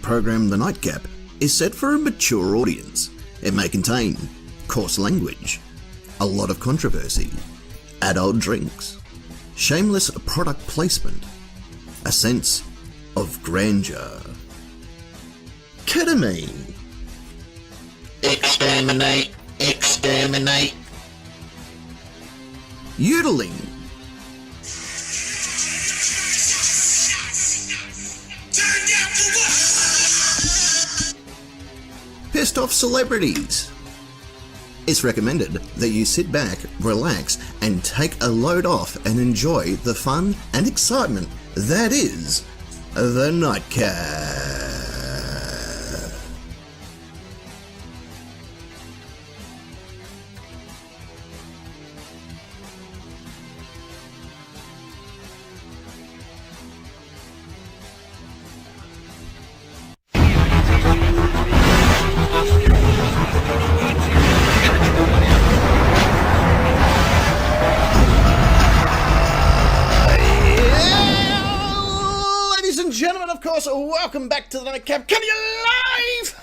program The Nightcap is set for a mature audience. It may contain coarse language, a lot of controversy, adult drinks, shameless product placement, a sense of grandeur, ketamine, exterminate, exterminate, yodeling, pissed off celebrities. It's recommended that you sit back, relax, and take a load off and enjoy the fun and excitement that is the Nightcap. Welcome back to the Nightcap. Can you live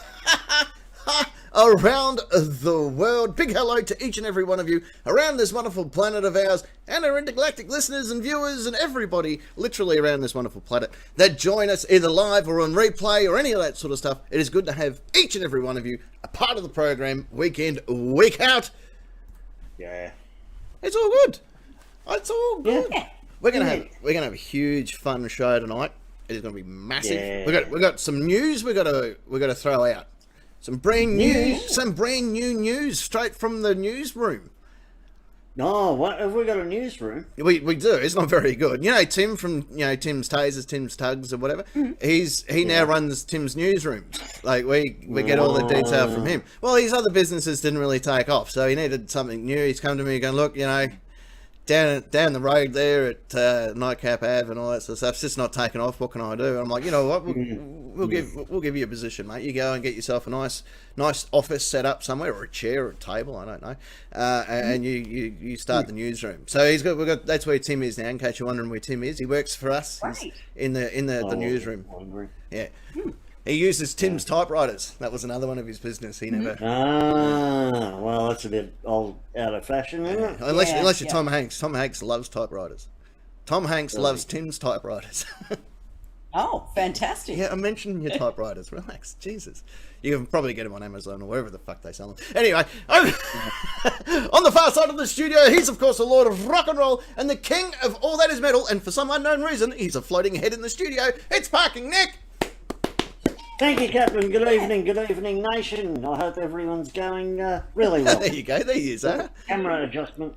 around the world? Big hello to each and every one of you around this wonderful planet of ours, and our intergalactic listeners and viewers and everybody literally around this wonderful planet that join us either live or on replay or any of that sort of stuff. It is good to have each and every one of you a part of the program week in, week out. Yeah, it's all good. It's all good. Yeah. We're gonna have a huge fun show tonight. It is going to be massive. Yeah. We got some news we got to throw out. Some brand new news straight from the newsroom. No, what have we got a newsroom? We do. It's not very good. You know Tim from Tim's Tasers, Tim's Tugs or whatever. He now runs Tim's newsrooms. Like we get all the detail from him. Well, his other businesses didn't really take off, so he needed something new. He's come to me going, look, down the road there at Nightcap Ave and all that sort of stuff, it's just not taking off. What can I do? And I'm like, you know what? We'll give you a position, mate. You go and get yourself a nice office set up somewhere, or a chair, or a table. I don't know. And you start the newsroom. So that's where Tim is now. In case you're wondering where Tim is, he works for us. Right. He's in the newsroom. Yeah. He uses Tim's typewriters. That was another one of his business. He never. Well, that's a bit old, out of fashion, isn't it? Unless you're Tom Hanks. Tom Hanks loves typewriters. Tom Hanks loves Tim's typewriters. Oh, fantastic! Yeah, I'm mentioning your typewriters. Relax, Jesus. You can probably get them on Amazon or wherever the fuck they sell them. Anyway, on the far side of the studio, he's of course the Lord of Rock and Roll and the King of all that is metal. And for some unknown reason, he's a floating head in the studio. It's Parking Nick. Thank you, Captain. Good evening, nation. I hope everyone's going really well. There you go. There he is, huh? Camera adjustment.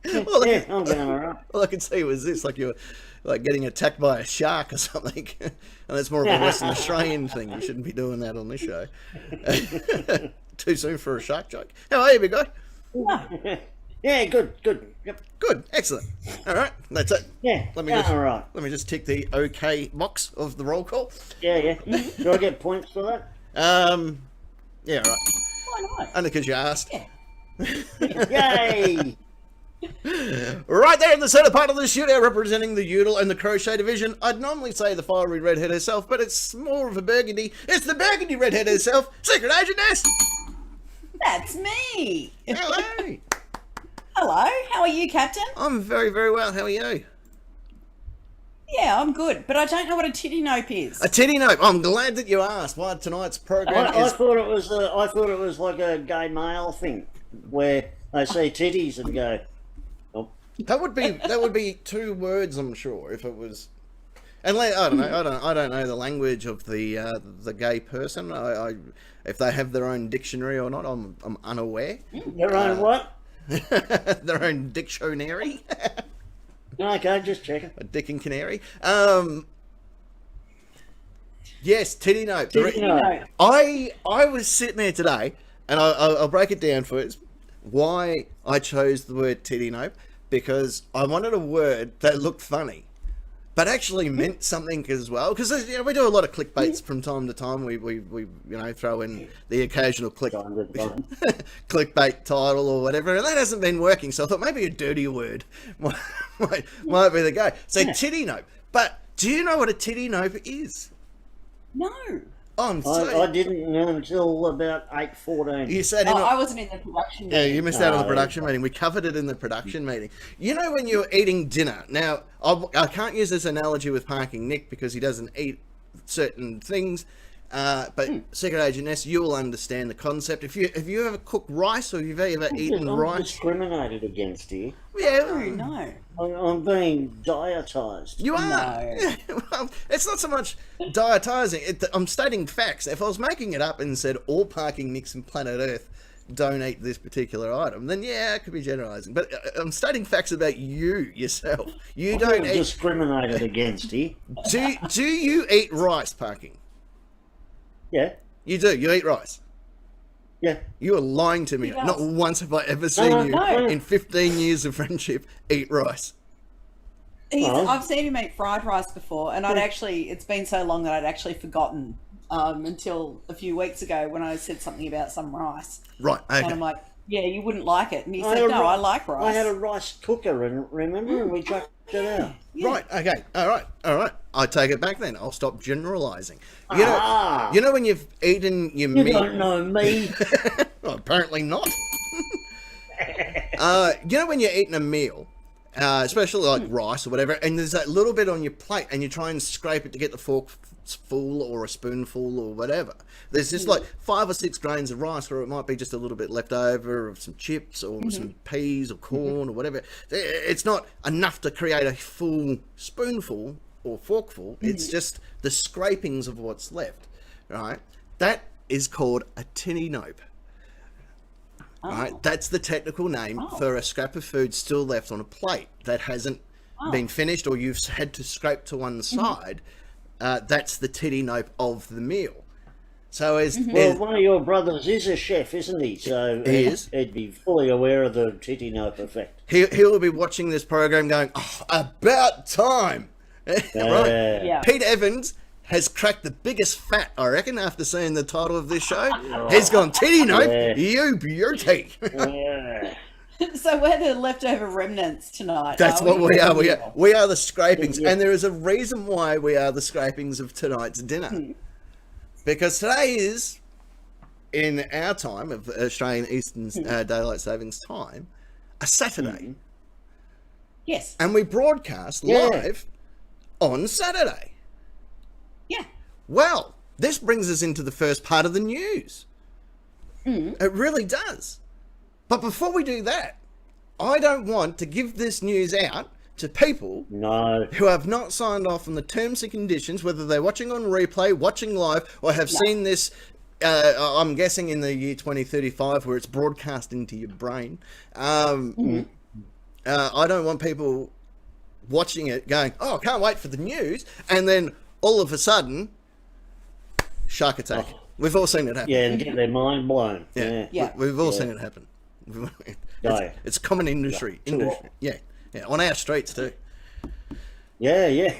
I'm going all right. All I could see was this, like you're getting attacked by a shark or something. And that's more of a Western Australian thing. You shouldn't be doing that on this show. Too soon for a shark joke. How are you, big guy? Yeah, good. Yep. Good, excellent. All right, that's it. Yeah, all right. Let me just tick the OK box of the roll call. Yeah. Do I get points for that? Yeah, right. Why not? Only because you asked. Yeah. Yay! Right there in the centre part of the studio, representing the Udall and the Crochet division. I'd normally say the fiery redhead herself, but it's more of a burgundy. It's the burgundy redhead herself, Secret Agent Ness. That's me. Hello. Hello. How are you, Captain? I'm very, very well. How are you? Yeah, I'm good, but I don't know what a Tittynope is. A Tittynope. I'm glad that you asked. Why tonight's program I thought it was like a gay male thing where they see titties and go. Oh. That would be two words, I'm sure, if it was. And I don't know. I don't know the language of the gay person. If they have their own dictionary or not, I'm unaware. Their own what? Their own dictionary. Okay, just checking. A dick and canary. Yes, Tittynope. Tittynope. I was sitting there today, and I'll break it down for you. Why I chose the word Tittynope, because I wanted a word that looked funny, but actually meant something as well. Because we do a lot of clickbaits from time to time. We throw in the occasional clickbait title or whatever, and that hasn't been working. So I thought maybe a dirtier word might be the go. So Tittynope. But do you know what a Tittynope is? No. I'm I saying. didn't know until about 8:14. You said Oh, I wasn't in the production yeah, meeting. you missed out on the Oh, production meeting. We covered it in the production meeting. You know when you're eating dinner. Now, I can't use this analogy with parking Nick because he doesn't eat certain things. But Secret Agent S, you'll understand the concept. If you ever cooked rice or you've ever eaten I'm rice, discriminated against here. yeah, Oh, no. I'm being dietized. you are. No. Well, it's not so much dietizing. I'm stating facts. If I was making it up and said all parking nicks on planet Earth don't eat this particular item, then yeah, it could be generalizing. But I'm stating facts about you yourself. You don't I'm eat. discriminated against here. Do you eat rice, parking? Yeah, You do. You eat rice. yeah. You are lying to me. He does. Not once have I ever seen you no. in 15 years of friendship eat rice. Oh. I've seen him eat fried rice before, and it's been so long that I'd actually forgotten until a few weeks ago when I said something about some rice. Right. And Okay. I'm like, yeah, you wouldn't like it. And he I said, had a no, ri- I like rice. I had a rice cooker, and remember, and we chucked it out. Yeah. Right. Okay. All right. All right. I take it back then. I'll stop generalizing. You know. Ah. You know when you've eaten your You meat. don't know me. Well, apparently not. You know when you're eating a meal, especially like rice or whatever, and there's that little bit on your plate, and you try and scrape it to get the fork full or a spoonful or whatever. There's just like 5 or 6 grains of rice, or it might be just a little bit left over of some chips or some peas or corn or whatever. It's not enough to create a full spoonful or forkful. It's just the scrapings of what's left, right? That is called a Tittynope. Oh. Right, that's the technical name for a scrap of food still left on a plate that hasn't been finished, or you've had to scrape to one side. That's the Tittynope of the meal. So Well, one of your brothers is a chef, isn't he? So He is. he'd be fully aware of the Tittynope effect. he'll be watching this program going, oh, about time. Right? Yeah. Pete Evans has cracked the biggest fat, I reckon, after seeing the title of this show. He's gone, Tittynope, you beauty. Yeah. So we're the leftover remnants tonight. That's what we are. Yeah. We are the scrapings, Yeah. and there is a reason why we are the scrapings of tonight's dinner, because today is, in our time of Australian Eastern Daylight Savings Time, a Saturday, Yes. and we broadcast Yeah. live on Saturday. Yeah. Well, this brings us into the first part of the news. It really does. But before we do that, I don't want to give this news out to people No. who have not signed off on the terms and conditions, whether they're watching on replay, watching live, or have seen this, I'm guessing in the year 2035, where it's broadcast into your brain. I don't want people watching it going, oh, I can't wait for the news, and then all of a sudden, shark attack. We've all seen it happen. Yeah, and get their mind blown. Yeah. Yeah. We've all seen it happen. Yeah. It's common industry. Yeah, too often. Yeah, on our streets too. Yeah, yeah.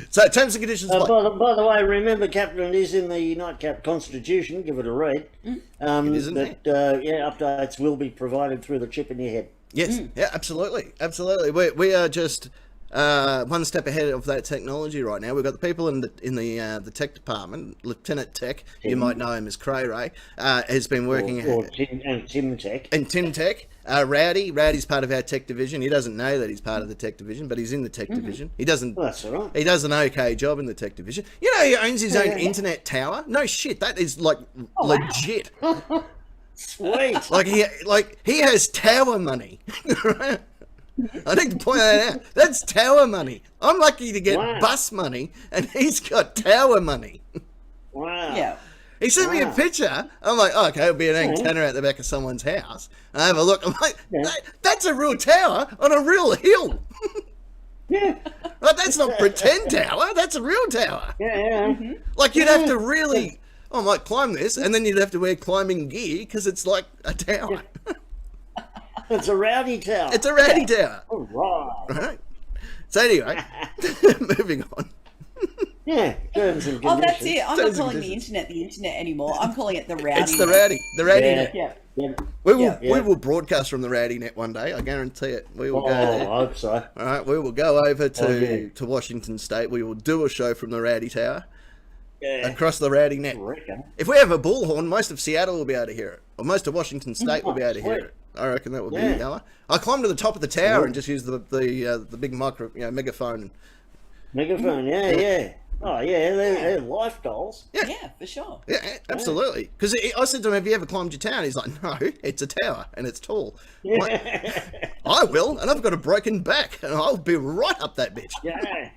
So terms and conditions. By the way, remember, Captain, it is in the Nightcap Constitution. Give it a read. isn't that, updates will be provided through the chip in your head. Yes, yeah, absolutely. We are just one step ahead of that technology right now. We've got the people in the tech department. Lieutenant Tech, you might know him as Cray Ray, has been working Or Tim Tech. and Tim Tech. Rowdy's part of our tech division. He doesn't know that he's part of the tech division, but he's in the tech division. He doesn't. Well, that's all right. He does an okay job in the tech division. You know, he owns his own internet tower. No shit, that is like legit. Sweet. Like he has tower money. Right? I need to point that out. That's tower money. I'm lucky to get Wow. bus money, and he's got tower money. Wow. Yeah. He sent me a Wow. picture. I'm like, oh, okay, it'll be an antenna at the back of someone's house. And I have a look. I'm like, that's a real tower on a real hill. Yeah. Like, that's not pretend tower. That's a real tower. Yeah. Like, you'd have to really, I might climb this, and then you'd have to wear climbing gear because it's like a tower. It's a rowdy tower. It's a rowdy tower. All right. Right. So anyway, moving on. Yeah, terms and conditions. Oh, that's it. I'm not Terms and calling the internet anymore. I'm calling it the rowdy. It's the rowdy Yeah. net. Yeah. Yeah. We Yeah. will broadcast from the rowdy net one day. I guarantee it. We will Oh, go I there. hope so. All right, we will go over to yeah. Washington State. We will do a show from the Rowdy Tower Yeah. across the Rowdy net. I reckon. If we have a bullhorn, most of Seattle will be able to hear it, or most of Washington State will be able to hear sweet. it. I reckon that would be Yeah. yellow. I climb to the top of the tower Ooh. and just use the big megaphone. Megaphone, yeah. Oh, yeah, they're life goals. Yeah, for sure. Yeah, absolutely. Because I said to him, "Have you ever climbed your tower?" And he's like, "No, it's a tower and it's tall." I'm like, I will, and I've got a broken back, and I'll be right up that bitch. Yeah.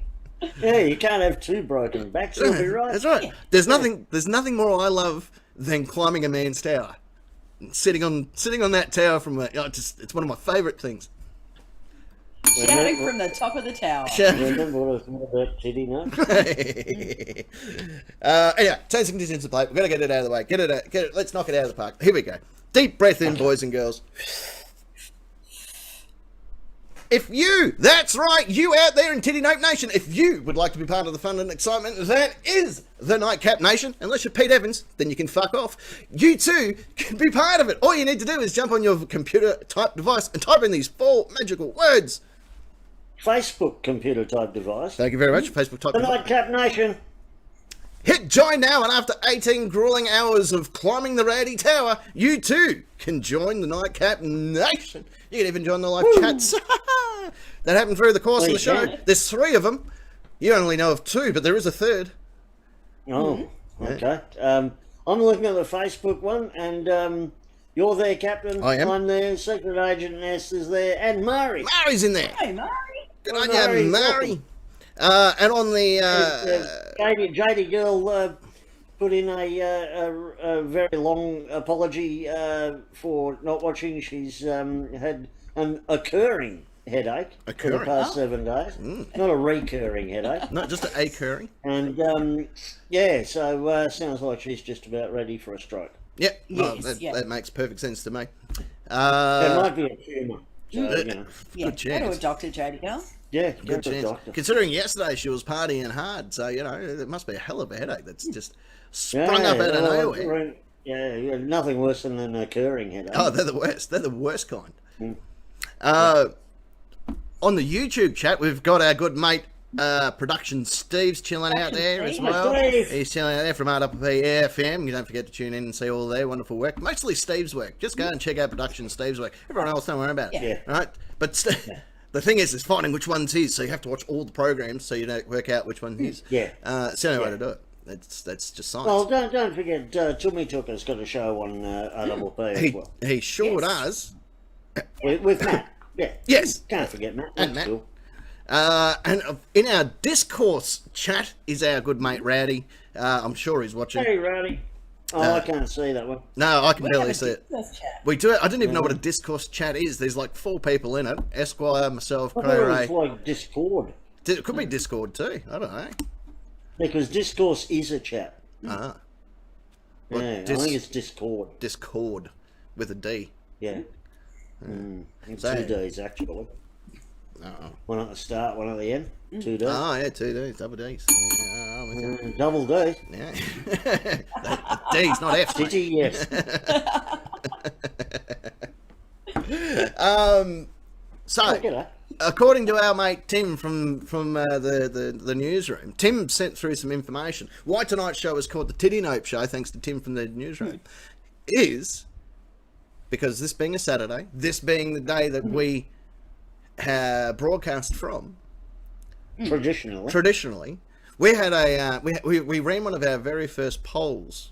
Yeah, you can't have two broken backs, you'll be right. That's right. There's nothing more I love than climbing a man's tower. Sitting on that tower it's one of my favourite things. Shouting from the top of the tower. Remember what I was talking about Tittynope? Anyway, terms and conditions of play. We've got to get it out of the way. Get it. Let's knock it out of the park. Here we go. Deep breath in, boys and girls. That's right, you out there in Tittynope Nation, if you would like to be part of the fun and excitement that is the Nightcap Nation, unless you're Pete Evans, then you can fuck off. You too can be part of it. All you need to do is jump on your computer type device and type in these 4 magical words. Facebook computer type device. Thank you very much, Facebook type The device. Nightcap Nation. Hit join now, and after 18 grueling hours of climbing the Rowdy Tower, you too can join the Nightcap Nation. You can even join the live chats that happen through the course of the show. Yeah. There's 3 of them. You only know of 2, but there is a third. Oh, okay. I'm looking at the Facebook one, and you're there, Captain. I am. I'm there. Secret Agent Ness is there, and Murray. Mari's in there. Hey, Murray. Good on Mari, you, Mari. And on the... JD girl put in a very long apology for not watching. She's had an occurring headache for the past 7 days. Not a recurring headache. not just an occurring. And so sounds like she's just about ready for a stroke. Yeah, Yes, that makes perfect sense to me. There might be a tumour. So, Yeah, Good go to a chance. doctor, JD girl. yeah, Good go to the chance. doctor. Considering yesterday she was partying hard, so, it must be a hell of a headache that's just sprung up out of nowhere. Yeah, nothing worse than an occurring headache. Oh, they're the worst. They're the worst kind. On the YouTube chat, we've got our good mate, Production Steve's chilling out there as Steve. well. Steve. He's chilling out there from RWPFM. You don't forget to tune in and see all their wonderful work. Mostly Steve's work. Just go and check out Production Steve's work. Everyone else, don't worry about it. Yeah. Right? But the thing is finding which one's his, so you have to watch all the programs so you don't work out which one's his. Yeah. It's the only way to do it. That's just science. Well, don't forget, Tummy Tooker's got a show on RWP as well. He sure does. With Matt. Yeah. Yes. Can't forget Matt. And That's Matt. cool. And in our discourse chat is our good mate Rowdy. I'm sure he's watching. Hey, Rowdy. Oh, I can't see that one. No, I can We barely have a see it. discourse chat. We do it. I didn't even know what a discourse chat is. There's like 4 people in it. Esquire, myself, I Cray thought Ray. it was like Discord. It could be Discord too. I don't know. Because discourse is a chat. Ah, Yeah, I think it's Discord. Discord with a D. Yeah. So- 2 Ds, actually. Uh-oh. One at the start, one at the end. 2 Ds. Oh, yeah, 2 Ds, double Ds. Yeah, I'm with you. Double D. Yeah. D's, not F's. mate. Titty, yes. So, G'day. according to our mate Tim from the newsroom, Tim sent through some information. Why tonight's show is called the Tittynope Show, thanks to Tim from the newsroom, is because this being a Saturday, this being the day that we broadcast from, traditionally, we had we ran one of our very first polls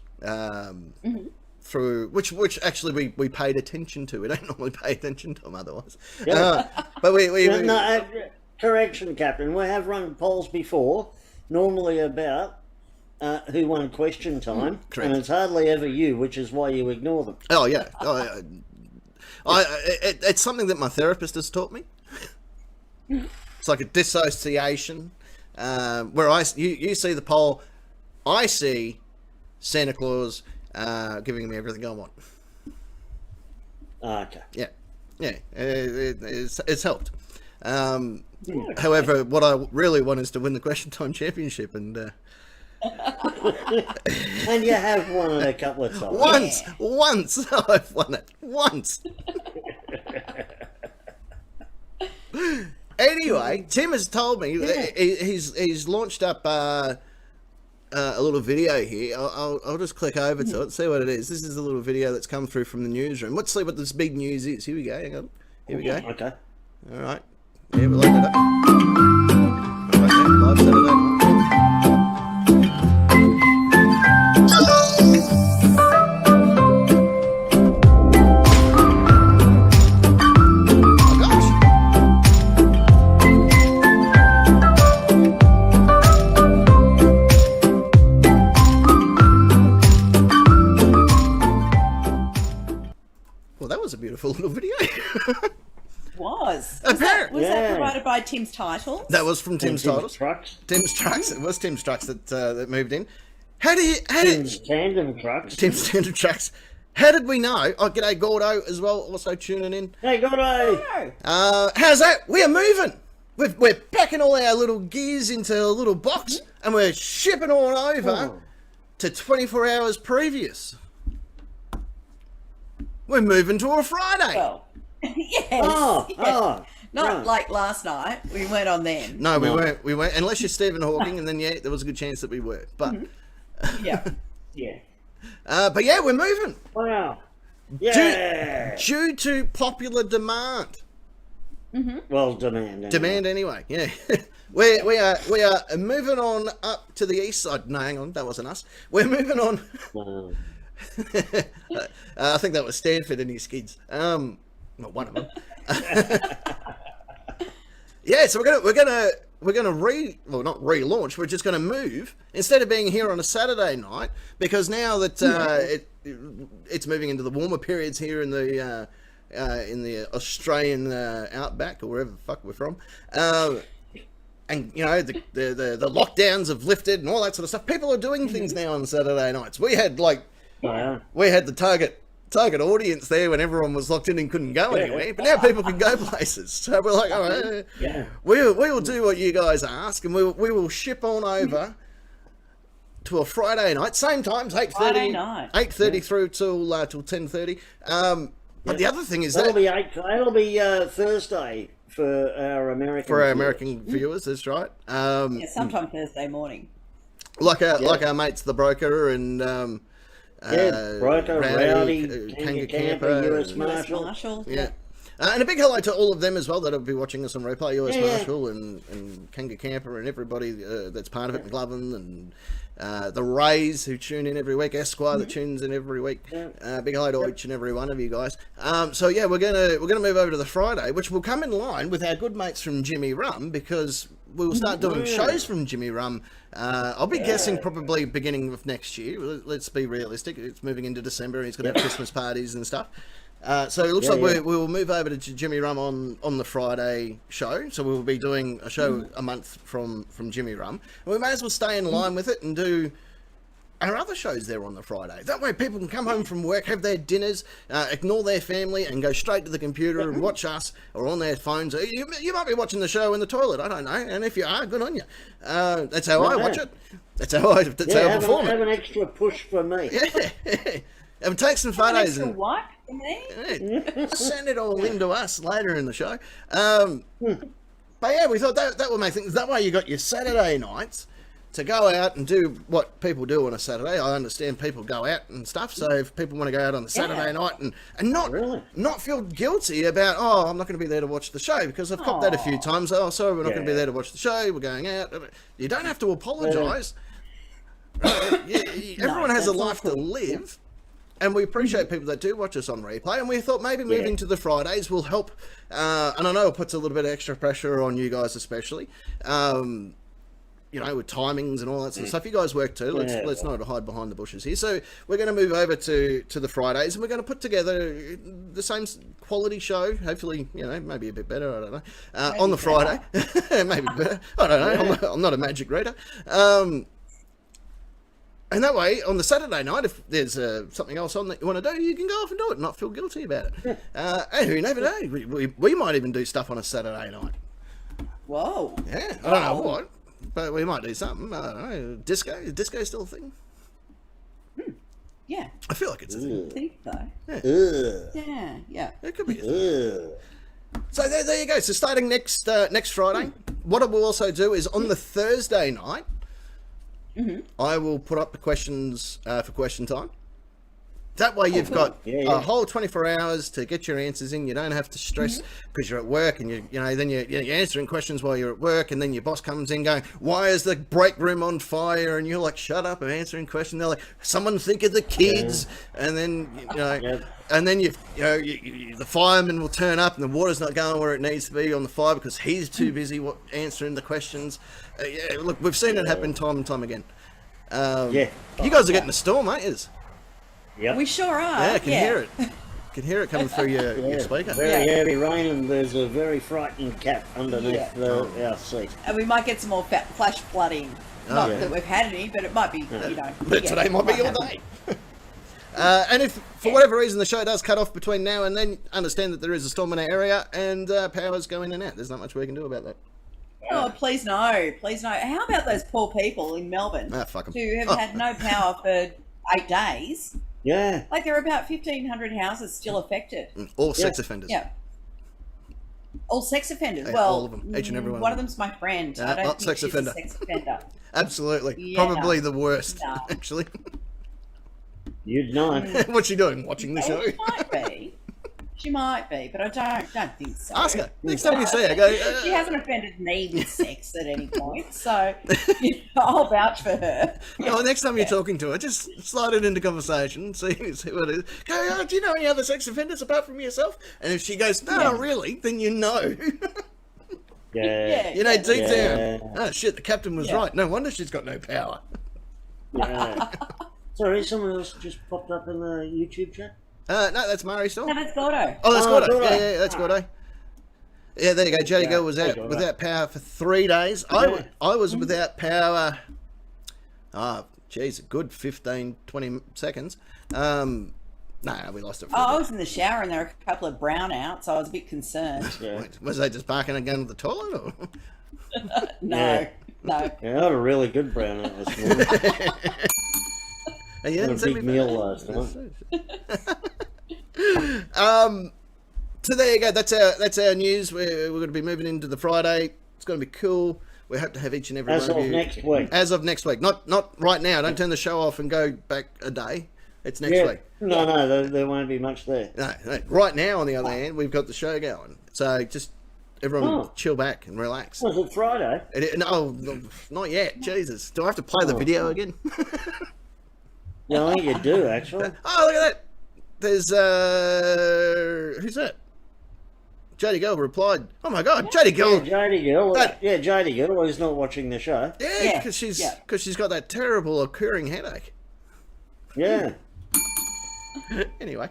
through which actually we paid attention to. We don't normally pay attention to them otherwise. But we Correction, Captain. We have run polls before, normally about who won question time, correct. and it's hardly ever you, which is why you ignore them. oh yeah, it's something that my therapist has taught me. It's like a dissociation, where you see the poll, I see Santa Claus giving me everything I want. Okay. Yeah, it's helped. However, what I really want is to win the Question Time Championship, and And you have won it a couple of times. once I've won it once. Anyway, Tim has told me he's launched up a little video here. I'll just click over to it, see what it is. This is a little video that's come through from the newsroom. Let's see what this big news is. Here we go. Hang on. Here we go. Okay. All right. Yeah, we'll load it up. All right, yeah, live Saturday night. Well, that was a beautiful little video. Was Apparently. was that Yeah. provided by Tim's Titles? That was from Tim's titles. Trucks. Tim's Trucks. It was Tim's Trucks that moved in. How did Tim's Tandem Trucks. Tim's Tandem Trucks? How did we know? Oh, g'day Gordo as well, also tuning in. Hey, Gordo. No. How's that? We are moving. We're packing all our little gears into a little box, and we're shipping all over to 24 hours previous. We're moving to a Friday. Well, yes. Oh. Not right. like last night. We weren't on then. No, we weren't. We weren't. Unless you're Stephen Hawking, and then yeah, there was a good chance that we were. But, Yeah. Yeah. but yeah, we're moving. Wow. Yeah. Due to popular demand. Well, demand. Anyway. Demand anyway, yeah. we are moving on up to the east side. No, hang on, that wasn't us. We're moving on. Wow. I think that was Stanford and his kids. Not one of them. Yeah, so we're gonna not relaunch. We're just gonna move instead of being here on a Saturday night, because now that it's moving into the warmer periods here in the Australian outback, or wherever the fuck we're from. And you know the lockdowns have lifted and all that sort of stuff. People are doing things now on Saturday nights. We had the target audience there when everyone was locked in and couldn't go anywhere. But now people can go places. So we're like, all right, we will do what you guys ask, and we will ship on over to a Friday night, same times, 8:30, Friday night. 8:30 through till 10:30. But the other thing is That'll be Thursday for our American viewers. That's right. Yeah, sometime Thursday morning. Like our mates, the broker and Broker, Rowdy, Kanga Camper, US US Marshal. Marshall. Yeah. And a big hello to all of them as well that'll be watching us on replay. US Marshall and Kanga Camper and everybody that's part of it, and Gloven and the Rays who tune in every week, Esquire that tunes in every week. Big hello to each and every one of you guys. So yeah, we're gonna move over to the Friday, which will come in line with our good mates from Jimmy Rum, because we'll start doing shows from Jimmy Rum. I'll be guessing probably beginning of next year. Let's be realistic. It's moving into December and he's going to have Christmas parties and stuff. So it looks like we will move over to Jimmy Rum on the Friday show. So we'll be doing a show a month from Jimmy Rum. And we may as well stay in line with it and do our other shows there on the Friday. That way people can come home from work, have their dinners, ignore their family and go straight to the computer and watch us, or on their phones. You might be watching the show in the toilet, I don't know. And if you are, good on you. That's how I watch it. That's how I perform it. Have an extra push for me. Yeah. And take some photos and What? For me? send it all in to us later in the show. But yeah, we thought that would make things. That way you got your Saturday nights to go out and do what people do on a Saturday. I understand people go out and stuff, so if people want to go out on the Saturday night and not feel guilty about, I'm not going to be there to watch the show, because I've copped that a few times. Oh, sorry, we're not going to be there to watch the show, we're going out. You don't have to apologise. Everyone has a life to live. And we appreciate people that do watch us on replay, and we thought maybe moving to the Fridays will help. And I know it puts a little bit of extra pressure on you guys, especially. With timings and all that sort of stuff. You guys work too. Let's not hide behind the bushes here. So we're going to move over to the Fridays, and we're going to put together the same quality show. Hopefully, maybe a bit better. I don't know. On the Friday, maybe better. I don't know. I'm not a magic reader. And that way, on the Saturday night, if there's something else on that you want to do, you can go off and do it and not feel guilty about it. And who never know, we might even do stuff on a Saturday night. Whoa. Yeah, I don't know what, but we might do something. I don't know. Disco? Is disco still a thing? Yeah. I feel like it's a thing. I think so. Ugh. Yeah. It could be a thing. Ugh. So there you go. So starting next Friday, what I will also do is on the Thursday night, I will put up the questions for question time. That way you've got a whole 24 hours to get your answers in. You don't have to stress because you're at work and then you're answering questions while you're at work, and then your boss comes in going, "Why is the break room on fire?" And you're like, "Shut up! I'm answering questions." They're like, "Someone think of the kids," and then and then the fireman will turn up and the water's not going where it needs to be on the fire because he's too busy answering the questions. Look, we've seen it happen time and time again. You guys are getting a storm, aren't you? Yep. We sure are. Yeah, I can hear it. Can hear it coming through your speaker. Very heavy rain, and there's a very frightened cat underneath our seat. And we might get some more flash flooding. Not that we've had any, but it might be, But today might be your day. And if, for whatever reason, the show does cut off between now and then, understand that there is a storm in our area and power's going in and out. There's not much we can do about that. Oh, please no. Please no. How about those poor people in Melbourne Fuck 'em. who have had no power for 8 days? Yeah. Like, there are about 1,500 houses still affected. All sex offenders. Yeah. All sex offenders. Yeah, well, all of them. Each and every one one of of them's my friend. I don't not think sex she's offender. a sex offender. Absolutely. Yeah. Probably the worst, No. actually. You'd know. What's she doing? Watching the show? She might be. She might be, but I don't think so. Ask her. Next time you see her, go, She hasn't offended me with sex at any point, so I'll vouch for her. next time you're talking to her, just slide it into conversation, see what it is. Go, do you know any other sex offenders apart from yourself? And if she goes, no, not really, then you know. Yeah. You know, deep Yeah. down. Oh, shit, the captain was right. No wonder she's got no power. Yeah. Sorry, someone else just popped up in the YouTube chat. No, that's Murray still. No, that's Gordo. Oh, that's Gordo. Gordo. Yeah, that's Gordo. Yeah, there you go. Jody Girl was out without power for 3 days. I was without power. A good 15, 20 seconds. No, we lost it. I was in the shower and there were a couple of brownouts, so I was a bit concerned. Yeah. Wait, was they just barking and going to the toilet? Or? No. Yeah, I had a really good brownout this morning. And you Had a didn't send big me meal back. last night. So there you go. That's our news. We're going to be moving into the Friday. It's going to be cool. We hope to have each and every As one of of you next week. As of next week, not right now. Don't turn the show off and go back a day. It's next week. No, there won't be much there. No, right now, on the other hand, we've got the show going. So just everyone chill back and relax. Was it Friday? No, not yet. Jesus. Do I have to play the video again? Yeah, I think you do, actually. Oh, look at that. There's, who's that? Jody Girl replied, "Oh my God, Jody Girl." Yeah, Jody Girl. Jody Girl is not watching the show. Yeah, because she's got that terrible occurring headache. Yeah. Anyway,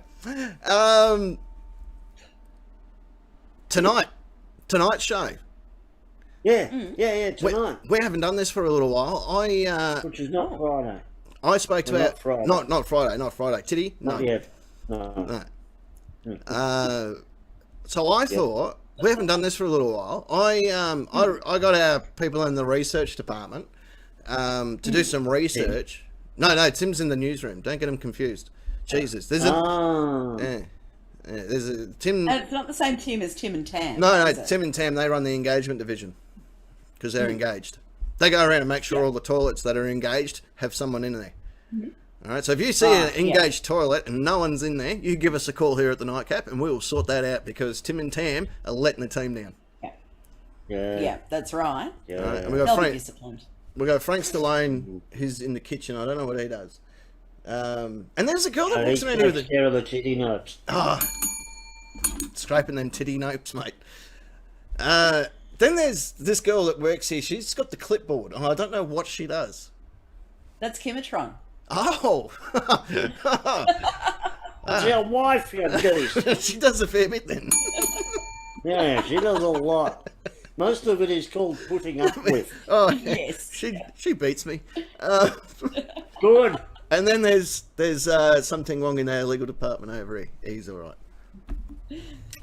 tonight's show. Yeah, tonight. We haven't done this for a little while. Which is not Friday. I spoke to Not Friday. not Friday. Titty? No. Not yet. No. So I thought we haven't done this for a little while. I got our people in the research department to do some research. No, Tim's in the newsroom. Don't get him confused. Jesus, there's there's a Tim. And it's not the same Tim as Tim and Tam. No, Tim and Tam, they run the engagement division because they're engaged. They go around and make sure all the toilets that are engaged have someone in there. All right, so if you see an engaged toilet and no one's in there, you give us a call here at the Nightcap and we will sort that out because Tim and Tam are letting the team down. Yeah, that's right. Yeah. All right, and They'll be disciplined. we got Frank Stallone, who's in the kitchen. I don't know what he does. And there's a girl that walks around here with care of the Tittynope. scraping them titty nopes, mate. Then there's this girl that works here. She's got the clipboard. I don't know what she does. That's Kimatron. Oh! That's your wife, you goose. She does a fair bit then. Yeah, she does a lot. Most of it is called putting up with. Oh, Yes. She beats me. Good. And then there's something wrong in our legal department over here. He's all right.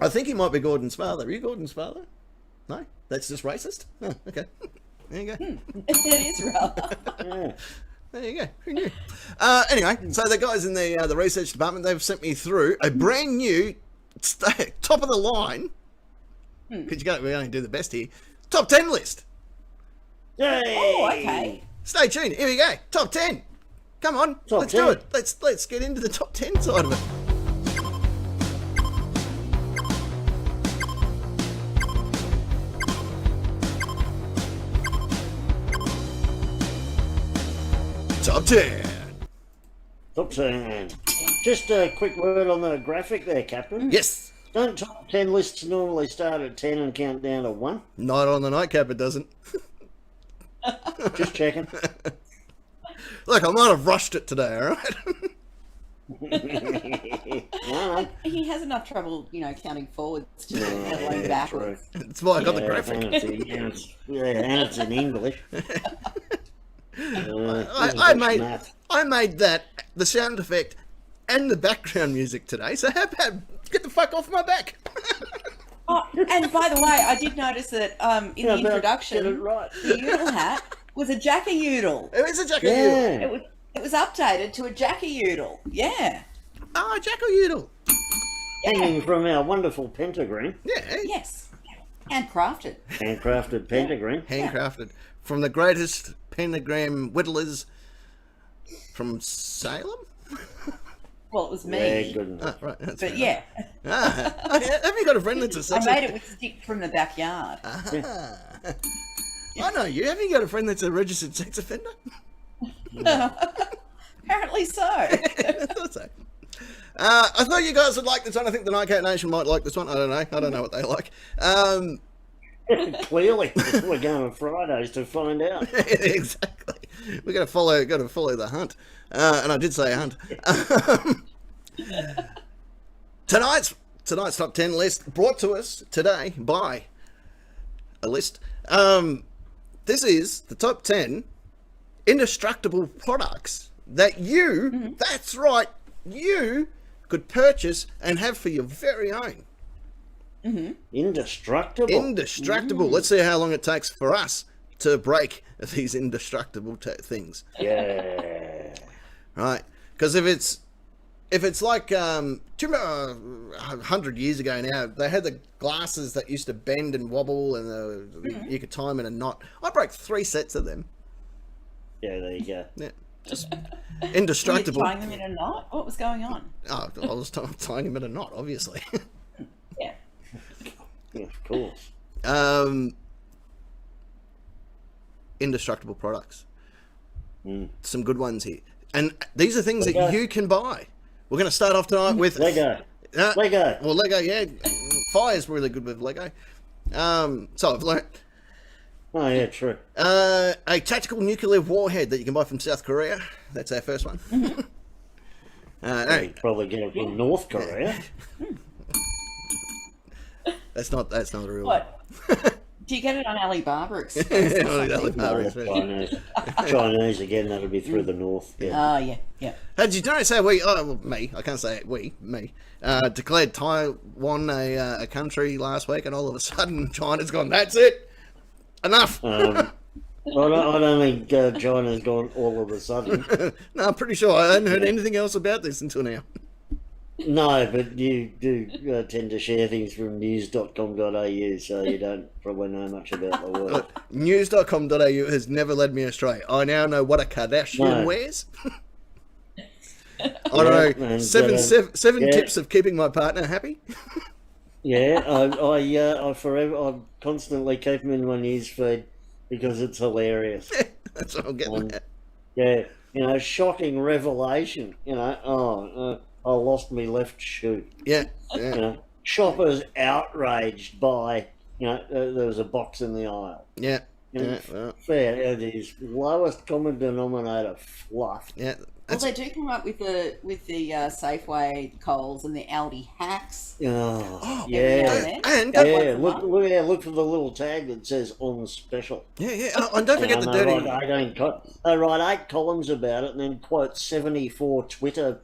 I think he might be Gordon's father. Are you Gordon's father? No, that's just racist. Oh, okay. There you go. It is rather. Yeah. There you go. Who knew? Anyway, so the guys in the research department, they've sent me through a brand new, top of the line. Because we only do the best here. Top 10 list. Yay! Oh, okay. Stay tuned. Here we go. Top 10. Come on, Top let's 10. do it. Let's get into the top 10 side of it. Top 10. Top 10. Just a quick word on the graphic there, Captain. Yes. Don't top 10 lists normally start at 10 and count down to 1? Not on the nightcap, it doesn't. Just checking. Look, I might have rushed it today, all right? No, He has enough trouble, counting forwards to no. let alone Yeah, backwards. That's why I got the graphic. And it's in English. I made that, the sound effect, and the background music today, so how about get the fuck off my back? Oh, and by the way, I did notice that in the introduction, Get it right. the Udall hat was a Jackadoodle. It is a Jackadoodle. Yeah. It was updated to a Jackadoodle. Yeah. Ah, Jackadoodle. Hanging from our wonderful pentagram. Yeah. Yes. Handcrafted. Handcrafted pentagram. Handcrafted. From the greatest pentagram whittlers from Salem? Well, it was me. Yeah, good enough. Ah, right. That's But fair yeah, enough. Have you got a friend that's a I sex made it with stick from the backyard. I know you. Have you got a friend that's a registered sex offender? Apparently so. I thought so. I thought you guys would like this one. I think the Nightcat Nation might like this one. I don't know. I don't know what they like. Clearly, we're going on Fridays to find out. Exactly. We got to follow the hunt. And I did say a hunt. Tonight's top 10 list brought to us today by a list. This is the top 10 indestructible products that you, that's right, you could purchase and have for your very own. Indestructible. Indestructible. Let's see how long it takes for us to break these indestructible things. Yeah. Right? Because if it's like 100 years ago now, they had the glasses that used to bend and wobble, and you could tie them in a knot. I broke 3 sets of them. Yeah, there you go. Yeah, just Were you indestructible. tying them in a knot? What was going on? Oh, I was tying them in a knot, obviously. Yeah. Yeah, of course. Indestructible products. Some good ones here. And these are things Lego. that you can buy. We're going to start off tonight with Lego. Lego. Well, Lego, yeah. Fire's really good with Lego. So I've learnt. Oh, yeah, true. A tactical nuclear warhead that you can buy from South Korea. That's our first one. No, You probably get it from North Korea. that's not a real What? Do you get it on Alibaba Express? one. Chinese again, that'll be through the north. Yeah. Oh, yeah. Did you notice how me, I can't say it, me, declared Taiwan a country last week, and all of a sudden China's gone, that's it, enough. I don't think China's gone all of a sudden. No, I'm pretty sure I hadn't heard anything else about this until now. No, but you do tend to share things from news.com.au, so you don't probably know much about the world. News.com.au has never led me astray. I now know what a Kardashian wears. I don't know, and, seven yeah. tips of keeping my partner happy. Yeah, I I'm constantly keep them in my news feed because it's hilarious. That's what I'm getting at. Yeah, shocking revelation. I lost my left shoe. Yeah. Shoppers outraged by, there was a box in the aisle. Yeah. Fair, it is lowest common denominator fluff. Yeah. Well, they do come up with the Safeway, Coles, and the Aldi hacks. Oh, every now yeah. and then. And Look for the little tag that says on special. yeah. Oh, and don't forget the dirty. They write 8 columns about it and then quote 74 Twitter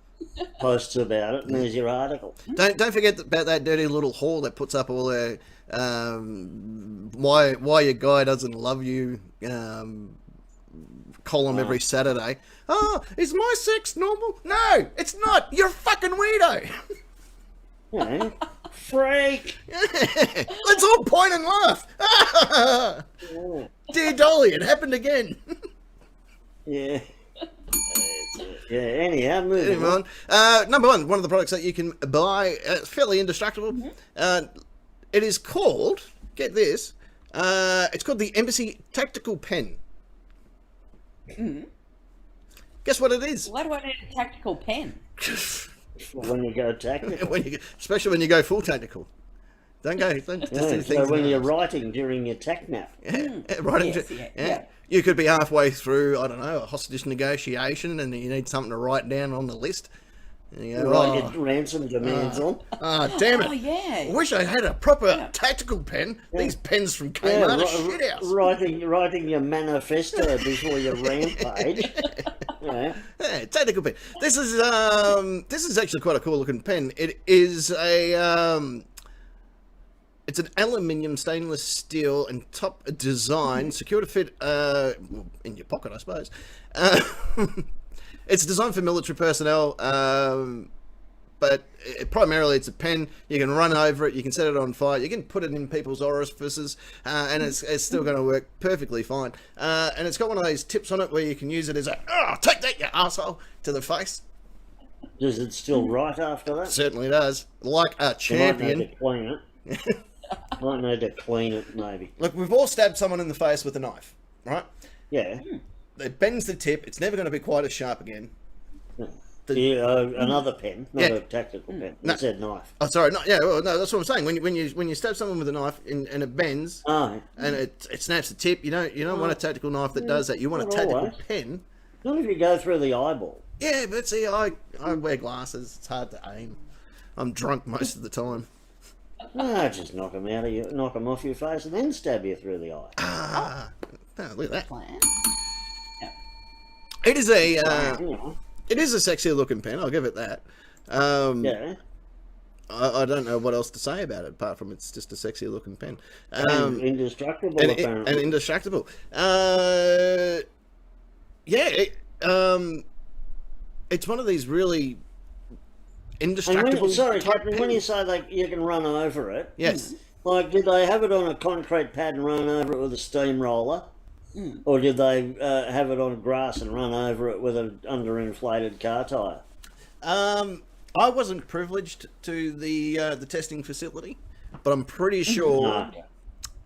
posts about it, and there's your article. Don't forget about that dirty little whore that puts up all their why your guy doesn't love you column every Saturday. Oh, is my sex normal? No, it's not. You're a fucking weirdo. Yeah. Freak. Let's all point and laugh. Yeah. Dear Dolly, it happened again. Yeah. Yeah, anyhow, moving Moving on. on. Number one of the products that you can buy, fairly indestructible. It is called, get this, it's called the Embassy Tactical Pen. Guess what it is? Why do I need a tactical pen? When you go tactical. Especially when you go full tactical. Don't go. Don't just do Yeah, things so when in you're halves. writing during your tac nap. Right Yes, into, yeah. You could be halfway through, I don't know, a hostage negotiation, and you need something to write down on the list. And you go, Write your ransom demands on. Damn it. Oh, yeah. I wish I had a proper tactical pen. These pens from Yeah, Kmart are shit house. writing your manifesto before your rampage. Yeah. Yeah, tactical pen. This is actually quite a cool looking pen. It is it's an aluminium stainless steel and top design, secure to fit in your pocket, I suppose. It's designed for military personnel, but primarily it's a pen. You can run over it, you can set it on fire, you can put it in people's orifices, and it's still going to work perfectly fine. And it's got one of those tips on it where you can use it as a, take that, you arsehole, to the face. Does it still write after that? Certainly does. Like a You might champion. need to clean it. Might need to clean it, maybe. Look, we've all stabbed someone in the face with a knife, right? Yeah. It bends the tip. It's never going to be quite as sharp again. Another pen, not Yeah. a tactical pen. No. You said knife. Oh, sorry. No, yeah, well, no, that's what I'm saying. When you stab someone with a knife and it bends Oh, and it snaps the tip, you don't want a tactical knife that does that. You want a not tactical always. pen. not if you go through the eyeball. Yeah, but see, I wear glasses. It's hard to aim. I'm drunk most of the time. Just knock them off your face, and then stab you through the eye. Oh, look at that. Plan. It is a You know, it is a sexy looking pen. I'll give it that. yeah. I don't know what else to say about it apart from it's just a sexy looking pen. And indestructible, And apparently. indestructible. It's one of these really indestructible. Sorry, type Captain, when pens. you say like you can run over it, Yes. like did they have it on a concrete pad and run over it with a steamroller? Or did they have it on grass and run over it with an underinflated car tyre? I wasn't privileged to the testing facility, but I'm pretty sure No.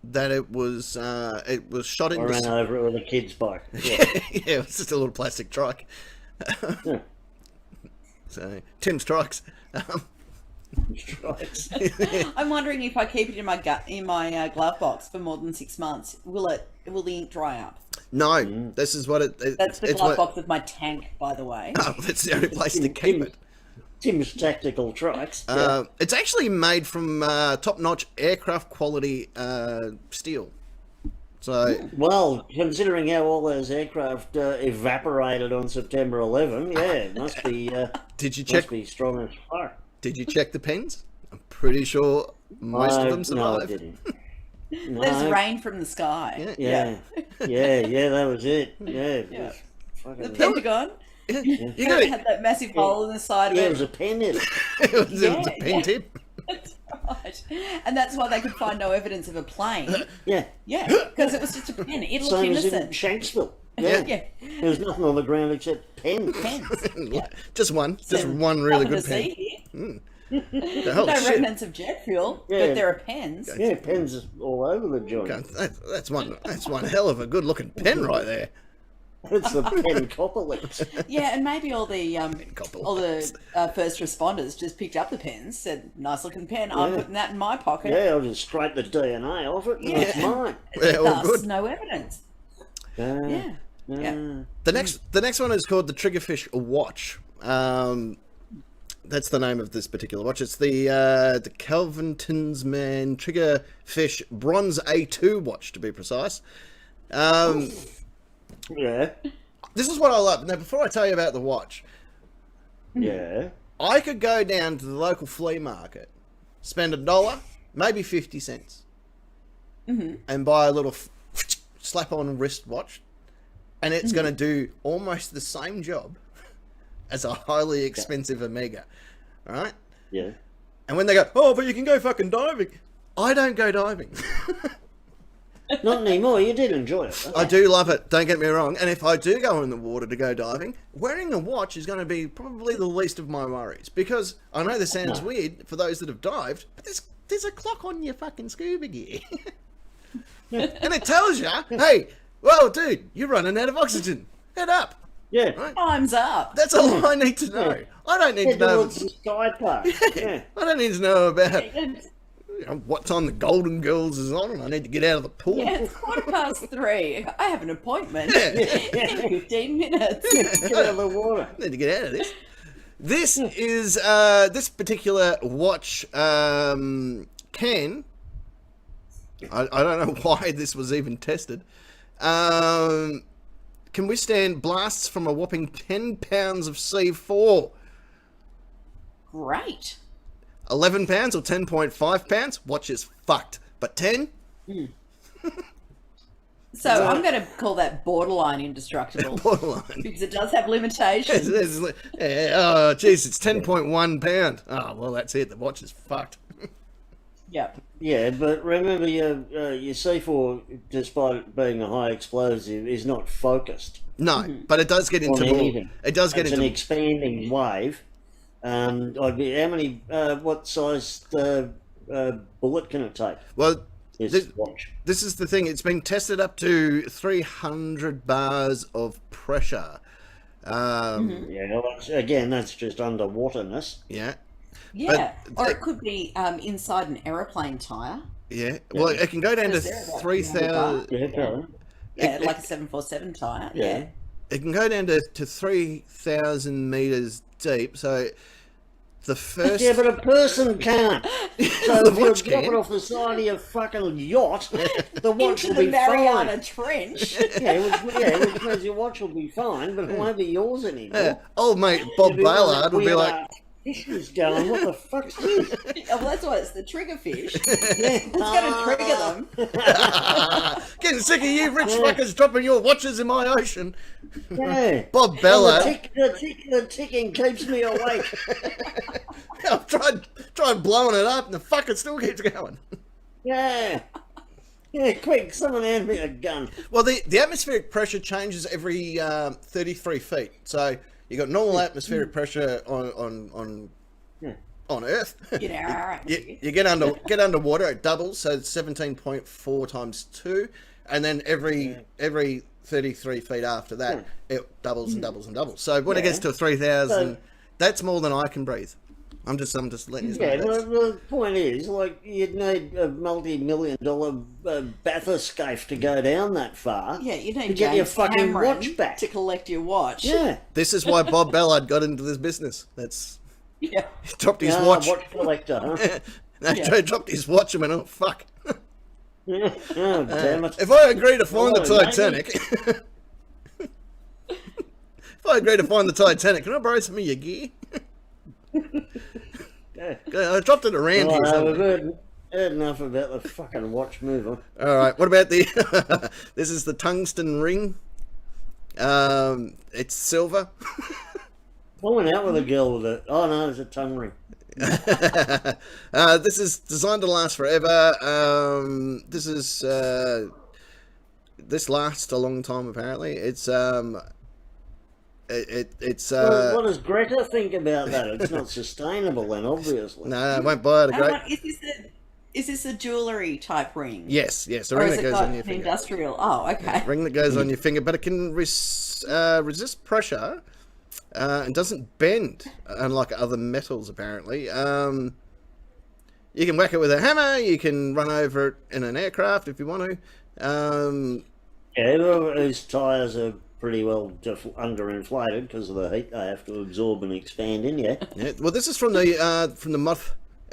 that it was shot I into. ran over it with a kid's bike. Yeah. Yeah, it was just a little plastic trike. Yeah. So Tim's trikes. Right. I'm wondering if I keep it in my glove box for more than 6 months, will the ink dry up? No, this is what it. That's the it's glove what, box of my tank, by the way. Oh, that's the only place to keep it. Tim's tactical trikes. Yeah. It's actually made from top-notch aircraft quality steel. So Well, considering how all those aircraft evaporated on September 11, yeah, it must be did you check? must be strong as fuck. Did you check the pens? I'm pretty sure most of them No, I survived. didn't. There's No. rain from the sky. Yeah, yeah, that was it. Yeah, Yeah. it was The fucking. Pentagon You it got had that massive hole in the side of Yeah, it it. was a pen in it. it was a pen yeah. tip. That's right. And that's why they could find no evidence of a plane. Yeah, Yeah, because it was just a pen. It looked same as in innocent. Shanksville. Yeah. Yeah. There was nothing on the ground except pens. Pens. Yeah, just one really Nothing good to pen. see here. The whole No shit. remnants of jet fuel, Yeah. but there are pens. Yeah, pens all over the joint. God, that's one hell of a good looking pen right there. It's the pen copperlips. Yeah, and maybe all the Couple first responders just picked up the pens, said, "Nice looking pen. I'm Yeah. putting that in my pocket." Yeah, I'll just scrape the DNA off it and Yeah. it's mine. Yeah, all Thus, good. no evidence. Yeah. Yeah. The next one is called the Triggerfish Watch. That's the name of this particular watch. It's the Kelvington's Man Triggerfish Bronze A2 watch, to be precise. Yeah. This is what I love. Now, before I tell you about the watch, Yeah. I could go down to the local flea market, spend $1, maybe 50 cents, and buy a little slap-on wristwatch, and it's going to do almost the same job as a highly expensive Omega, all right? Yeah. And when they go, oh, but you can go fucking diving, I don't go diving. Not anymore. You did enjoy it. I do love it, don't get me wrong. And if I do go in the water to go diving, wearing a watch is going to be probably the least of my worries. Because I know this sounds weird for those that have dived, but there's a clock on your fucking scuba gear. And it tells you, hey, well, dude, you're running out of oxygen. Head up. Yeah. Right? Time's up. That's all I need to know. I don't need to know. Towards the sky park. Yeah. I don't need to know about what time the Golden Girls is on, and I need to get out of the pool. Yeah, it's 3:15. I have an appointment. Yeah. In 15 minutes. Get out of the water. Need to get out of this. This is this particular watch can. I don't know why this was even tested. Can withstand blasts from a whopping 10 pounds of C4. Great. 11 pounds or 10.5 pounds, watch is fucked. But 10? So I'm going to call that borderline indestructible. Borderline. Because it does have limitations. Oh, jeez, it's 10.1 pound. Oh, well, that's it. The watch is fucked. Yep. Yeah, but remember your C4, despite being a high explosive, is not focused No, but it does get on into more. anything. It does get It's an into. expanding wave. I'd be how many? What size bullet can it take? Well, This watch. this is the thing. It's been tested up to 300 bars of pressure. Yeah, well, that's just underwaterness. Yeah. Yeah. But- Or it could be inside an aeroplane tyre. Yeah. Well, it can go down to Is there about 3,000. Yeah, go. Yeah, like a 747 tyre. Yeah. It can go down to 3,000 meters deep. So the first. Yeah, but a person can't. So The if you watch drop can. it off the side of your fucking yacht, the watch Into will the be Mariana fine. Trench. Which means your watch will be fine, but it won't be yours anymore. Old mate Bob It'll be one of Ballard the will be weird, like, issues going, what the fuck's this? Oh, well, that's why it's the trigger fish. Yeah. It's going to trigger them. getting sick of you rich fuckers dropping your watches in my ocean. Yeah. Bob And Ballard. the ticking keeps me awake. I've tried blowing it up and the fucker still keeps going. Yeah. Yeah, quick, someone hand me a gun. Well, the atmospheric pressure changes every 33 feet. So you got normal atmospheric pressure on Earth. You know, all right. You get underwater, it doubles, so it's 17.4 times 2, and then every 33 feet after that, it doubles and doubles and doubles. So when it gets to 3,000, that's more than I can breathe. I'm just letting you know. Yeah, that's- well, the point is, like, you'd need a multi-million-dollar bathyscaphe to go down that far. Yeah, you need to get your James fucking Cameron watch back. to collect your watch. Yeah. This is why Bob Ballard got into this business. That's Yeah. he dropped his watch. Watch collector, huh? No, Yeah. he dropped his watch and went, oh fuck. Oh, damn it. If I agree to find the Hello, maybe. Titanic, if I agree to find the Titanic, can I borrow some of your gear? Yeah. I dropped it around here. Well, somewhere. we've heard enough about the fucking watch mover. All right. What about the? This is the tungsten ring. It's silver. I went out with a girl with it. Oh no, it's a tongue ring. This is designed to last forever. This lasts a long time. Apparently, it's What does Greta think about that? It's not sustainable then, obviously. no, I won't buy it. And what, is this a jewellery type ring? Yes, a Or ring is that it goes got on your an finger. industrial? Oh, okay. Ring that goes on your finger, but it can resist pressure and doesn't bend, unlike other metals. Apparently, you can whack it with a hammer. You can run over it in an aircraft if you want to. Yeah, well, his tyres are pretty well underinflated because of the heat they have to absorb and expand in. Yeah. Yeah, well, this is from the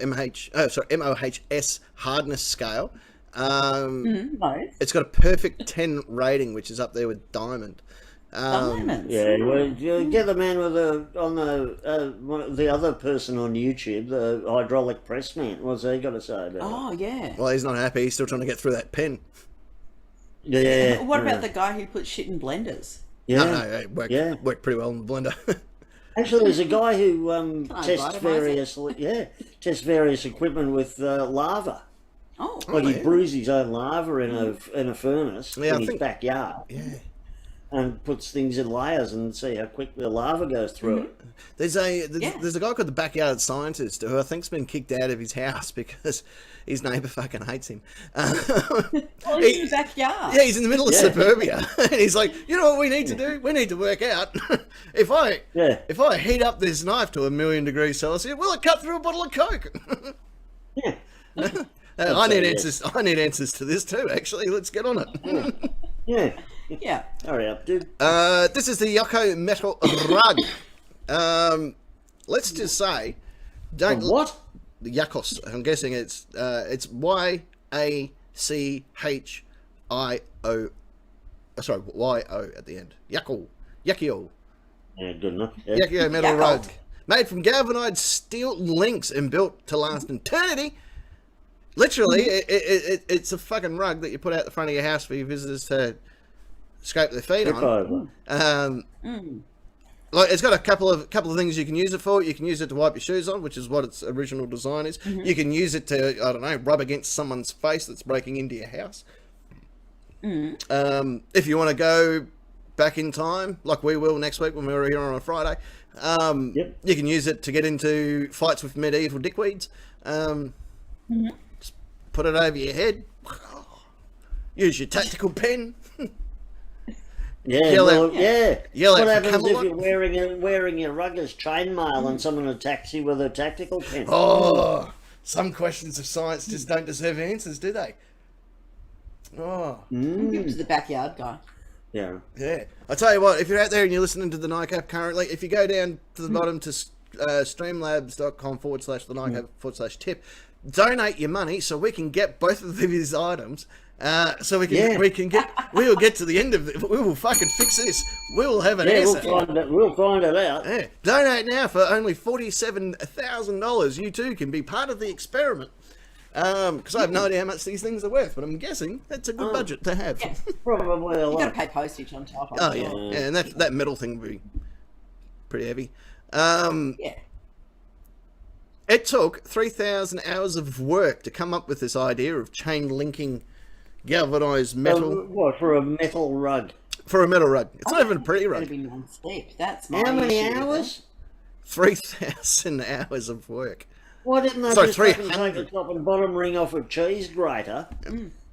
MOHS hardness scale. Nice. It's got a perfect 10 rating, which is up there with diamond. Diamonds. Yeah, well, you get the man with the other person on YouTube, the hydraulic press man. What's he got to say about it? Oh, yeah. Well, he's not happy. He's still trying to get through that pen. Yeah. What about the guy who puts shit in blenders? Yeah. No, it worked pretty well in the blender. Actually, there's a guy who I tests vitamize various equipment with lava. Oh, Like he yeah. brews his own lava in a furnace Yeah, I in his think- backyard. Yeah. And puts things in layers and see how quick the lava goes through it. There's a guy called the Backyard Scientist who I think's been kicked out of his house because his neighbour fucking hates him. oh, he's in the backyard. Yeah, he's in the middle of Yeah. suburbia, and he's like, you know what we need to do? We need to work out if I heat up this knife to 1,000,000 degrees Celsius, will it cut through a bottle of Coke? Yeah. I need answers. I need answers to this too. Actually, let's get on it. Yeah. Yeah. Hurry up, dude. This is the Yoko Metal Rug. Let's just say, don't What? Yakos. I'm guessing it's YACHIO. Sorry, YO at the end. Yakio. Yeah, good enough. Yeah. Yakio Metal Yakult. Rug. Made from galvanized steel links and built to last eternity. Literally, it's a fucking rug that you put out the front of your house for your visitors to scrape their feet Trip on. over. Like it's got a couple of things you can use it for. You can use it to wipe your shoes on, which is what its original design is. You can use it to, I don't know, rub against someone's face that's breaking into your house. If you want to go back in time, like we will next week when we're here on a Friday, Yep. you can use it to get into fights with medieval dickweeds. Just put it over your head. Use your tactical pen. Yeah, Yell well, out- yeah. yell out What for happens if Camelot. you're wearing your rug as chainmail and someone attacks you with a tactical pen? Oh, some questions of science just don't deserve answers, do they? Oh, Give it to the backyard guy. Yeah. yeah. I tell you what, if you're out there and you're listening to the Nightcap currently, if you go down to the bottom to streamlabs.com/the Nightcap/tip, donate your money so we can get both of these items. So we will get to the end of it. We will fucking fix this. We will have an Yeah, answer. we'll find it out. Yeah. Donate now for only $47,000. You too can be part of the experiment. Because I have no idea how much these things are worth, but I'm guessing that's a good budget to have. Yeah. Probably a You got to lot. pay postage on top of Oh it. yeah, yeah, and that metal thing would be pretty heavy. Yeah. It took 3,000 hours of work to come up with this idea of chain linking galvanized metal What, for a metal rug? for a metal rug. It's not even a pretty It's going rug. to be non-sleep. That's my How many issue with hours? 3,000 hours of work. Why didn't they Sorry, just fucking 300. take the top and bottom ring off a cheese grater,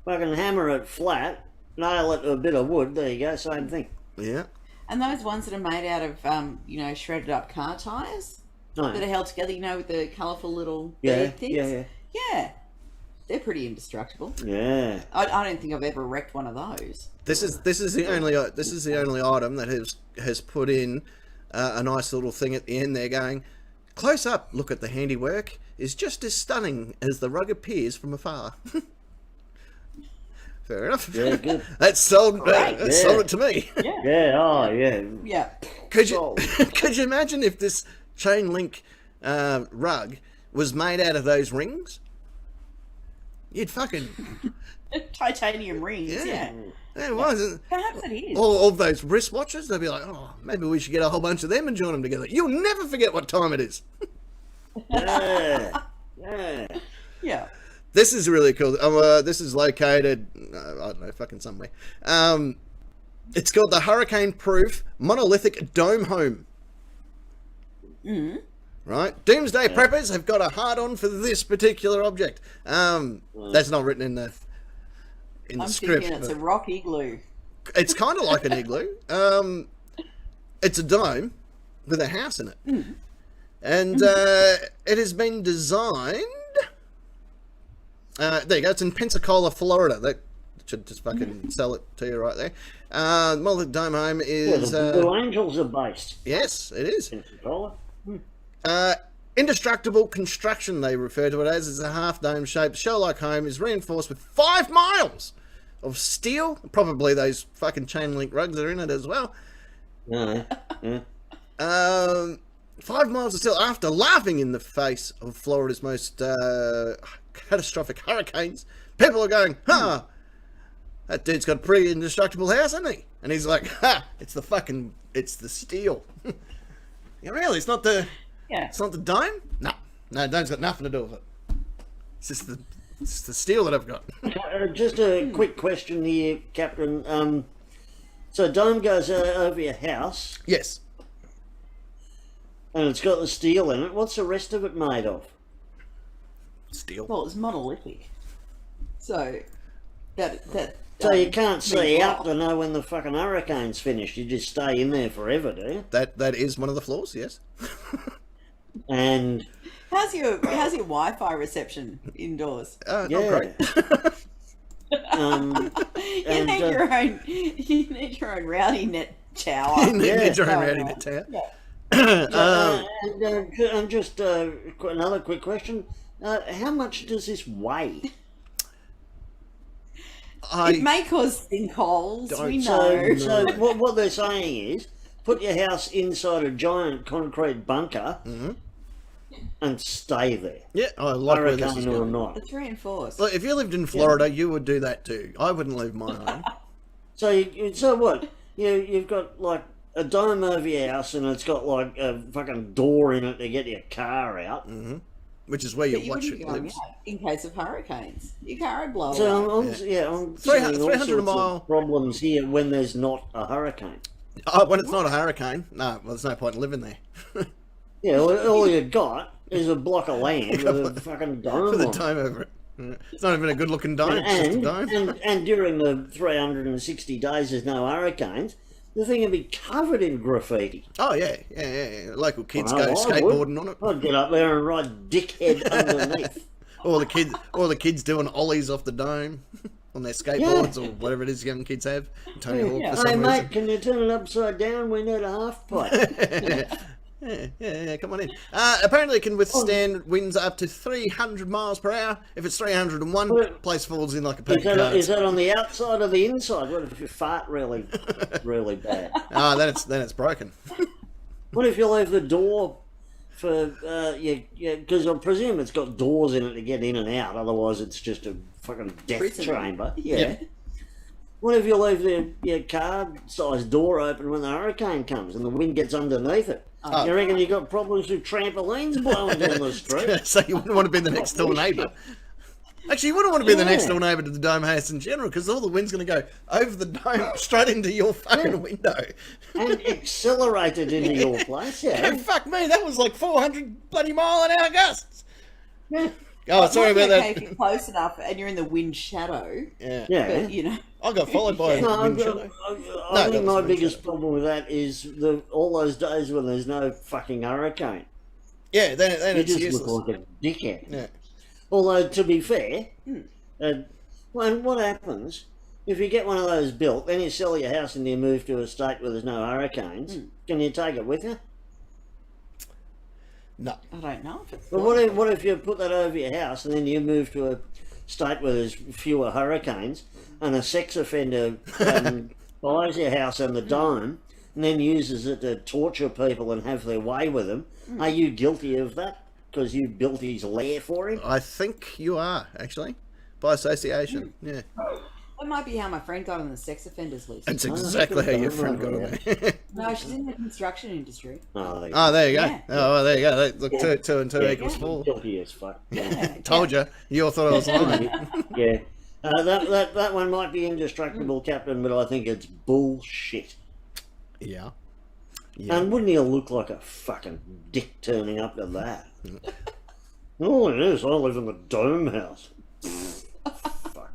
fucking hammer it flat, nail it to a bit of wood, there you go, same thing. Yeah. it. And those ones that are made out of, shredded up car tyres No. that are held together, with the colourful little Yeah, bead things. yeah. Yeah. They're pretty indestructible. Yeah. I don't think I've ever wrecked one of those. This is the only item that has put in a nice little thing at the end there going, close up look at the handiwork is just as stunning as the rug appears from afar. Fair enough. Yeah, good. That sold Yeah. sold it to me. Yeah, oh, yeah. Yeah. Could you imagine if this chain link rug was made out of those rings? You'd fucking Titanium rings, yeah. it wasn't. Perhaps it is. All of those wristwatches, they'll be like, oh, maybe we should get a whole bunch of them and join them together. You'll never forget what time it is. Yeah. Yeah. Yeah. This is really cool. This is located, I don't know, fucking somewhere. It's called the Hurricane-Proof Monolithic Dome Home. Right? Doomsday preppers have got a hard-on for this particular object. That's not written in the I'm script. thinking it's but a rock igloo. it's kind of like an igloo. It's a dome with a house in it. And it has been designed... there you go. It's in Pensacola, Florida. That should just fucking sell it to you right there. Monolithic Dome Home Where is... the Blue Angels are based. yes, it is. Pensacola. Indestructible construction, they refer to it as. It's a half-dome shaped shell-like home is reinforced with 5 miles of steel. Probably those fucking chain link rugs are in it as well. No. Yeah. 5 miles of steel after laughing in the face of Florida's most catastrophic hurricanes. People are going, "Ha! That dude's got a pretty indestructible house, hasn't he?" And he's like, "Ha! It's the steel." Yeah, really? It's not the dome? No, dome's got nothing to do with it. It's just the steel that I've got. Just a quick question here, Captain. So dome goes over your house, Yes. and it's got the steel in it. What's the rest of it made of? Steel. Well, it's monolithic. So that So you can't see means out what? to know when the fucking hurricane's finished. You just stay in there forever, do you? That is one of the flaws, yes. And How's your Wi-Fi reception indoors? Not yeah. great. You need your own rowdy net tower. You need your own Yeah. rowdy net tower. and just another quick question: how much does this weigh? It may cause sinkholes. Don't- We know. So what they're saying is, put your house inside a giant concrete bunker and stay there, Yeah, I like where this is hurricane or going. not. It's reinforced. Look, if you lived in Florida, you would do that too. I wouldn't leave my home. So what? You've got like a dome over your house, and it's got like a fucking door in it to get your car out. Which is where But your you watch wouldn't be going lives. out in case of hurricanes. Your car would blow So away. I'm 300 seeing all 300 a sorts mile. of problems here when there's not a hurricane. When it's not a hurricane, no, well, there's no point in living there. Yeah, all you got is a block of land with a fucking dome With a on it. dome over it. Yeah. It's not even a good looking dome, it's just a dome. And during the 360 days there's no hurricanes, the thing would be covered in graffiti. Oh, yeah. Local kids Well, go I would. skateboarding on it. I'd get up there and write dickhead underneath. All the kids doing ollies off the dome on their skateboards or whatever it is young kids have. Tony Hawk for Hey some mate, reason. can you turn it upside down? We need a half pipe. Yeah, come on in. Apparently it can withstand winds up to 300 miles per hour. If it's 301, Well, place falls in like a pack Is of that, cards. is that on the outside or the inside? What if you fart really bad? Then it's broken. What if you leave the door for because I presume it's got doors in it to get in and out, otherwise it's just a fucking death Prison. chamber. Yeah. What if you leave your car-sized door open when the hurricane comes and the wind gets underneath it? You reckon you got problems with trampolines blowing down the street? So you wouldn't want to be the next door neighbour. Actually, you wouldn't want to be the next Yeah. door neighbour to the dome house in general, because all the wind's going to go over the dome straight into your fucking window. And accelerated into your place, Yeah, yeah. fuck me, that was like 400 bloody mile an hour gusts. Yeah. Oh, sorry Might about be okay that. if you're close enough and you're in the wind shadow. Yeah. Yeah. But, you know. I got followed by a No, wind shadow. I that think was my wind biggest shadow. problem with that is all those days when there's no fucking hurricane. Yeah, then You it's just useless. look like a dickhead. Yeah. Although, to be fair, what happens if you get one of those built, then you sell your house and you move to a state where there's no hurricanes? Can you take it with you? No. I don't know if it's. But what if you put that over your house and then you move to a state where there's fewer hurricanes and a sex offender buys your house and the dome and then uses it to torture people and have their way with them? Are you guilty of that because you built his lair for him? I think you are, actually. By association. Yeah. That might be how my friend got on the sex offenders list. That's exactly how your friend got on there. No, she's in the construction industry. Oh, there you Oh, there you go. Yeah. Oh, well, there you go. Look, two and two go. equals four. Guilty as fuck. Told you. You all thought I was lying. Yeah. That one might be indestructible, Captain, but I think it's bullshit. Yeah. And wouldn't he look like a fucking dick turning up to that? Oh, it is. I live in the dome house. Fuck,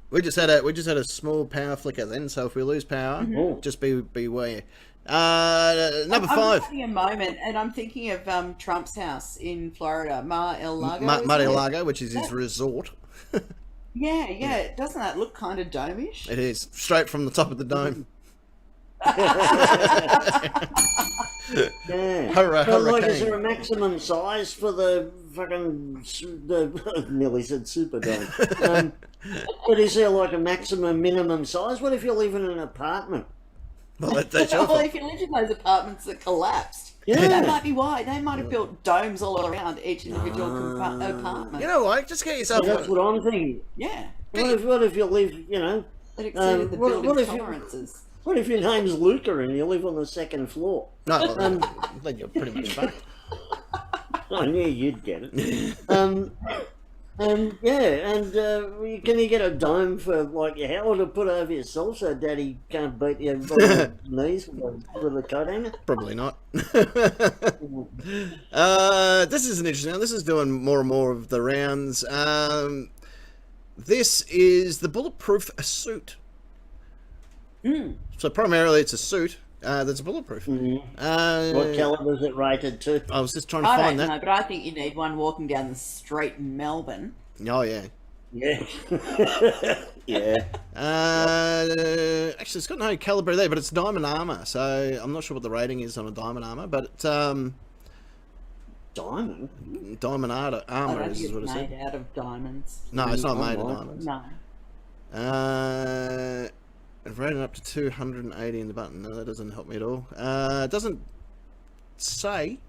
We just had a small power flicker then, so if we lose power, Oh. just beware. Number 5. I'm having a moment, and I'm thinking of Trump's house in Florida, Mar-a-Lago. Muddy isn't it? Lago, which is his resort. Yeah. Doesn't that look kind of dome-ish? It is straight from the top of the dome. Yeah. Hurrah, But like, hurricane. is there a maximum size for the fucking nearly said Superdome? But is there like a maximum minimum size? What if you live in an apartment? Well, that's your Well, fault. if you lived in those apartments that collapsed, Yeah. that might be why. They might have built domes all around each individual apartment. You know what? Just get yourself. That's what I'm thinking. Yeah, What if you live, you know, it exceeded the what building if you- tolerances. what if your name's Luca and you live on the second floor? No, well, then you're pretty much fucked. I knew you'd get it. Can you get a dome for like your house to put over yourself so Daddy can't beat you on the knees with a coat hanger? Probably not. This is an interesting one. This is doing more and more of the rounds. This is the bulletproof suit. So primarily it's a suit that's bulletproof. What caliber is it rated to? I was just trying to I find don't that. know, but I think you need one walking down the street in Melbourne. Oh, yeah. Yeah. Yeah. Actually, it's got no caliber there, but it's diamond armor. So I'm not sure what the rating is on a diamond armor, but Diamond? diamond I armor don't think is it's what it made said. out of diamonds. No, it's not made of No. diamonds. No. I've rated up to 280 in the button. No, that doesn't help me at all. It doesn't say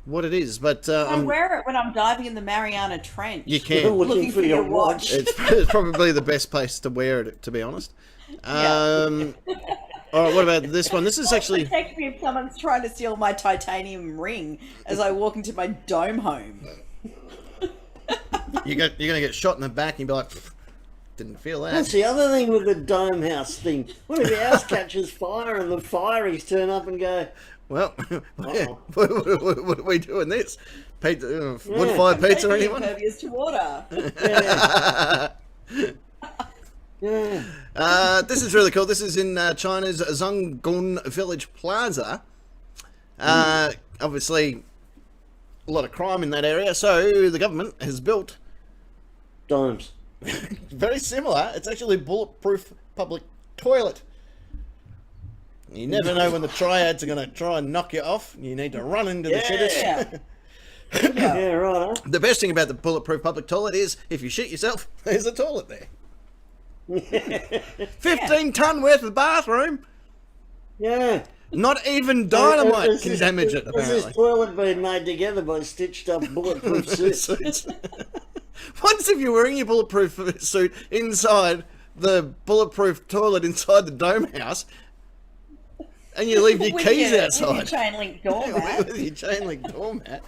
what it is, but I wear it when I'm diving in the Mariana Trench. you can. Looking for your watch. It's probably the best place to wear it, to be honest. All right, what about this one? This is actually... Protect me if someone's trying to steal my titanium ring as I walk into my dome home. You're going to get shot in the back and you'll be like, didn't feel that. That's the other thing with the dome house thing. What if your house catches fire and the fireys turn up and go, Well, Uh-oh. what are we doing this? Pizza, wood-fired pizza or Maybe anyone? impervious to water. yeah, This is really cool. This is in China's Zhonggun Village Plaza. Obviously, a lot of crime in that area, so the government has built domes. very similar. It's actually a bulletproof public toilet. You never know when the triads are going to try and knock you off. You need to run into the shitters. Yeah. Yeah, right. Huh? The best thing about the bulletproof public toilet is if you shit yourself, there's a toilet there. 15-ton worth of bathroom. Yeah. Not even dynamite Is can this- damage it, is this apparently. toilet being made together by stitched up bulletproof suits? Suits. Once if you're wearing your bulletproof suit inside the bulletproof toilet inside the dome house, and you leave your With keys your outside. chain link doormat. With your chain link doormat.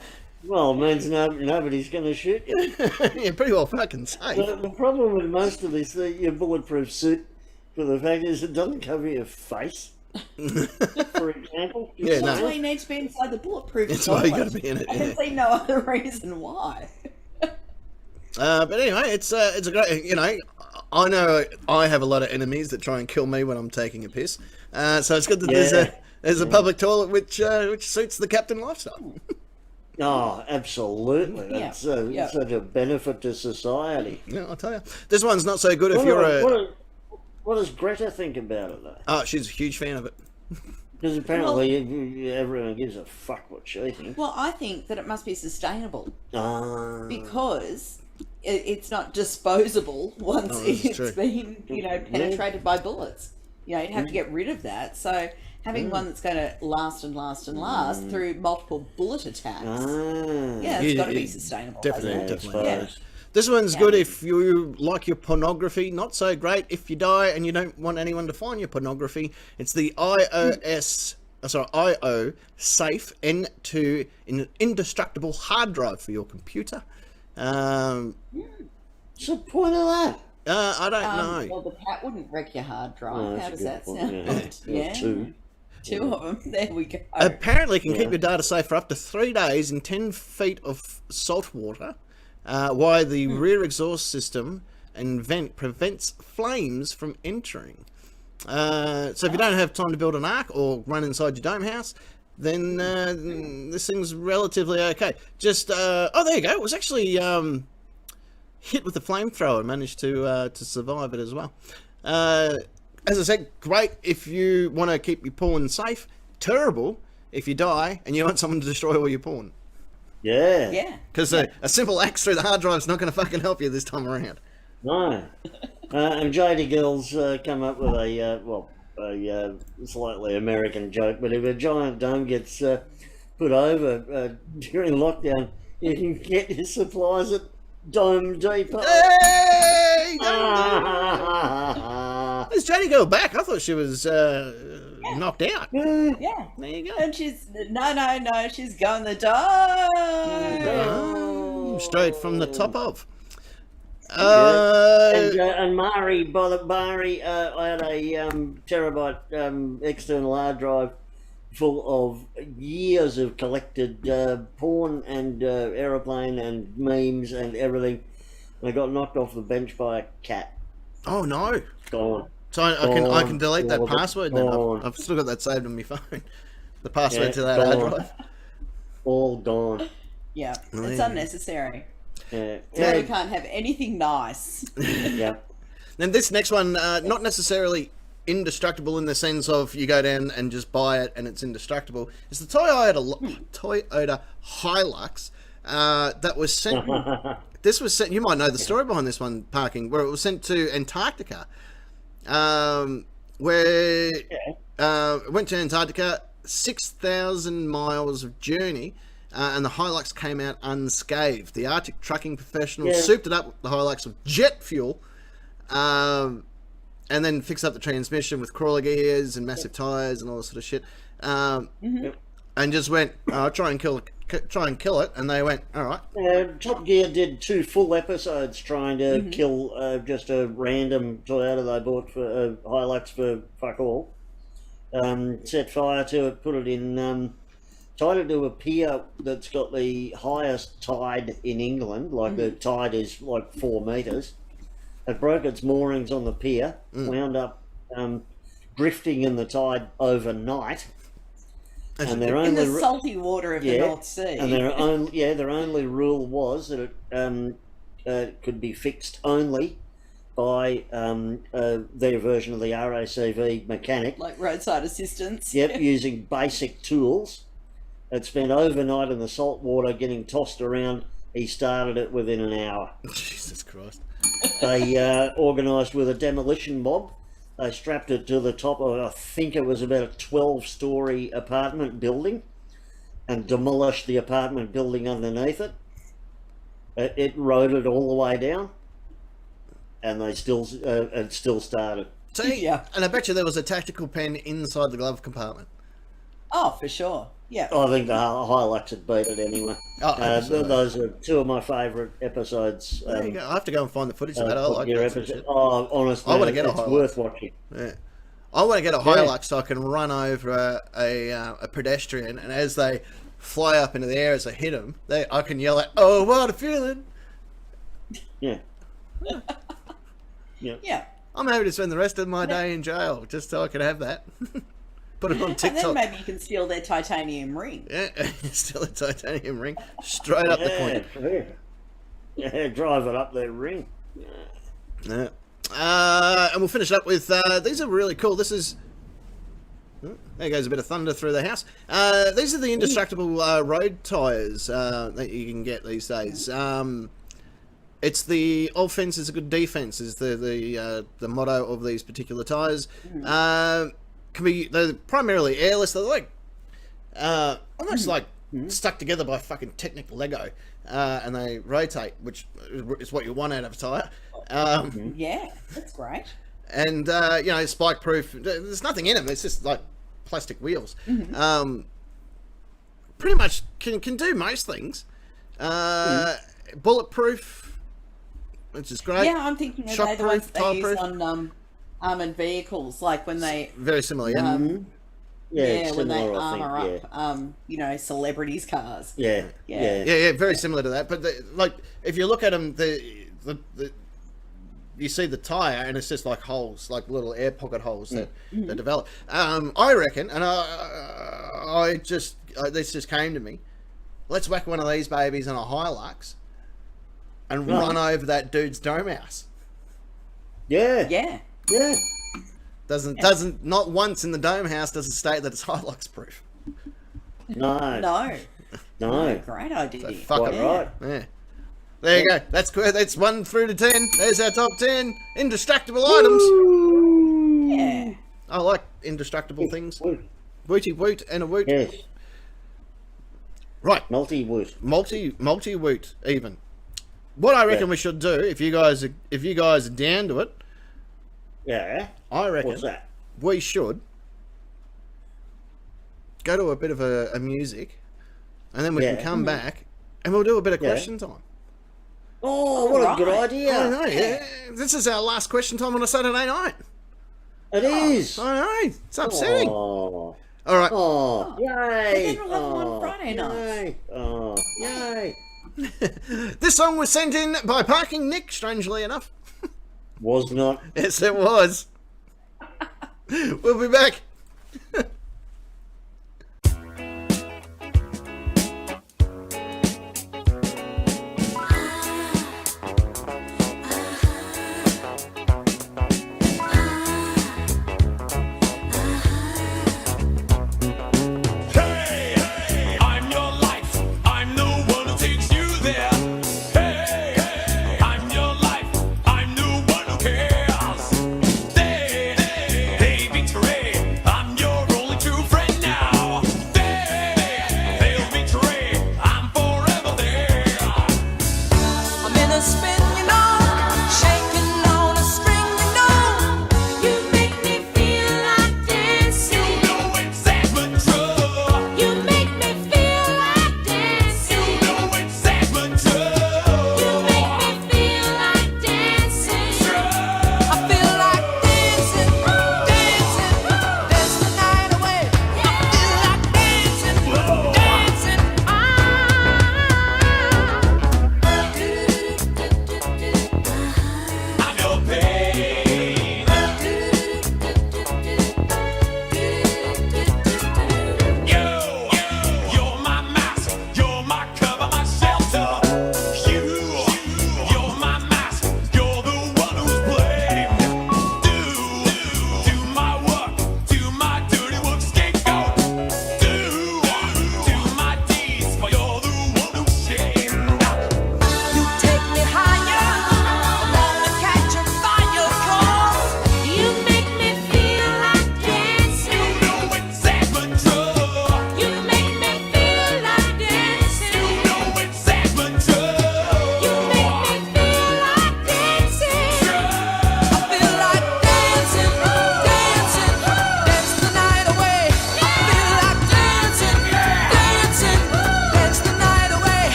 Well, it means nobody's going to shoot you. You're pretty well fucking safe. The problem with most of this, your bulletproof suit, for the fact is it doesn't cover your face, for example. Yeah, That's no. why you need to be inside the bulletproof That's why you toilet. got to be in it. I Yeah. can see no other reason why. But anyway, it's a great. You know I have a lot of enemies that try and kill me when I'm taking a piss. So it's good that there's a public toilet which suits the captain lifestyle. Oh, absolutely. That's such a benefit to society. Yeah, I'll tell you. This one's not so good if you're a. What does Greta think about it, though? Oh, she's a huge fan of it. Because apparently everyone gives a fuck what she thinks. Well, I think that it must be sustainable Ah. because it's not disposable once that's true. it's been, penetrated by bullets. You'd have to get rid of that. So having one that's going to last and last and last through multiple bullet attacks. Yeah, it's got to be sustainable. Definitely, hasn't it? definitely. Yeah. This one's good if you like your pornography. Not so great if you die and you don't want anyone to find your pornography. It's the IO Safe N2 indestructible hard drive for your computer. What's the point of that? I don't know. Well, the cat wouldn't wreck your hard drive. Oh, How that's does a that good sound? point, yeah. Two. Two of them. There we go. Apparently, it can keep your data safe for up to 3 days in 10 feet of salt water, while the rear exhaust system and vent prevents flames from entering. So if you don't have time to build an ark or run inside your dome house, then this thing's relatively okay. Just there you go. It was actually hit with the flamethrower and managed to survive it as well. As I said, great if you want to keep your porn safe. Terrible if you die and you want someone to destroy all your porn. Yeah. Yeah. Because a simple axe through the hard drive's not going to fucking help you this time around. No. And JD Girls come up with a a slightly American joke, but if a giant dome gets put over during lockdown, you can get your supplies at Dome Depot. Hey! Is Jodie Girl back? I thought she was knocked out. Yeah. There you go. And she's no, she's going the dome. Straight from the top of. And Mari, I had a terabyte external hard drive full of years of collected porn and aeroplane and memes and everything. And I got knocked off the bench by a cat. Oh no! Gone. So I can delete that password then. I've still got that saved on my phone. The password to that hard drive. All gone. Yeah, it's unnecessary. Yeah. So we can't have anything nice. Yeah. Then this next one, not necessarily indestructible in the sense of you go down and just buy it and it's indestructible. It's the Toyota Hilux that was sent. This was sent. You might know the story behind this one, Parking, where it was sent to Antarctica, where it went to Antarctica, 6,000 miles of journey. And the Hilux came out unscathed. The Arctic trucking professionals souped it up with the Hilux with jet fuel, and then fixed up the transmission with crawler gears and massive tyres and all this sort of shit. And just went, try and kill it. And they went, all right. Top Gear did 2 full episodes trying to kill just a random Toyota they bought for Hilux for fuck all. Set fire to it, put it in. Tied it to a pier that's got the highest tide in England, like the tide is like 4 metres. It broke its moorings on the pier, wound up drifting in the tide overnight. And their In only the salty water of the North Sea. And their only rule was that it could be fixed only by their version of the RACV mechanic. Like roadside assistance. Yep, using basic tools. It spent overnight in the salt water getting tossed around. He started it within an hour. Jesus Christ. They organised with a demolition mob. They strapped it to the top of, I think it was about a 12-storey apartment building, and demolished the apartment building underneath it. It rode it all the way down, and it still started. See, and I bet you there was a tactical pen inside the glove compartment. Oh, for sure. Yeah. I think the Hilux had beat it anyway. Those are 2 of my favourite episodes. There you go. I have to go and find the footage of that. I like that sort of shit. Oh, honestly, I want to get it's a Hilux. Worth watching. Yeah. I want to get a Hilux so I can run over a pedestrian, and as they fly up into the air as I hit them, I can yell out, "Oh, what a feeling!" Yeah. Yeah. I'm happy to spend the rest of my day in jail just so I can have that. Put it on TikTok. And then maybe you can steal their titanium ring. Yeah, steal a titanium ring straight up the point. Yeah, drive it up their ring. Yeah. And we'll finish up with these are really cool. This is there goes a bit of thunder through the house. These are the indestructible road tyres that you can get these days. It's the offense is a good defense is the motto of these particular tyres. They're primarily airless. They're like almost like stuck together by fucking Technic Lego, and they rotate, which is what you want out of a tyre. Yeah, that's great. And spike proof. There's nothing in them. It's just like plastic wheels. Pretty much can do most things. Bulletproof, which is great. Yeah, I'm thinking of the ones they use on armoured vehicles, like when they very similar. Yeah. When they armour up, celebrities' cars. Yeah. Very similar to that. But like, if you look at them, you see the tyre, and it's just like holes, like little air pocket holes that develop. I reckon, and this just came to me. Let's whack one of these babies on a Hilux and run over that dude's dome house. Yeah. Doesn't not once in the dome house does it state that it's Hilux proof. No. Great idea. So fuck it. Right. Yeah. There you go. That's 1 through to 10. There's our top 10 indestructible items. Yeah. I like indestructible things. Woot. Wooty woot and a woot. Yes. Right. Multi-woot. Multi woot even. What I reckon we should do, if you guys are down to it, Yeah. I reckon What's that? we should go to a bit of a music, and then we can come back and we'll do a bit of question time. Oh, what a good I idea. know, yeah. This is our last question time on a Saturday night. It is. I know. It's upsetting. Oh. All right. Oh, yay. But then we'll have one on Friday night. Yay. Oh, yay. This song was sent in by Parking Nick, strangely enough. Was not. Yes, it was. We'll be back.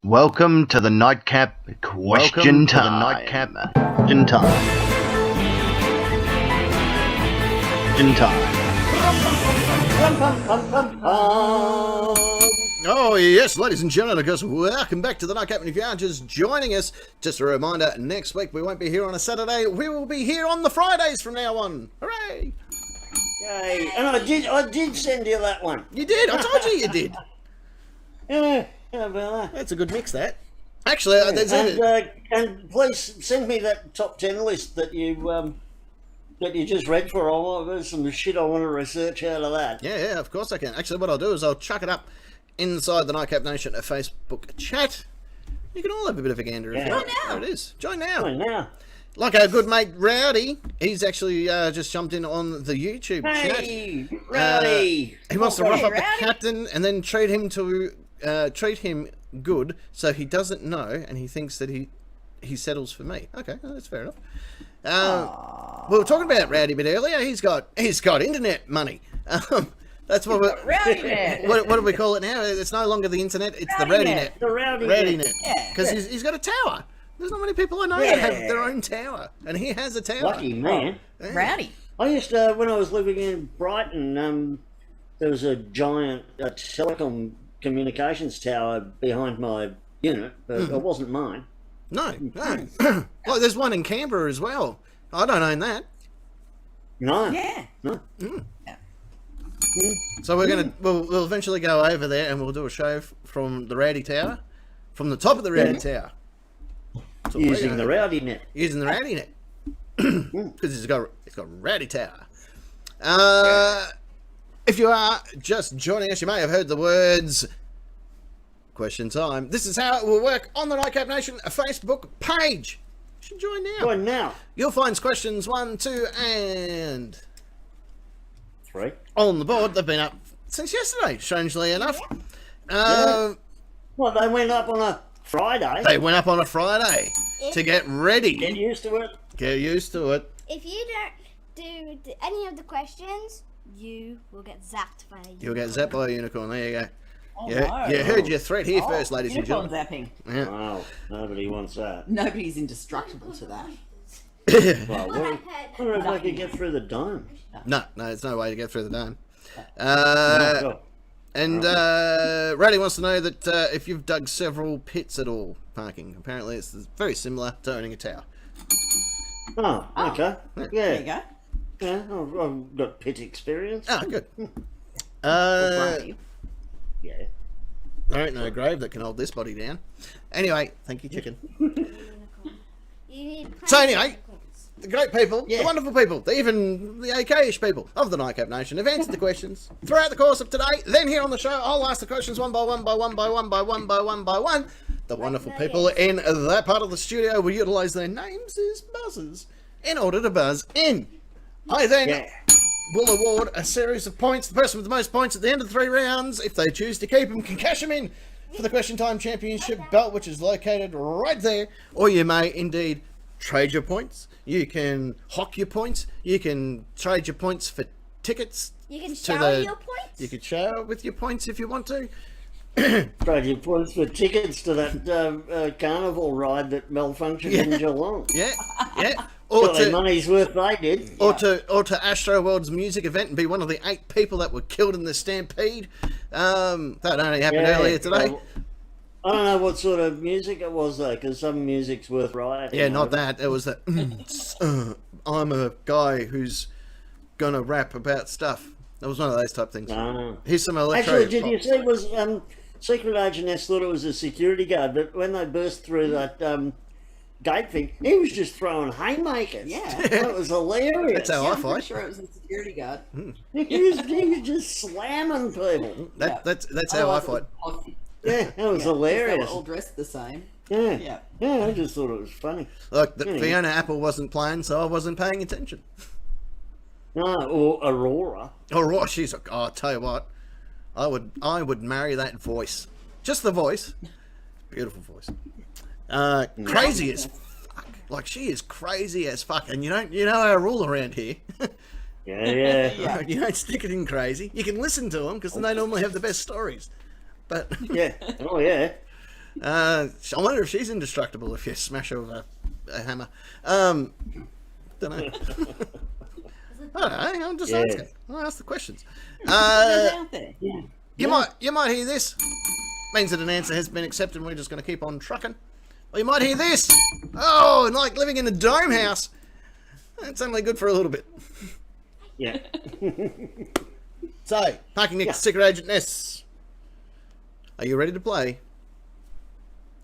Welcome to the Nightcap Question Time. In time. Oh, yes, ladies and gentlemen, of course, welcome back to the Nightcap. And if you are just joining us, just a reminder, next week we won't be here on a Saturday. We will be here on the Fridays from now on. Hooray! Yay. And I did send you that one. You did. I told you you did. Yeah. How about that? That's a good mix, that. Actually, there's and please send me that top 10 list that you that you just read for all of us, some shit I want to research out of that. Yeah, of course I can. Actually, what I'll do is I'll chuck it up inside the Nightcap Nation Facebook chat. You can all have a bit of a gander if you want. There it is. Join now. Join now. Like our good mate Rowdy, he's actually just jumped in on the YouTube chat. Hey, Rowdy! He wants to rough up Rowdy. the captain and then treat him good, so he doesn't know, and he thinks that he settles for me. Okay, well, that's fair enough. We were talking about Rowdy a bit earlier. He's got internet money. That's what we're. Rowdy net. What do we call it now? It's no longer the internet. It's the Rowdy Rowdy net. net. The Rowdy net. Yeah. Because he's got a tower. There's not many people I know that have their own tower, and he has a tower. Lucky man. Yeah. Rowdy. I used to, when I was living in Brighton, there was a giant telecom communications tower behind my unit, but it wasn't mine. No. Well, there's one in Canberra as well. I don't own that. No. Yeah. No. So we'll eventually go over there and we'll do a show from the Rowdy Tower, from the top of the Rowdy Tower. That's what we're Using gonna the do. Rowdy net. Using the Rowdy net. Because it's got Rowdy Tower. If you are just joining us, you may have heard the words question time. This is how it will work on the Nightcap Nation Facebook page. You should join now. Join now. You'll find questions 1, 2, and 3. on the board. They've been up since yesterday, strangely enough. Well, they went up on a Friday. They went up on a Friday to get ready. Get used to it. Get used to it. If you don't do any of the questions, you will get zapped by a You'll get zapped by a unicorn. There you go. Oh, You no. heard your threat here first, ladies and Unicorn gentlemen. zapping. Yeah. Wow, nobody wants that. Nobody's indestructible to that. Well, I wonder if I could get through the dome. No, there's no way to get through the dome. Oh, And Rowdy wants to know that if you've dug several pits at all parking. Apparently it's very similar to owning a tower. oh, okay. There Yeah, you go. yeah, I've got pit experience. Ah, good. Rowdy. Yeah. There ain't no grave that can hold this body down. Anyway, thank you, chicken. You need So anyway, the great people, Yeah. the wonderful people, even the AK-ish people of the Nightcap Nation have answered the questions throughout the course of today. Then here on the show, I'll ask the questions one by one by one by one by one by one by one. The wonderful people in that part of the studio will utilise their names as buzzers in order to buzz in. I then Yeah. will award a series of points. The person with the most points at the end of the 3 rounds, if they choose to keep them, can cash them in for the Question Time Championship belt, which is located right there. Or you may indeed trade your points. You can hock your points. You can trade your points for tickets. You can to shower the- your points. You could shower with your points if you want to. Trade your points for tickets to that carnival ride that malfunctioned in Geelong. Yeah, yeah. Or Got their to, money's worth they did. or to Astro World's music event and be one of the 8 people that were killed in the stampede. That only happened earlier today. well, I don't know what sort of music it was though, because some music's worth rioting. Yeah, not over. that. It was that. I'm a guy who's gonna rap about stuff. It was one of those type things. No. Here's some electro. Actually, did you see? Was Secret Agent S thought it was a security guard, but when they burst through that gate thing, he was just throwing haymakers. Yeah. That was hilarious. That's how I I'm pretty fight. sure it was a security guard. he was just slamming people. That's how I Otherwise it fight. was posse. Yeah, that was They were hilarious. all dressed the same. Yeah. Yeah. I just thought it was funny. Look, Anyway. Fiona Apple wasn't playing, so I wasn't paying attention. No, or Aurora. Oh, she's. Oh, I'll tell you what, I would marry that voice. Just the voice. Beautiful voice. Crazy as fuck. Like she is crazy as fuck. And you know our rule around here. Yeah. Yeah. You don't stick it in crazy. You can listen to them because they normally have the best stories. But Yeah. Oh, yeah. I wonder if she's indestructible if you smash her with a hammer. Don't know. I don't know. I'm just Yeah. asking. I'll ask the questions. Who's out there? You might hear this. Means that an answer has been accepted and we're just going to keep on trucking. Or you might hear this. Oh, like living in a dome house. It's only good for a little bit. Yeah. So, parking next to Secret Agent Ness. Are you ready to play?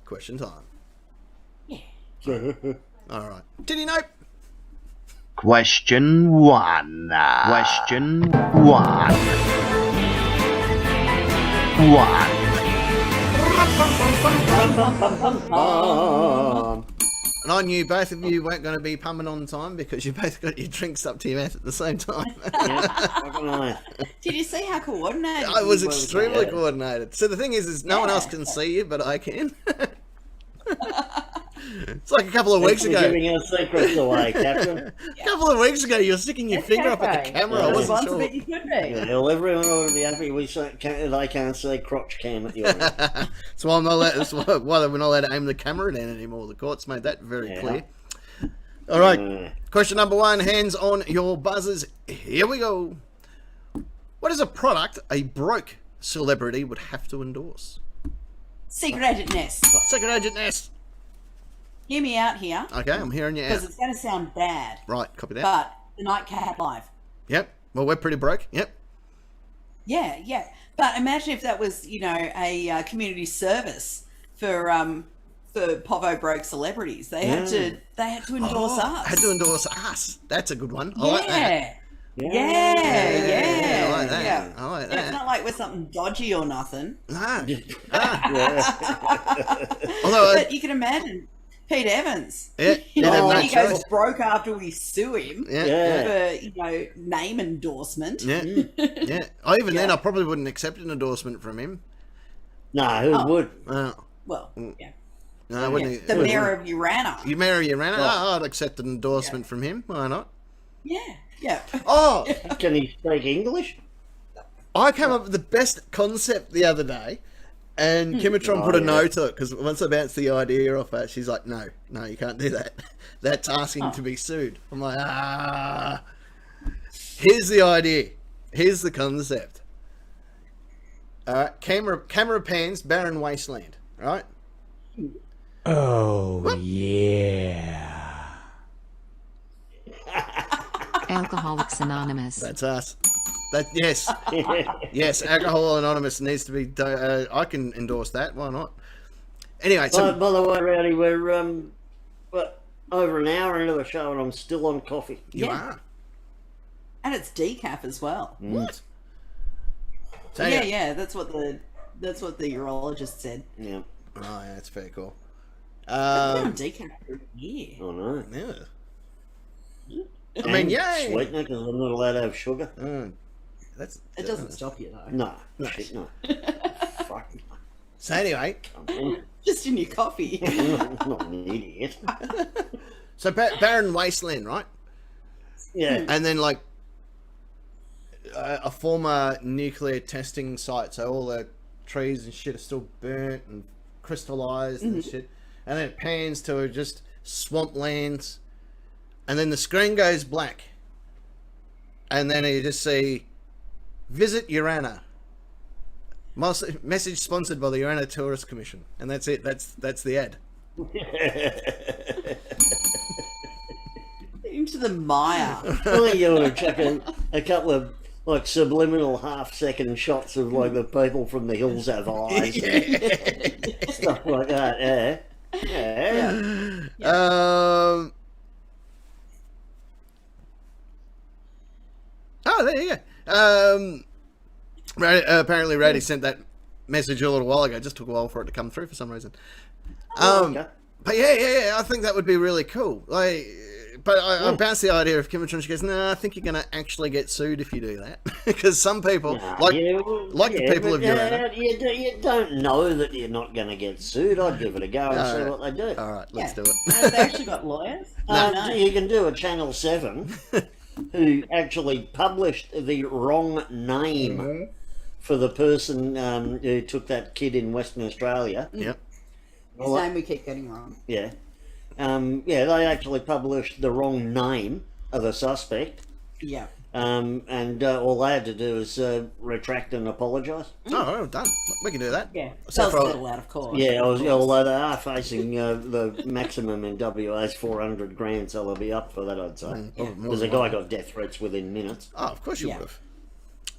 Question time. Yeah. Alright. Tittynope. Question 1. Question 1. 1. And I knew both of you weren't going to be pumming on time because you both got your drinks up to your mouth at the same time. Did you see how coordinated? I was extremely coordinated. So the thing is no one else can see you, but I can. It's like a couple of weeks ago. Giving our secrets away, Captain. A couple of weeks ago, you were sticking your finger up at the camera. I wasn't sure. You could be. Yeah, well, everyone will be happy they can't see crotch cam at your end. That's why that's why we're not allowed to aim the camera in anymore. The court's made that very clear. All right. Question number 1. Hands on your buzzers. Here we go. What is a product a broke celebrity would have to endorse? Secret Agent Ness. Secret Agent Ness. Hear me out here. Okay, I'm hearing you out. Because it's going to sound bad. Right, copy that. But the Nightcap Live. Yep. Well, we're pretty broke. Yep. Yeah. But imagine if that was, a community service for Povo broke celebrities. They had to endorse us. Had to endorse us. That's a good one. I like that. Yeah. I like that. I like that. It's not like we're something dodgy or nothing. No. But you can imagine Pete Evans. Yeah. When he goes broke after we sue him Yeah. for, name endorsement. Yeah. Yeah. Even then, I probably wouldn't accept an endorsement from him. No, who would? Well, yeah. No, I wouldn't. The mayor of Urana. You mayor of Urana? Oh, I'd accept an endorsement from him. Why not? Yeah. Oh, can he speak English? I came up with the best concept the other day, and Kimitron put a no to it because once I bounced the idea off her, she's like, "No, you can't do that. That's asking to be sued." I'm like, Here's the idea. Here's the concept. All right, camera pans, barren wasteland. Right? Oh yeah. Alcoholics Anonymous. That's us. Yes, Alcohol Anonymous needs to be. I can endorse that. Why not? Anyway, so by the way, Rowdy, we're over an hour into the show, and I'm still on coffee. You are, and it's decaf as well. What? So, yeah. That's what the urologist said. Yeah. Oh, yeah, that's very cool. Decaf for a year. Oh no. Yeah. I mean, yay! Sweetener because I'm not allowed to have sugar. It doesn't stop you though. No. Shit, no. Fuck. So anyway, just in your coffee. I'm not an idiot. So barren wasteland, right? Yeah. And then like a former nuclear testing site, so all the trees and shit are still burnt and crystallized and shit. And then it pans to just swamplands. And then the screen goes black. And then you just see, visit Urana. Message sponsored by the Urana Tourist Commission. And that's it. That's the ad. Into the mire. Well, you want to chuck a couple of like subliminal half-second shots of like the people from the hills have eyes. Stuff like that, yeah. Oh, there you go. Apparently, Rowdy sent that message a little while ago. It just took a while for it to come through for some reason. Okay. But yeah, I think that would be really cool. But I bounced the idea of Kimitron. She goes, "No, I think you're going to actually get sued if you do that." Because some people, the people of Urana. You don't know that you're not going to get sued. I'd give it a go and see what they do. All right, let's do it. Have they actually got lawyers? You can do a Channel 7 who actually published the wrong name for the person who took that kid in Western Australia. Yep. His name we keep getting wrong. Yeah. They actually published the wrong name of the suspect. Yeah. And all they had to do is retract and apologise. Oh, done. We can do that. Yeah. So That was a little out of course. Yeah, although they are facing the maximum in WA is 400 grand, so they'll be up for that, I'd say. Because the guy got death threats within minutes. Oh, of course you would have.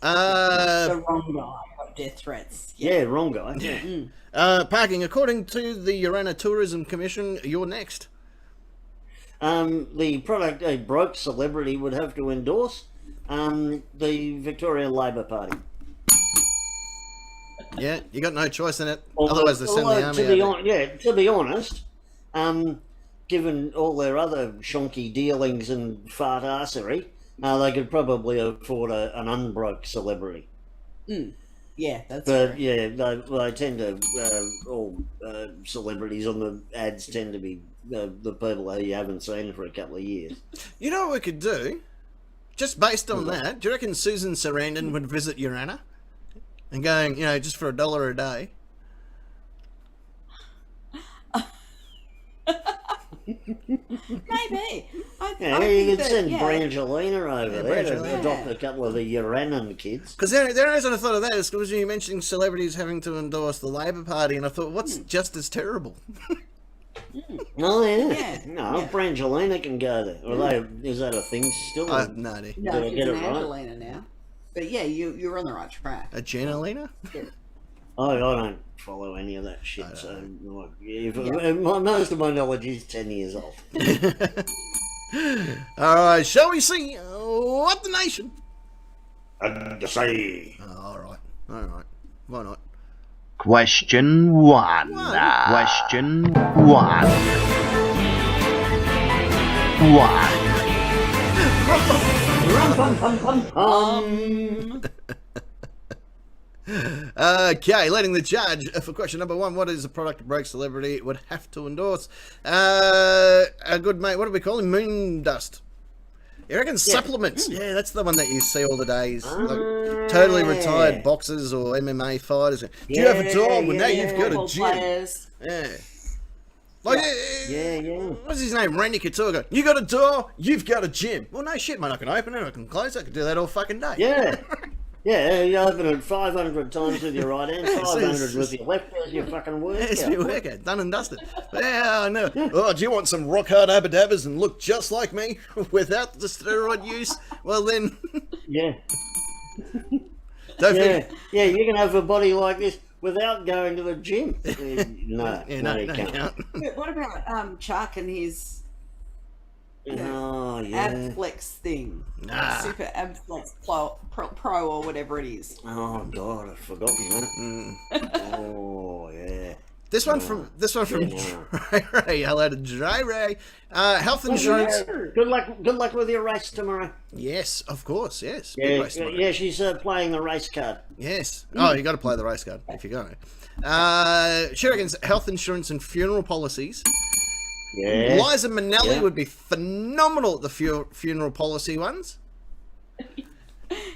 The wrong guy got death threats. Yeah, wrong guy. Yeah. Parking. According to the Urana Tourism Commission, you're next. the product a broke celebrity would have to endorse the Victoria Labor Party. Yeah, you got no choice in it. Otherwise, they send the army to be honest, given all their other shonky dealings and fart arsery, they could probably afford an unbroke celebrity. Yeah, that's But true. yeah, they tend to all celebrities on the ads tend to be the people who you haven't seen for a couple of years. You know what we could do? Just based on that, do you reckon Susan Sarandon would visit Urana? And going, just for $1 a day? Maybe. I Yeah, think you could that, send yeah. Brangelina over there to Brangelina. adopt a couple of the Uranan kids. Because the reason I thought of that is because you mentioned celebrities having to endorse the Labor Party, and I thought, what's just as terrible? Oh yeah, Yeah, no, yeah. Brangelina can go there. Or is that a thing still? I have no idea. No, Did I she's get an it right? Angelina now. But yeah, you're on the right track. A Janelina? I don't follow any of that shit. So most of my knowledge is 10 years old. All right, shall we see what the nation? And to say, All right. Why not? Question 1. Question 1. 1. Okay, letting the judge for question number 1. What is a product a broke celebrity would have to endorse? A good mate, what do we call him? Moon dust. You reckon supplements? Yeah, that's the one that you see all the days. Like totally retired boxers or MMA fighters. Do you have a dog? Well, now you've got a Football gym. players. Yeah. Like, yeah. what's his name? Randy Couture. You got a door, you've got a gym. Well, no shit, mate. I can open it, I can close it, I can do that all fucking day. Yeah. Yeah, you open it 500 times with your right hand, 500 with your left. There's your fucking workout. It's your workout, done and dusted. Yeah, I know. Oh, do you want some rock hard abadabbas and look just like me without the steroid use? Well then, Yeah. don't Yeah, forget. yeah, you can have a body like this without going to the gym. No, Yeah, no, no, you no, can't. can't. But what about Chuck and his Oh, yeah. Abflex thing? Nah. Super Abflex Pro or whatever it is. Oh, God, I've forgotten that. Oh, yeah. This one from Dry Ray. Hello to Dry Ray. Health insurance. Good luck with your race tomorrow. Yes, of course. Yes. Big Yeah, race tomorrow. yeah, she's playing the race card. Yes. Oh, you got to play the race card if you're going to. She reckons health insurance and funeral policies. Yeah. Liza Minnelli would be phenomenal at the funeral policy ones.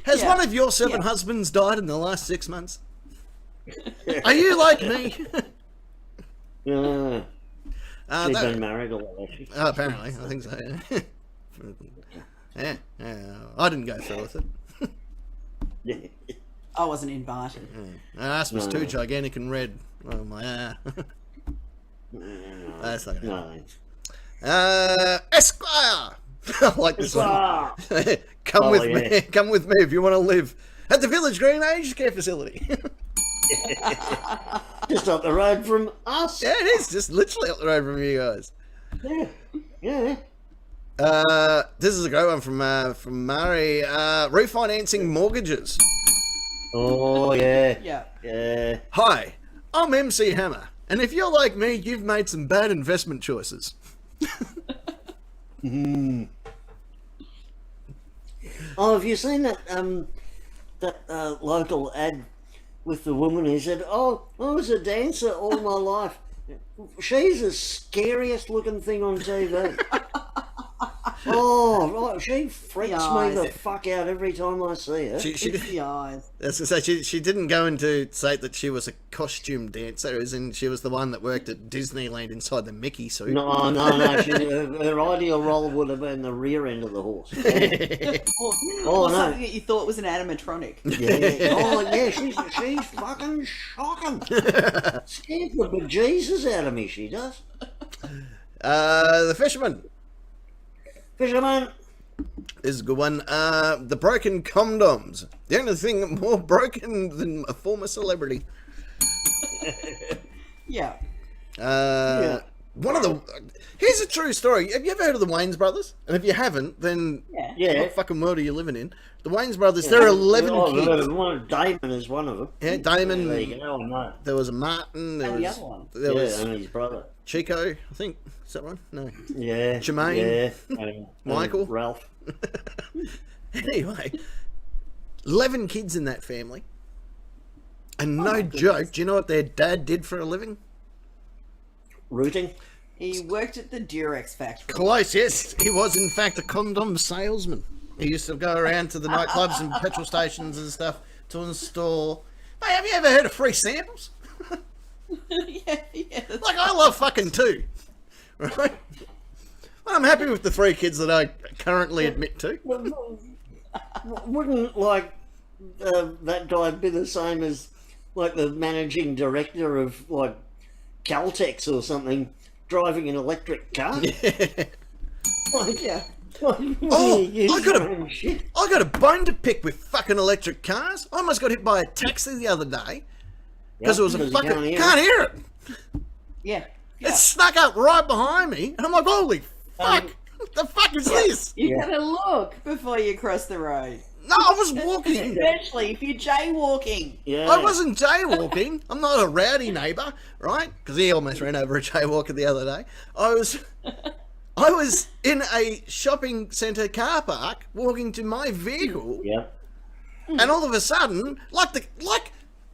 Has one of your 7 husbands died in the last 6 months? Are you like me? Yeah. She's that- been married a lot, actually. apparently, I think so. Yeah. I didn't go through with it. I wasn't invited. My ass was too gigantic and red. Oh my. That's not gonna happen. No. Esquire. I like this one. Come Oh, with yeah. me. Come with me if you want to live at the Village Green Aged Care Facility. Just up the road from us. Yeah, it is just literally up the road from you guys. Yeah. This is a great one from Murray. Refinancing mortgages. Oh, yeah. Yeah. Yeah. Hi, I'm MC Hammer, and if you're like me, you've made some bad investment choices. Oh, have you seen that local ad with the woman who said, "Oh, I was a dancer all my life." She's the scariest looking thing on TV. Oh, right, she freaks me the Eyes. fuck out every time I see her. She It's the eyes. That's to say, she didn't go into say that she was a costume dancer, as in she was the one that worked at Disneyland inside the Mickey suit. No. Her ideal role would have been the rear end of the horse. Or no. something that you thought was an animatronic. Yeah. Oh, yeah, she's fucking shocking. Scares the bejesus out of me, she does. The fisherman. Fisherman. This is a good one. The broken condoms. The only thing more broken than a former celebrity. Yeah. Here's a true story. Have you ever heard of the Wayans brothers? And if you haven't, then Yeah. what fucking world are you living in? The Wayans brothers, there are 11 kids. Damon is one of them. Yeah, Damon. There you go. I know. There was a Martin. There And the was, other one. There was and his brother. Chico, I think. Is that one? No. Yeah. Jermaine. Yeah. Michael. Ralph. Anyway, 11 kids in that family. And no joke, do you know what their dad did for a living? Rooting. He worked at the Durex factory. Close, yes. He was, in fact, a condom salesman. He used to go around to the nightclubs and petrol stations and stuff to install... Hey, have you ever heard of free samples? yeah. Like, I love fucking too. Right? Well, I'm happy with the 3 kids that I currently admit to. Wouldn't, like, that guy be the same as, like, the managing director of, like, Caltex or something, driving an electric car? Like, Yeah. I got a bone to pick with fucking electric cars. I almost got hit by a taxi the other day because it was a fucking... Can't hear it. Yeah. It snuck up right behind me, and I'm like, holy fuck! What the fuck is this? You gotta look before you cross the road. No, I was walking. Especially if you're jaywalking. Yeah. I wasn't jaywalking. I'm not a rowdy neighbour, right? Because he almost ran over a jaywalker the other day. I was in a shopping centre car park walking to my vehicle, Yep. and all of a sudden, like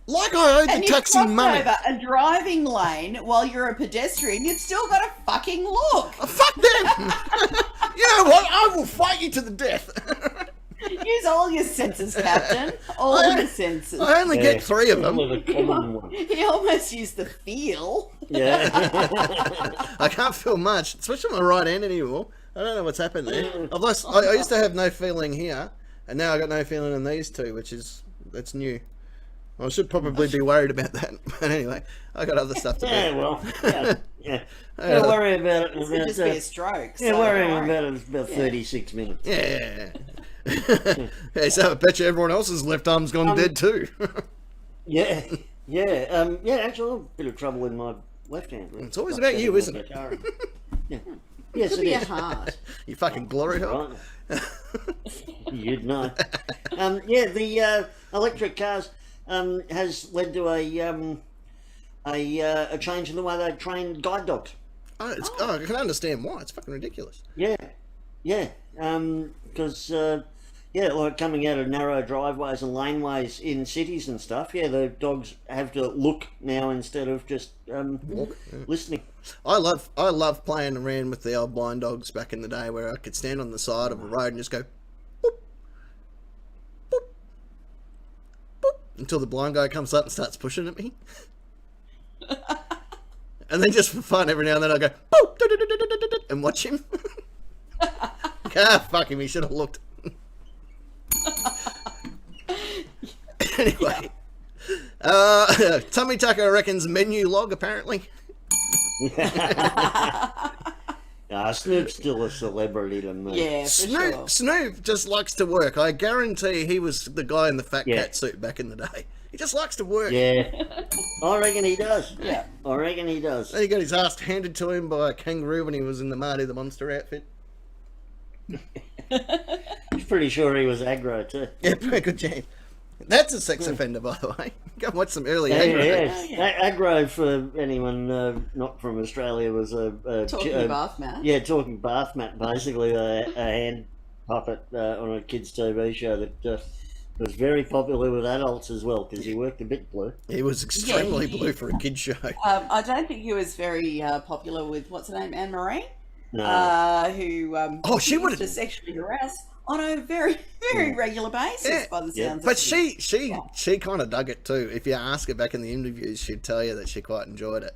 I owed And the you taxi crossed money. over a driving lane while you're a pedestrian, you've still got to fucking look. Fuck them! You know what? I will fight you to the death. Use all your senses, Captain. All your senses. I only get 3 of them. With a common one. He almost used the feel. Yeah. I can't feel much, especially on my right hand anymore. I don't know what's happened there. I've lost. I used to have no feeling here, and now I got no feeling in these 2, that's new. I should probably be worried about that, but anyway, I got other stuff to do. Yeah, well, yeah. Don't worry about it. It could just be a stroke. Yeah, so worry don't about it about 36 minutes. Yeah. Hey, so I bet you everyone else's left arm's gone dead too. Yeah, yeah. Actually, I'm in a bit of trouble in my left hand. It's always about you, isn't it? Yeah. Yes, Could it be is. a heart. You fucking glory hole. Right. You'd know. Yeah, the electric cars has led to a change in the way they train guide dogs. I can understand why. It's fucking ridiculous. Yeah, because like coming out of narrow driveways and laneways in cities and stuff. Yeah, the dogs have to look now instead of just listening. I love playing around with the old blind dogs back in the day, where I could stand on the side of a road and just go boop, boop, boop, until the blind guy comes up and starts pushing at me. And then just for fun, every now and then I go boop, and watch him. Fuck him, he should have looked. Anyway, Tummy Tucker reckons menu log apparently. Snoop's still a celebrity to me. Yeah, for sure. Snoop just likes to work. I guarantee he was the guy in the fat cat suit back in the day. He just likes to work. Yeah, I reckon he does. Yeah. I reckon he does. He got his ass handed to him by a kangaroo when he was in the Marty the Monster outfit. He's pretty sure he was aggro too. Yeah, pretty good chance. That's a sex offender, by the way. Go and watch some early aggro. Yeah. Aggro, for anyone not from Australia, was a Talking bath mat. Yeah, talking bath mat, basically a hand puppet on a kids' TV show that was very popular with adults as well, because he worked a bit blue. He was extremely blue for a kid's show. I don't think he was very popular with, what's her name, Anne Marie? No. Who she would used to sexually harass on a very, very regular basis, by the sounds but of it. she kind of dug it too. If you ask her back in the interviews, she'd tell you that she quite enjoyed it.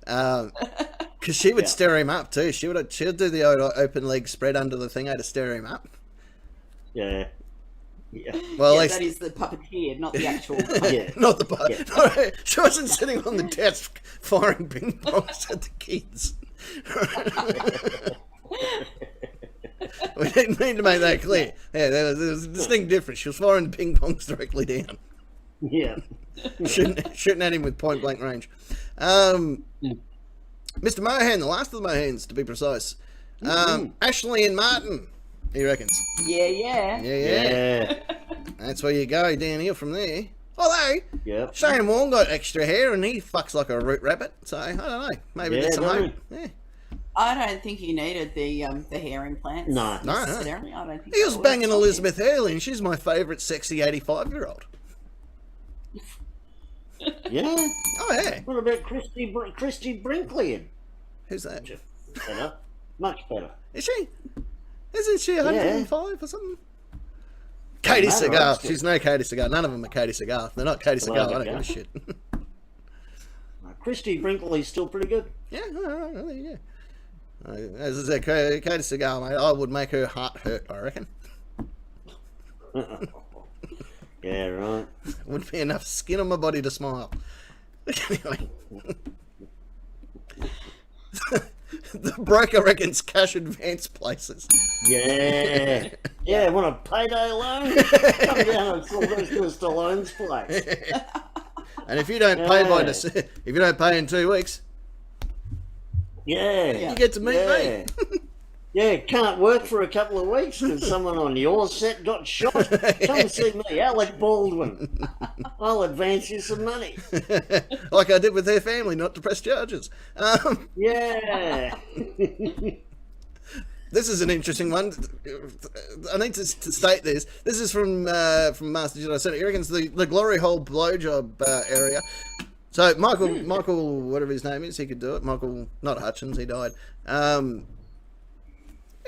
Because she would stir him up too. She'd do the old open leg spread under the thing to stir him up. Yeah. Well, that is the puppeteer, not the actual. Yeah. Not the puppet. No, she wasn't sitting on the desk firing ping pongs at the kids. We didn't mean to make that clear. Yeah, there was a distinct difference. She was firing the ping pongs directly down. Yeah. Shooting at him with point blank range. Mr. Mohan, the last of the Mohans, to be precise. Ashley and Martin, he reckons. Yeah. That's where you go downhill from there. Although, Yep. Shane Warne got extra hair and he fucks like a root rabbit, so I don't know. Maybe there's some hope. Yeah. I don't think he needed the hair implants. No. necessarily. I don't think He was that banging would have Elizabeth Hurley, and she's my favourite sexy 85-year-old. Yeah. Oh, yeah. What about Christy Brinkley? Who's that? Better. Much better. Is she? Isn't she 105 or something? Katie No, Cigar. right. She's no Katie Cigar. None of them are Katie Cigar. If they're not Katie Cigar, I don't give a shit. Christy Brinkley's still pretty good. Yeah, there you go. As I said, Katie Cigar, mate, I would make her heart hurt, I reckon. Yeah, right. Wouldn't be enough skin on my body to smile. Anyway. The broker reckons cash advance places. Yeah. Yeah, want a payday loan? Come down and Sylvester Stallone's place. And if you don't pay if you don't pay in 2 weeks, Yeah. you get to meet me. Yeah, can't work for a couple of weeks because someone on your set got shot. Come see me, Alec Baldwin. I'll advance you some money. Like I did with their family, not to press charges. Yeah. This is an interesting one. I need to state this. This is from Master Jedi Senate. He reckons the glory hole blowjob area. So Michael, whatever his name is, he could do it. Michael, not Hutchins, he died.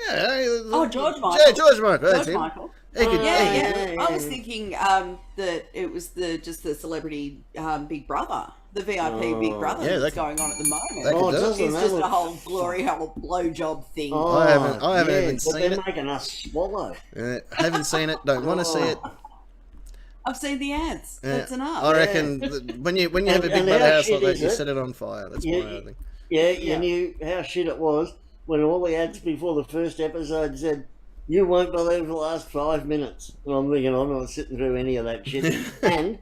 George Michael. Yeah, George Michael. That's George him. Michael. He could, Yeah. I was thinking that it was just the celebrity Big Brother, the VIP Big Brother Yeah, that's going on at the They moment. could do it. doesn't It's that just look- a whole glory hole blowjob thing. I haven't even but seen they're it. making us swallow. Haven't seen it. Don't want to see it. I've seen the ads. That's enough. I reckon when you have a Big And Brother how house shit like that, is you it? set it on fire. That's Yeah, my other thing. Yeah, you knew how shit it was when all the ads before the first episode said, "You won't believe the last 5 minutes." And I'm thinking, I'm not sitting through any of that shit. And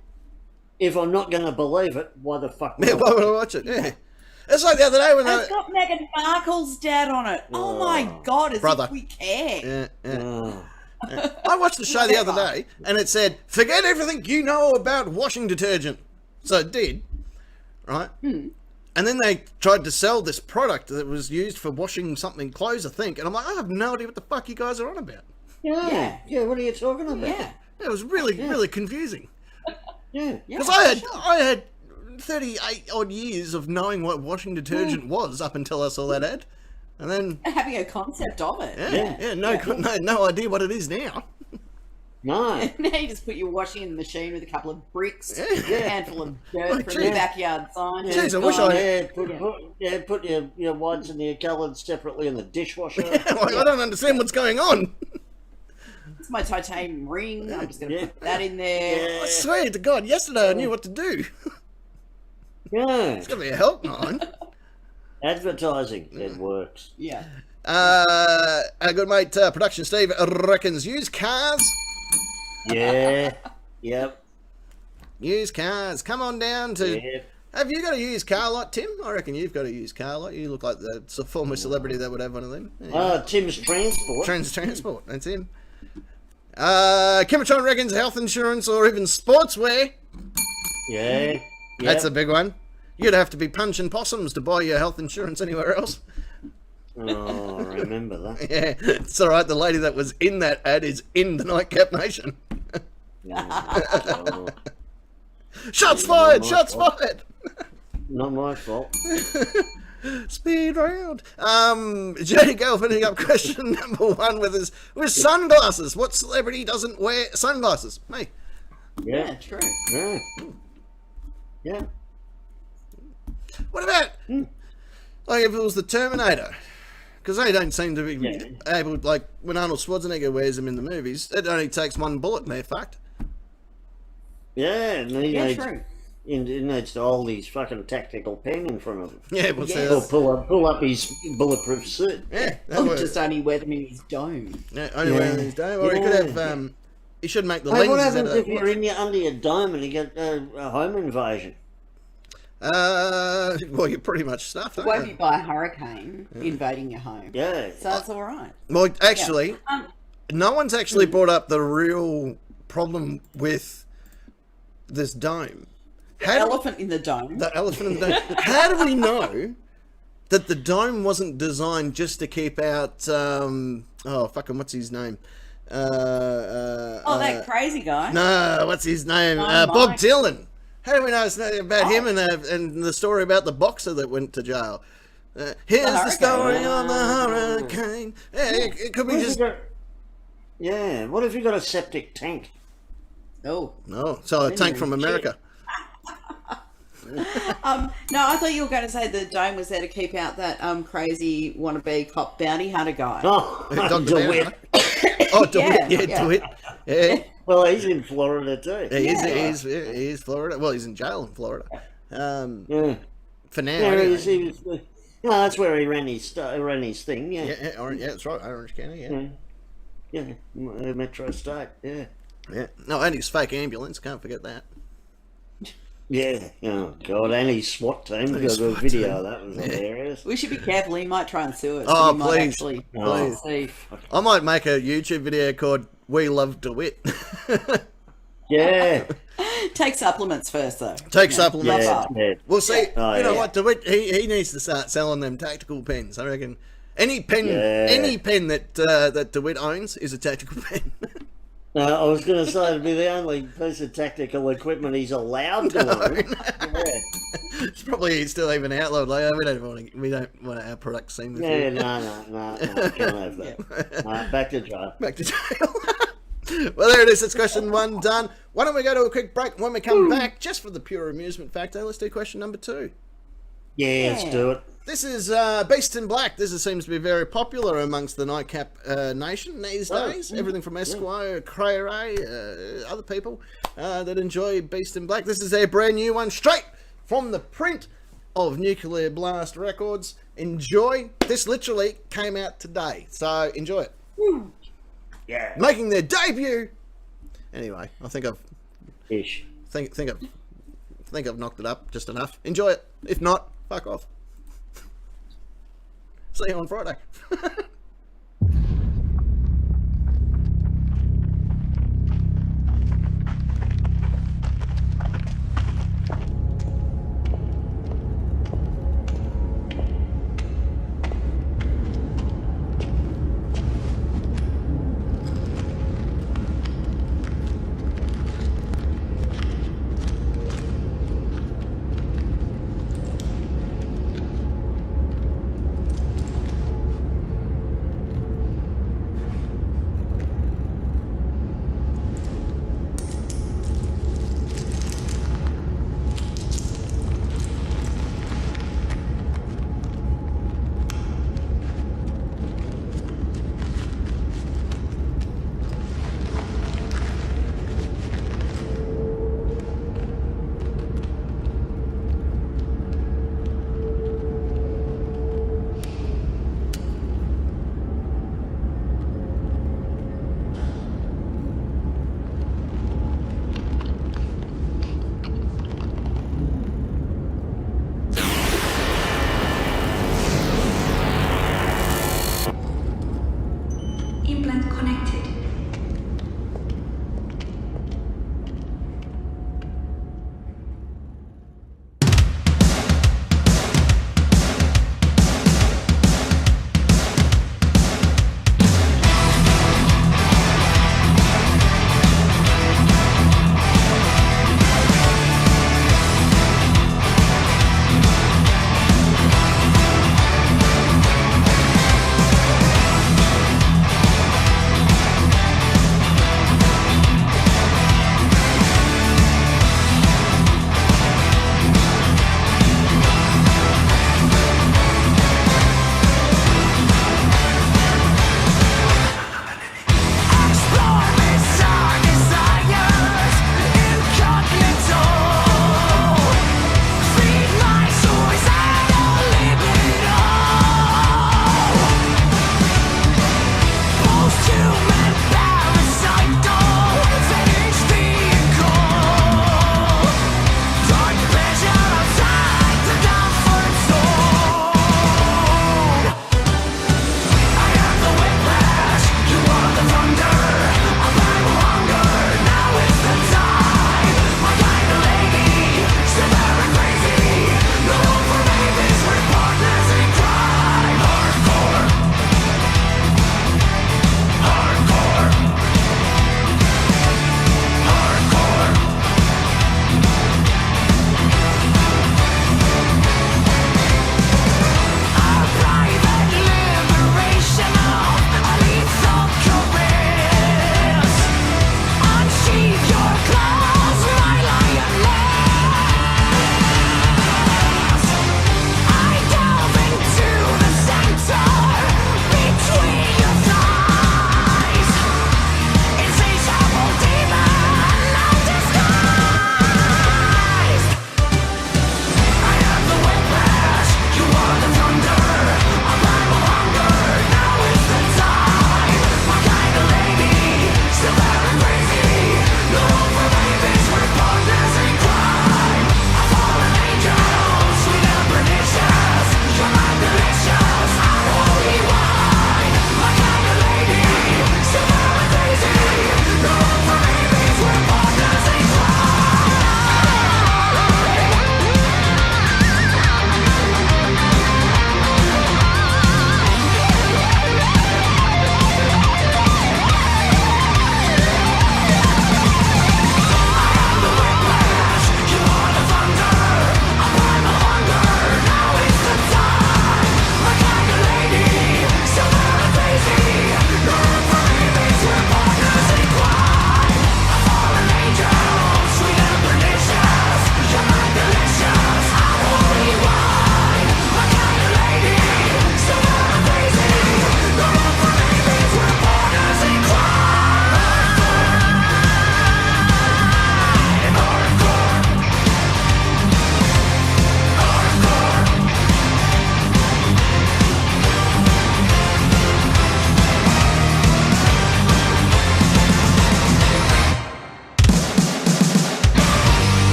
if I'm not going to believe it, why the fuck would Yeah, I why would I watch it? Yeah. It's like the other day when It's got Meghan Markle's dad on it. Oh my God, as Brother. if we care. I watched the show the other day and it said, forget everything you know about washing detergent. So it did, right? And then they tried to sell this product that was used for washing something clothes, I think. And I'm like, I have no idea what the fuck you guys are on about. Yeah, what are you talking about? Yeah. It was really confusing. Yeah. Because I had 38 odd years of knowing what washing detergent was up until I saw that ad. And then, Having a concept of it. no idea what it is now. No. Now you just put your washing in the machine with a couple of bricks, Yeah. a handful of dirt from gee. the backyard sign. Jeez, I wish I... Put your whites and your coloured separately in the dishwasher. I don't understand what's going on. It's my titanium ring. I'm just going to put that in there. I swear to God, yesterday I knew what to do. Yeah. It's going to be a helpline. Advertising, it works. Yeah. Our good mate, Production Steve, reckons used cars. Yeah. Yep. Used cars. Come on down to... Yep. Have you got a used car lot, Tim? I reckon you've got a used car lot. You look like the former celebrity that would have one of them. Anyway. Tim's Transport. Transport, that's him. Kimatron reckons health insurance or even sportswear. Yeah. Yep. That's a big one. You'd have to be punching possums to buy your health insurance anywhere else. Oh, I remember that. Yeah, it's all right. The lady that was in that ad is in the Nightcap Nation. Oh, Shots fired! Shots fired! not my fault. Speed round. Jenny Gale finishing up question number 1 with sunglasses. What celebrity doesn't wear sunglasses? Me. Yeah, Yeah. true. Yeah. Yeah. What about like if it was the Terminator? Because they don't seem to be able, like when Arnold Schwarzenegger wears them in the movies, it only takes one bullet and they're fucked. Yeah, and he True. needs to hold his fucking tactical pen in front of him. Yeah, well, Yes. Or pull up his bulletproof suit. yeah, that Or works. just only wear them in his dome. Yeah, only wearing these days. Or he could have. He should make the Hey, what lenses out happens of if that you're watch. under your dome and you get a home invasion? Well, you're pretty much stuffed, It won't aren't be you? by a hurricane invading your home. Yeah. So that's all right. Well, actually, Yeah. no one's actually brought up the real problem with this dome. Elephant in the dome. The elephant in the dome. How do we know that the dome wasn't designed just to keep out, what's his name? That crazy guy. No, what's his name? Oh, Bob Mike. Dylan. How do we know it's not about him and the story about the boxer that went to jail? Here's the hurricane. story of the hurricane. Yeah, it could be What if just... you got- yeah, what if you got a septic tank? Oh. No, so a tank from America. No, I thought you were going to say the dome was there to keep out that crazy wannabe cop bounty hunter guy. Oh, Dr. DeWitt. Bear, oh, DeWitt, Yeah, yeah, yeah. DeWitt. Yeah, Well, he's in Florida too. he is Florida. Well, he's in jail in Florida. Yeah. For now, Yeah, anyway. he was, no, that's where he ran his thing. Yeah. Yeah, that's right, Orange County, yeah. Yeah, Metro State. Yeah. Yeah. No, and his fake ambulance, can't forget that. Yeah. Oh God, and his SWAT team. And his Got a SWAT video. team. That was hilarious. We should be careful. He might try and sue us. Oh, He might please. actually Please. see. I might make a YouTube video called We Love DeWitt. Yeah. Take supplements first, though. Take supplements. Yeah. Yeah. We'll see. Oh, You know yeah. what, DeWitt, he needs to start selling them tactical pens. I reckon any pen that DeWitt owns is a tactical pen. I was going to say it'd be the only piece of tactical equipment he's allowed to own. Yeah. It's probably still even outlawed. Like, we don't want our product seen with Yeah, you. no, can't have that. No, back to jail. Back to jail. Well, there it is. That's question 1 done. Why don't we go to a quick break? When we come back, just for the pure amusement factor, let's do question number 2. Yeah, let's do it. This is Beast in Black. This seems to be very popular amongst the Nightcap Nation these days. Everything from Esquire, Cray Ray, other people that enjoy Beast in Black. This is a brand new one, straight from the print of Nuclear Blast Records. Enjoy. This literally came out today, so enjoy it. Yeah. Making their debut. Anyway, I think I've Ish. think I've knocked it up just enough. Enjoy it. If not, fuck off. See you on Friday. Implant connected.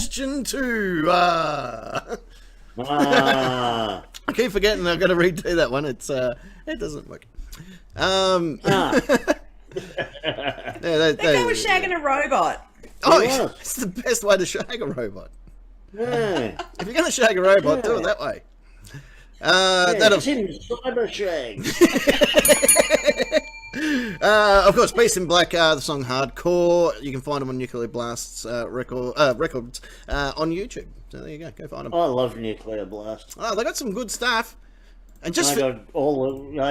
Question 2. Ah. I keep forgetting I've got to redo that one. It doesn't work. That guy was shagging a robot. Oh, Yeah. it's the best way to shag a robot. Yeah. If you're going to shag a robot, do it that way. It's in Cyber Shag. Of course, Beast in Black, the song Hardcore. You can find them on Nuclear Blast's records on YouTube. So there you go. Go find them. I love Nuclear Blast. Oh, they got some good stuff. And just I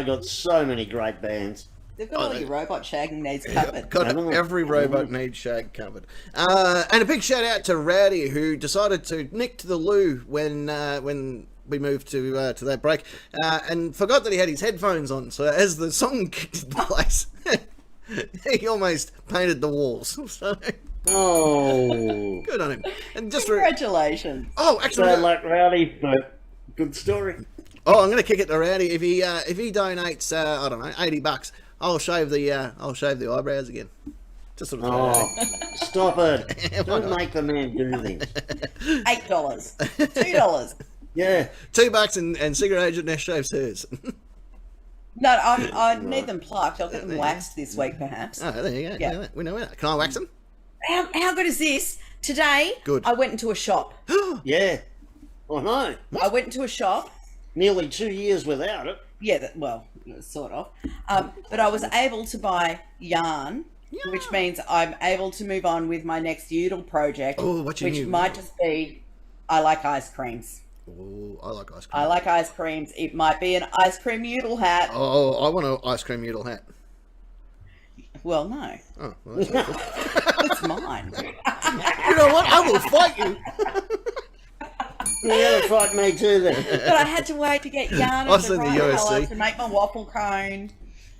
got so many great bands. They've got all your robot shagging needs covered. got every robot needs shag covered. And a big shout out to Rowdy, who decided to nick to the loo when we moved to that break, and forgot that he had his headphones on. So as the song kicked into place, he almost painted the walls. So Oh. good on him. And just Congratulations. actually, Bad luck, Rowdy, but good story. I'm going to kick it to Rowdy. If he donates, I don't know, $80, I'll shave the eyebrows again. Just sort of Oh, stop it. Don't make the man do this. $8. $2. Yeah. $2 and Cigarette Agent Ness shaves hers. No, I need them plucked. I'll get them waxed this week, perhaps. Oh, there you go. Yeah. We know that. Can I wax them? How good is this? Today, Good. I went into a shop. Yeah. I know. I went into a shop. Nearly 2 years without it. Yeah, sort of. But I was able to buy yarn, which means I'm able to move on with my next Udall project, Oh, what's your which new- might just be I like ice creams. Oh, I like ice cream. I like ice creams. It might be an ice cream Udall hat. Oh, I want an ice cream noodle hat. Well, no. Oh, well, that's not cool. It's mine. You know what? I will fight you. You're going to fight me too then. But I had to wait to get yarn I've of the seen the right USC. colour to make my waffle cone.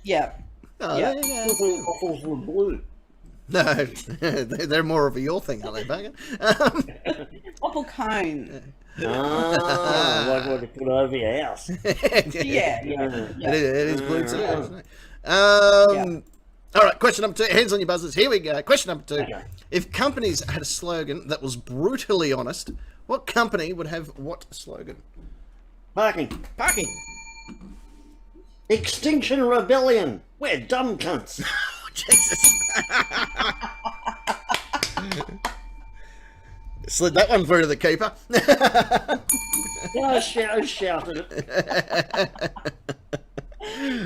Yeah. Oh, Yeah. there you go. Waffles were blue. No, they're more of a your thing, are they, Bagan? Waffle cone. Like what to put over your house. Yeah. It is blue too, isn't it? Yeah. All right, question number 2. Hands on your buzzers. Here we go. Question number 2. Okay. If companies had a slogan that was brutally honest, what company would have what slogan? Parking. Parking. Extinction Rebellion. We're dumb cunts. Oh, Jesus. Slid that one through to the keeper. I shouted it.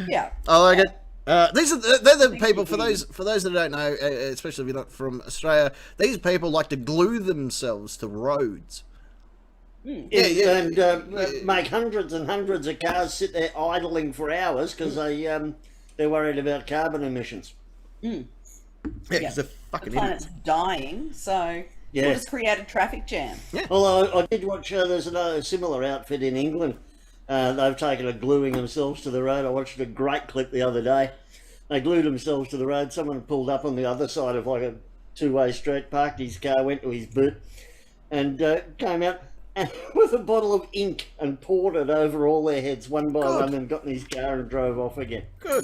Yeah. I like it. They're the people, for those that don't know, especially if you're not from Australia, these people like to glue themselves to roads. And make hundreds and hundreds of cars sit there idling for hours because they're worried about carbon emissions. Yeah, because they're fucking The planet's idiots. dying, so Yeah. we'll just create a traffic jam. Although I did watch, there's another similar outfit in England. They've taken a gluing themselves to the road. I watched a great clip the other day. They glued themselves to the road. Someone pulled up on the other side of like a two-way street, parked his car, went to his boot, and came out with a bottle of ink and poured it over all their heads one by one and got in his car and drove off again. Good.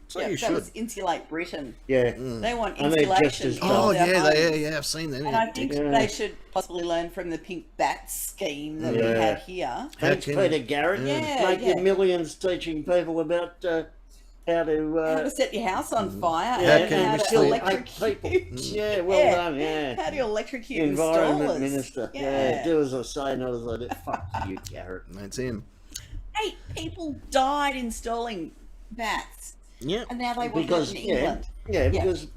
So Yeah, you that should. was Insulate Britain. Yeah. They want And they're just insulation. as of dumb. Oh, their yeah, homes. I've seen them. And I think they should possibly learn from the pink bat scheme that we Yeah. had here. Thanks, can- Peter Garrett. Yeah, Make yeah. your millions teaching people about how How to... to set your house on fire yeah, and can you how just to see- electrocute. Yeah, well Yeah. done, yeah. How to electrocute Environment installers. Minister. Yeah. Yeah, do as I say, not as I do. Fuck you, Garrett. That's him. 8 people died installing bats, Yeah. and now they want Because it in England. yeah, because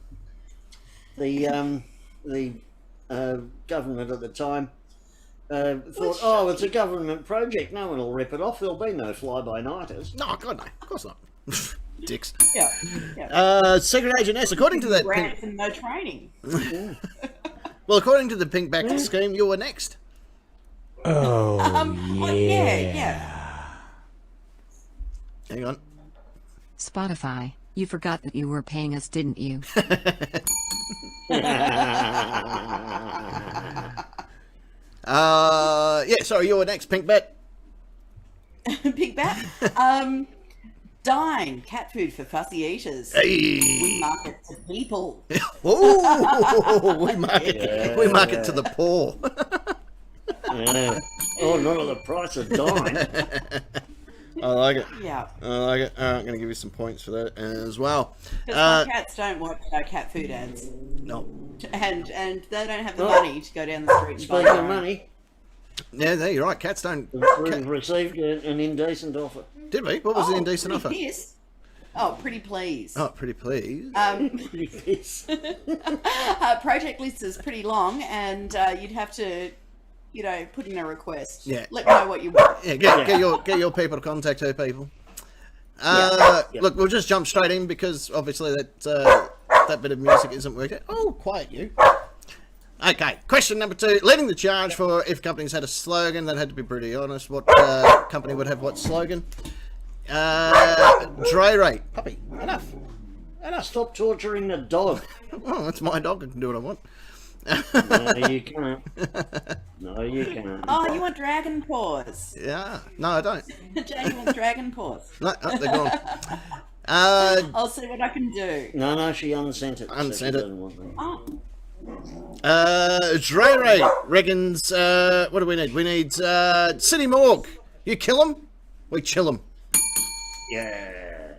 the government at the time thought, oh, it's a government project. No one will rip it off. There'll be no fly-by-nighters. No, God, no. Of course not. Dicks. Yeah. Secret Agent S, according to that Grants and no training. well, according to the pink back scheme, you were next. Oh, Oh, yeah. Hang on. Spotify, you forgot that you were paying us, didn't you? Yeah, sorry, you were next, pink bat. Big bat. Dine, cat food for fussy eaters. Hey. We market to people. Oh, we market to the poor. Yeah. Oh, not at the price of dime. I like it. Yeah. I like it. All right, I'm going to give you some points for that as well. Because my cats don't watch cat food ads. No. And they don't have the money to go down the street and buy Speaking their of own. money, Yeah, there you're right. Cats don't. we've received an indecent offer. Did we? What was the indecent offer? Pretty piss. Oh, pretty please. Oh, pretty please. Pretty piss. Project list is pretty long, and you'd have to, put in a request. Yeah. Let me know what you want. Yeah, get your people to contact her people. Look, we'll just jump straight in because obviously that bit of music isn't working. Oh, quiet you. Okay, question number 2. Leading the charge for if companies had a slogan that had to be pretty honest, what company would have what slogan? Dre rate. Puppy, enough. Stop torturing the dog. Oh, that's my dog. I can do what I want. No, you can't. No, you can't. Oh, you want dragon paws? Yeah. No, I don't. Jane wants dragon paws. No, they're gone. I'll see what I can do. No, she unsent it. Unsent it. Doesn't want that. Oh, Dre Ray reckons, what do we need? We need, City Morgue. You kill him, we chill him. Yeah.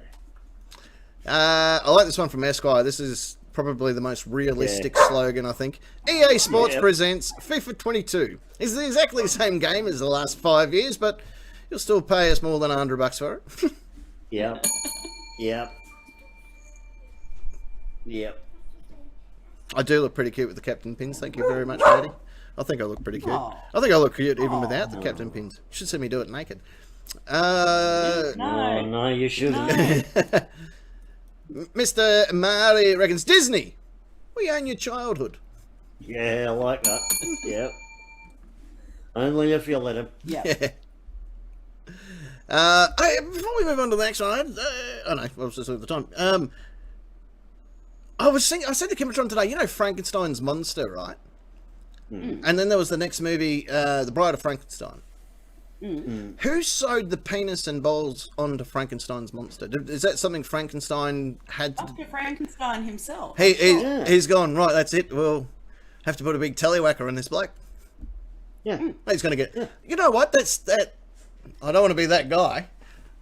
I like this one from Esquire. This is probably the most realistic slogan, I think. EA Sports presents FIFA 22. It's exactly the same game as the last 5 years, but you'll still pay us more than $100 for it. Yep. I do look pretty cute with the captain pins. Thank you very much, lady. I think I look pretty cute. Aw. I think I look cute even without the captain pins. You should see me do it naked. Oh, no, you shouldn't. Mr. Mari reckons Disney. We own your childhood. Yeah, I like that. Yep. Only if you let him. yeah. Before we move on to the next one, I know, I was just at the time. I said to Kimbertron today, you know Frankenstein's monster, right? Mm. And then there was the next movie, The Bride of Frankenstein. Mm. Who sewed the penis and balls onto Frankenstein's monster? Is that something Frankenstein had to do? Dr. Frankenstein himself. He's gone, right, that's it. We'll have to put a big tellywhacker on this bloke. Yeah. He's going to get... You know what? That. I don't want to be that guy.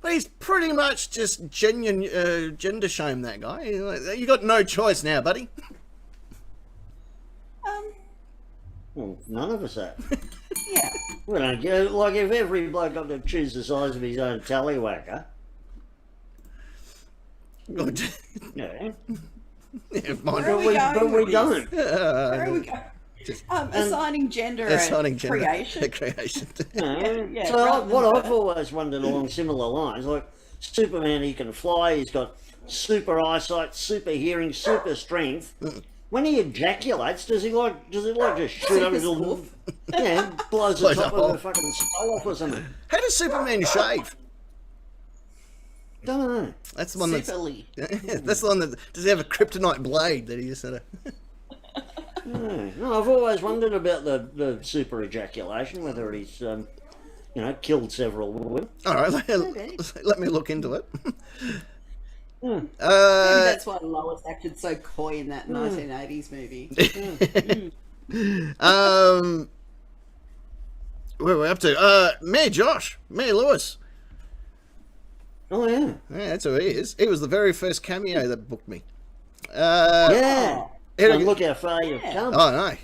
But he's pretty much just genuine gender shame, that guy. You got no choice now, buddy. Well, none of us have. Yeah. We don't get, like, if every bloke got to choose the size of his own tallywhacker. Yeah. Yeah, Where are mine. we going But we with don't. this? Where are we going? Assigning gender and creation. Creation. Yeah, So rather what than I've always wondered along similar lines, like Superman, he can fly, he's got super eyesight, super hearing, super strength. When he ejaculates, does it like just shoot up his little, blows the Blows top a of hole. the fucking skull off or something? How does Superman shave? Don't know. That's the one that's... Superly. That's the one that... Does he have a kryptonite blade that he just sort of... No, I've always wondered about the super ejaculation, whether he's killed several women. All right, let me look into it. Maybe that's why Lois acted so coy in that 1980s movie. Where are we up to? Mayor Josh. Mayor Lewis. Oh yeah. Yeah, that's who he is. He was the very first cameo that booked me. Yeah. Here And we- look how far you've come. Oh, no.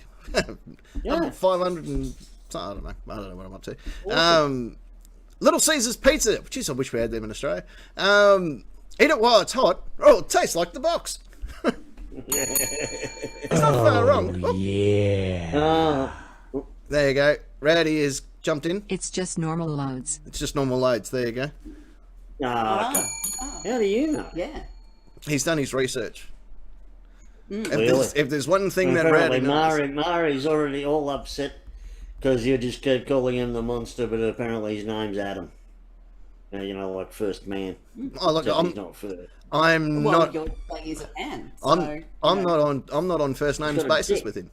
Yeah. 500 and... I don't know what I'm up to. Little Caesar's Pizza. Jeez, I wish we had them in Australia. Eat it while it's hot. Oh, it tastes like the box. It's not far wrong. Oh, Yeah. there you go. Rowdy has jumped in. It's just normal loads. It's just normal loads. There you go. Okay. How do you know? Yeah. He's done his research. Really? If there's one thing that Apparently Rowdy knows... Mari's already all upset because you just kept calling him the monster, but apparently his name's Adam. Like first man. Oh, look, Except he's not first. I'm Well, not... you're saying he's a man. I'm not on first names got a basis dick. with him.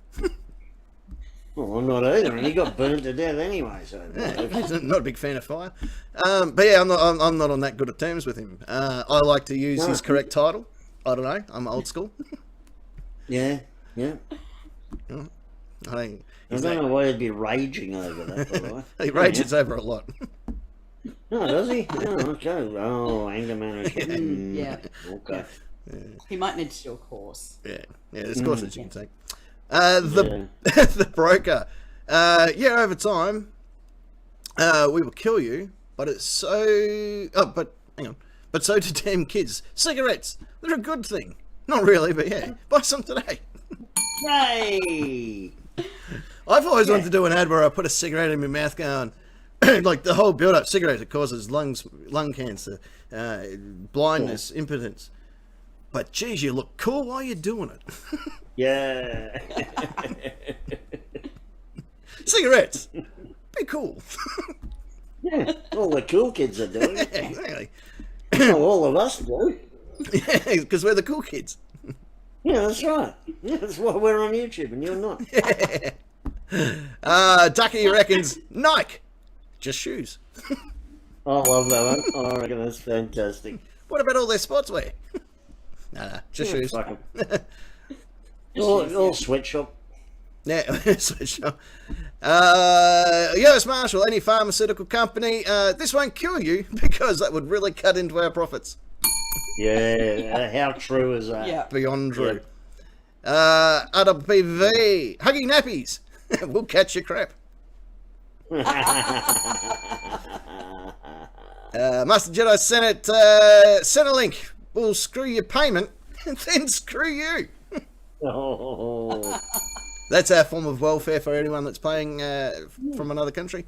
Well, I'm not either, and he got burnt to death anyway. So He's not a big fan of fire. But yeah, I'm not on that good of terms with him. I like to use his correct title. I don't know. I'm old school. yeah. I don't know why he'd be raging over that, by the way. He rages over a lot. Oh, does he? Oh, okay. Oh, anger management. Yeah. Okay. He might need to do a course. Yeah, there's courses you can take. The broker. Over time, we will kill you, but it's so... Oh, but hang on. But so do damn kids. Cigarettes. They're a good thing. Not really, but yeah. Buy some today. Yay! I've always wanted to do an ad where I put a cigarette in my mouth going, like the whole build-up cigarette, it causes lung cancer, blindness, impotence. But geez, you look cool while you're doing it. Yeah. Cigarettes. Be cool. Yeah, all the cool kids are doing it. Yeah, exactly. Well, all of us do. Yeah, because we're the cool kids. Yeah, that's right. Yeah, that's why we're on YouTube and you're not. Ducky reckons Nike. Just shoes. I love that one. Oh, I reckon that's fantastic. What about all their sportswear? Nah, just shoes. Fuck 'em. all sweatshop. Yeah, sweatshop. US Marshall, any pharmaceutical company, this won't kill you because that would really cut into our profits. Yeah, how true is that? Yeah. Beyond true. RWPV, hugging nappies. We'll catch your crap. Master Jedi Senate, Centrelink will screw your payment and then screw you. Oh. That's our form of welfare for anyone that's paying from another country.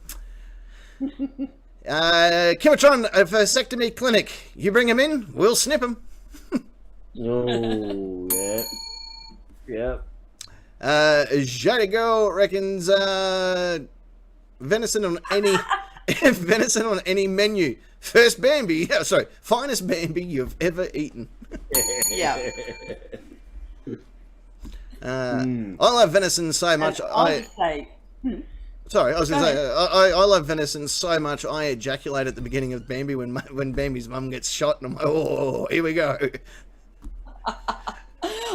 Kimatron, a vasectomy clinic. You bring him in, we'll snip him. Oh, yeah. Yep. Jada Girl reckons venison on any venison on any menu. Finest Bambi you've ever eaten. Yeah. I love venison so much. I was going to say, I love venison so much. I ejaculate at the beginning of Bambi when Bambi's mum gets shot, and I'm like, oh, here we go.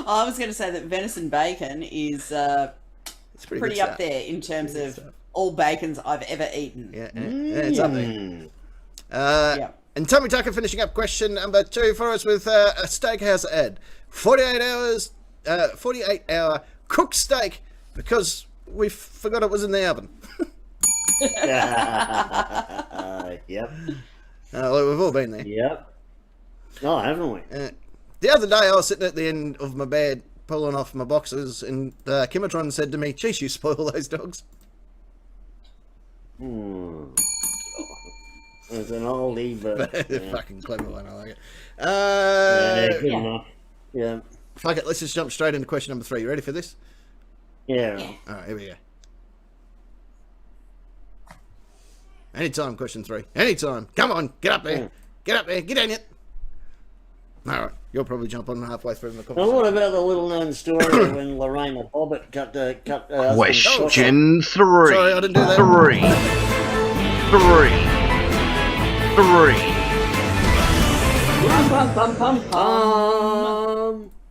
I was going to say that venison bacon is It's pretty up there in terms of all bacons I've ever eaten. Yeah, it's up there. And Tommy Tucker finishing up question number 2 for us with a steakhouse ad. 48-hour cooked steak because we forgot it was in the oven. Yep. We've all been there. Yep. Oh, haven't we? The other day I was sitting at the end of my bed pulling off my boxes and Kimatron said to me, geez, you spoil those dogs. It's an oldie, but... Fucking clever one, I like it. Good enough. Yeah. Fuck it, let's just jump straight into question number 3. You ready for this? Yeah. Alright, here we go. Anytime, question 3. Anytime. Come on, get up there. Get up there, get in it. Alright, you'll probably jump on halfway through the conversation. Now, what about the little known story when Lorraine Bobbitt cut Question 3. Sorry, I didn't do that. 3.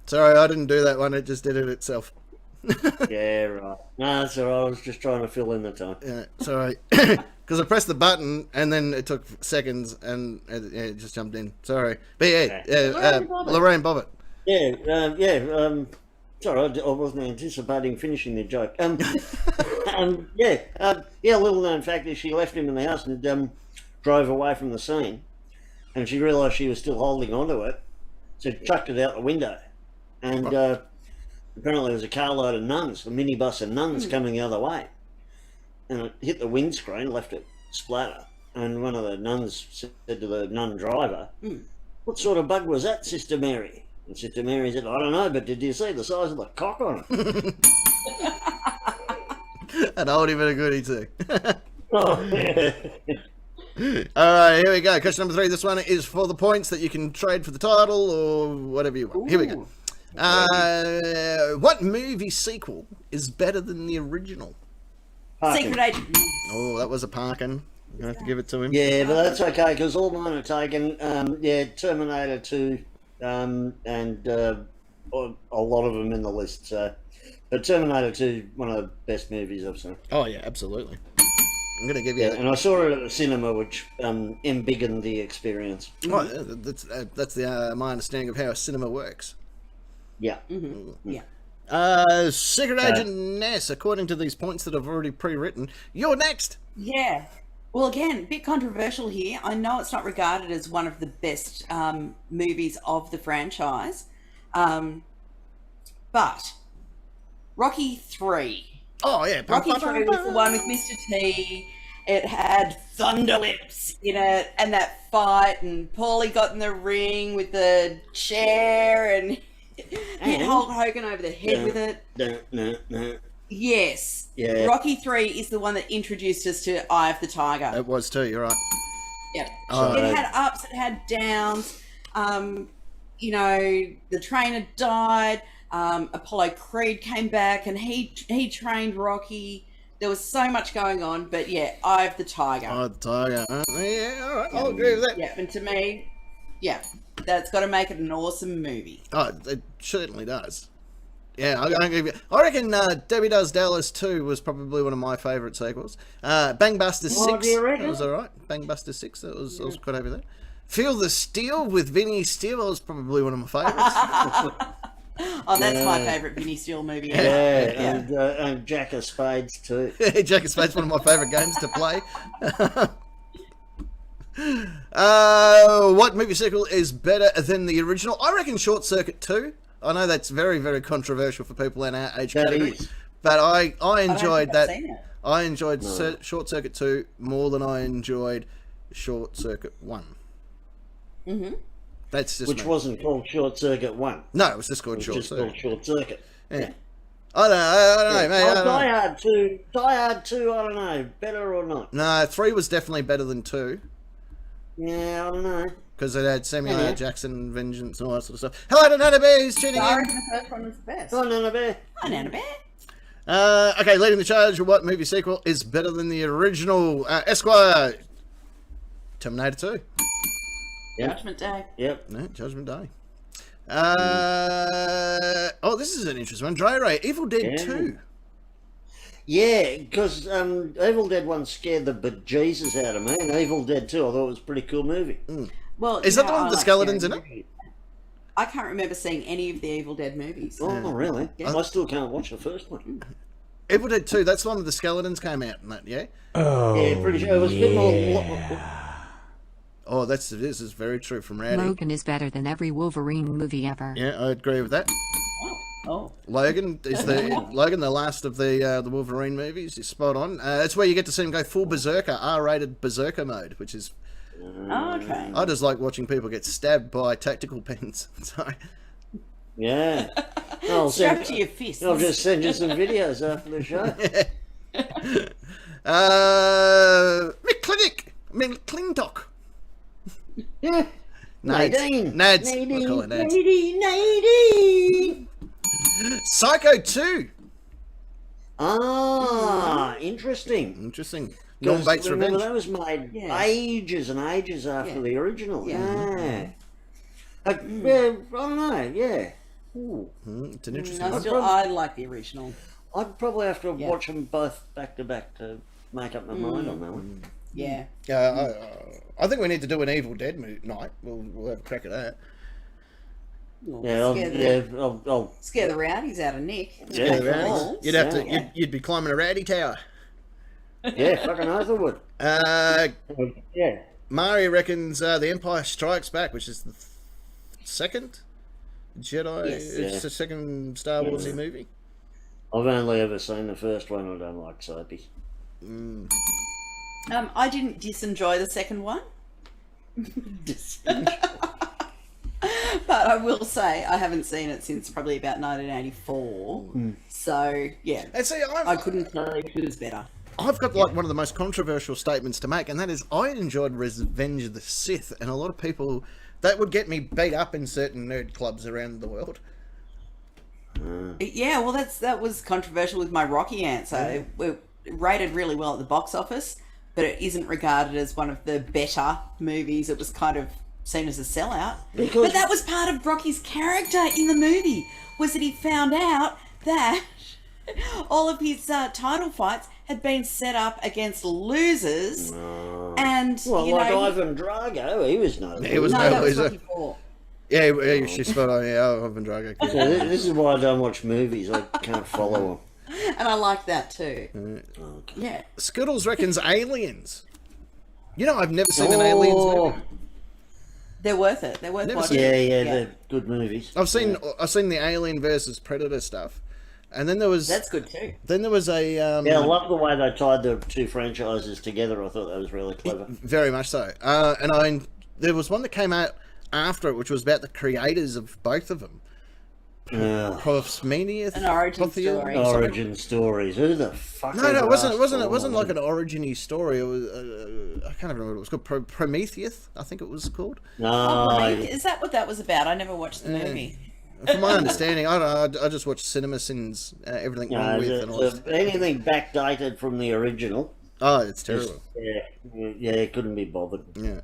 Sorry, I didn't do that one. It just did it itself. Yeah, right. No, that's all right. I was just trying to fill in the time. Yeah, sorry. Because I pressed the button and then it took seconds and it just jumped in. Sorry. But Lorraine Bobbitt. Sorry, I wasn't anticipating finishing the joke. Little known fact is she left him in the house and drove away from the scene. And she realised she was still holding onto it, so chucked it out the window. And apparently there was a carload of nuns, a minibus of nuns coming the other way. And it hit the windscreen, left it splatter. And one of the nuns said to the nun driver, what sort of bug was that, Sister Mary? And Sister Mary said, I don't know, but did you see the size of the cock on it? An oldie but a goodie too. Oh, Alright, here we go. Question number 3. This one is for the points that you can trade for the title or whatever you want. Here we go. What movie sequel is better than the original? Secret Agent. Oh, that was a parking. You have to give it to him. Yeah, but that's okay because all mine are taken. Terminator 2, and a lot of them in the list. So, but Terminator 2, one of the best movies I've seen. Oh yeah, absolutely. I'm gonna give you. And I saw it at the cinema, which embiggened the experience. Well, that's my understanding of how a cinema works. Yeah. Yeah. Secret Agent Ness, according to these points that I've already pre-written, you're next. Yeah. Well, again, a bit controversial here. I know it's not regarded as one of the best movies of the franchise, but Rocky 3. Oh yeah, Rocky 3 was the one with Mr. T. It had Thunder Lips in it, and that fight, and Paulie got in the ring with the chair and hit Hulk Hogan over the head with it. No. Yes. Yeah. Rocky 3 is the one that introduced us to Eye of the Tiger. It was too. You're right. Yep. Oh. It had ups, it had downs. The trainer died. Apollo Creed came back, and he trained Rocky. There was so much going on, but yeah, Eye of the Tiger. Oh, the Tiger. Yeah, all right. I'll agree with that. Yeah, and to me, yeah, that's got to make it an awesome movie. Oh, it certainly does. Yeah, I reckon Debbie Does Dallas 2 was probably one of my favourite sequels. Bang Buster 6, do you reckon? that was alright. Bang Buster 6, that was I was quite over that. Feel the Steel with Vinny Steele, that was probably one of my favourites. Oh, that's my favourite Vinny Steele movie ever. And Jack of Spades too. Jack of Spades, one of my favourite games to play. What movie sequel is better than the original? I reckon Short Circuit 2. I know that's very, very controversial for people in our age category, but I enjoyed that. I enjoyed Short Circuit 2 more than I enjoyed Short Circuit 1. Mm-hmm. That's just Which wasn't called Short Circuit 1. No, it was just called Short Circuit. Called Short Circuit. Yeah. I don't know, mate. I don't know. Die Hard 2, I don't know, better or not? No, 3 was definitely better than 2. Yeah, I don't know. Because it had Samuel L. Jackson, Vengeance, and all that sort of stuff. Hello to Nana Bear, who's tuning I in. reckon the first one was the best. Oh, Nana Bear. Hi, Nana Bear. Okay, leading the charge, what movie sequel is better than the original? Esquire, Terminator 2. Yep. Judgment Day. Yep. No, Judgment Day. Oh, this is an interesting one. Dre Ray, Evil Dead 2. Yeah, because Evil Dead 1 scared the bejesus out of me, and Evil Dead 2 I thought was a pretty cool movie. Well, Is that the one with the skeletons in it? I can't remember seeing any of the Evil Dead movies. Oh, really? Yeah. I still can't watch the first one. Evil Dead 2, that's the one with the skeletons came out in that, yeah? Yeah, pretty sure. It was a bit more... Oh, this is very true from Rowdy. Logan is better than every Wolverine movie ever. Yeah, I agree with that. Oh. Logan is the last of the Wolverine movies. He's spot on. That's where you get to see him go full berserker, R-rated berserker mode, which is. Oh, okay. I just like watching people get stabbed by tactical pens. Sorry. Yeah. Strap to your fists. I'll just send you some videos after the show. McClintock. Yeah. Nadine. Nads. I call it Nads. Nadine. Psycho 2. Ah, interesting. Interesting. Norm Bates Remember, Revenge. that was made ages and ages after the original. Yeah. I don't know. Yeah. Ooh. It's an interesting one. I like the original. I'd probably have to watch them both back to back to make up my mind on that one. Yeah. I think we need to do an Evil Dead night. We'll have a crack at that. I'll scare the rowdies out of Nick. Yeah, you'd have to. You'd be climbing a rowdy tower. Yeah, fucking oath I would. Yeah. Mari reckons The Empire Strikes Back, which is the second Jedi. It's the second Star Wars movie. I've only ever seen the first one. I don't like soapies. I didn't disenjoy the second one. But I will say I haven't seen it since probably about 1984. So yeah, and see, I couldn't say it was better. I've got like one of the most controversial statements to make, and that is I enjoyed Revenge of the Sith, and a lot of people that would get me beat up in certain nerd clubs around the world. Yeah, well, that was controversial with my Rocky answer. rated really well at the box office, but it isn't regarded as one of the better movies. It was kind of seen as a sellout. But that was part of Rocky's character in the movie, was that he found out that all of his title fights had been set up against losers. And, Well, you like know... Ivan Drago, he was no He was No, no that was loser. Rocky 4. Yeah, she's spot on. Yeah, Ivan Drago. So this is why I don't watch movies. I can't follow And I like that too. them. Okay. Yeah. Skittles reckons Aliens. You know, I've never seen an Aliens movie. They're worth it. They're worth Never watching. seen Yeah, they're good movies. I've seen the Alien versus Predator stuff, and then there was That's good too. then there was a Yeah, I love the way they tied the two franchises together. I thought that was really clever. very much so. There was one that came out after it, which was about the creators of both of them. Prophmenius? An origin Prophia- story. Origin stories. Who the fuck? No, it ever wasn't. asked It wasn't for like one? an origin-y story. It was. I can't even remember what it was called. Prometheus, I think it was called. No, Is that what that was about? I never watched the movie. From my understanding, I don't know. I just watched Cinema Sins, everything wrong with, and all this. anything backdated from the original. Oh, it's terrible. Yeah, couldn't be bothered. Yeah.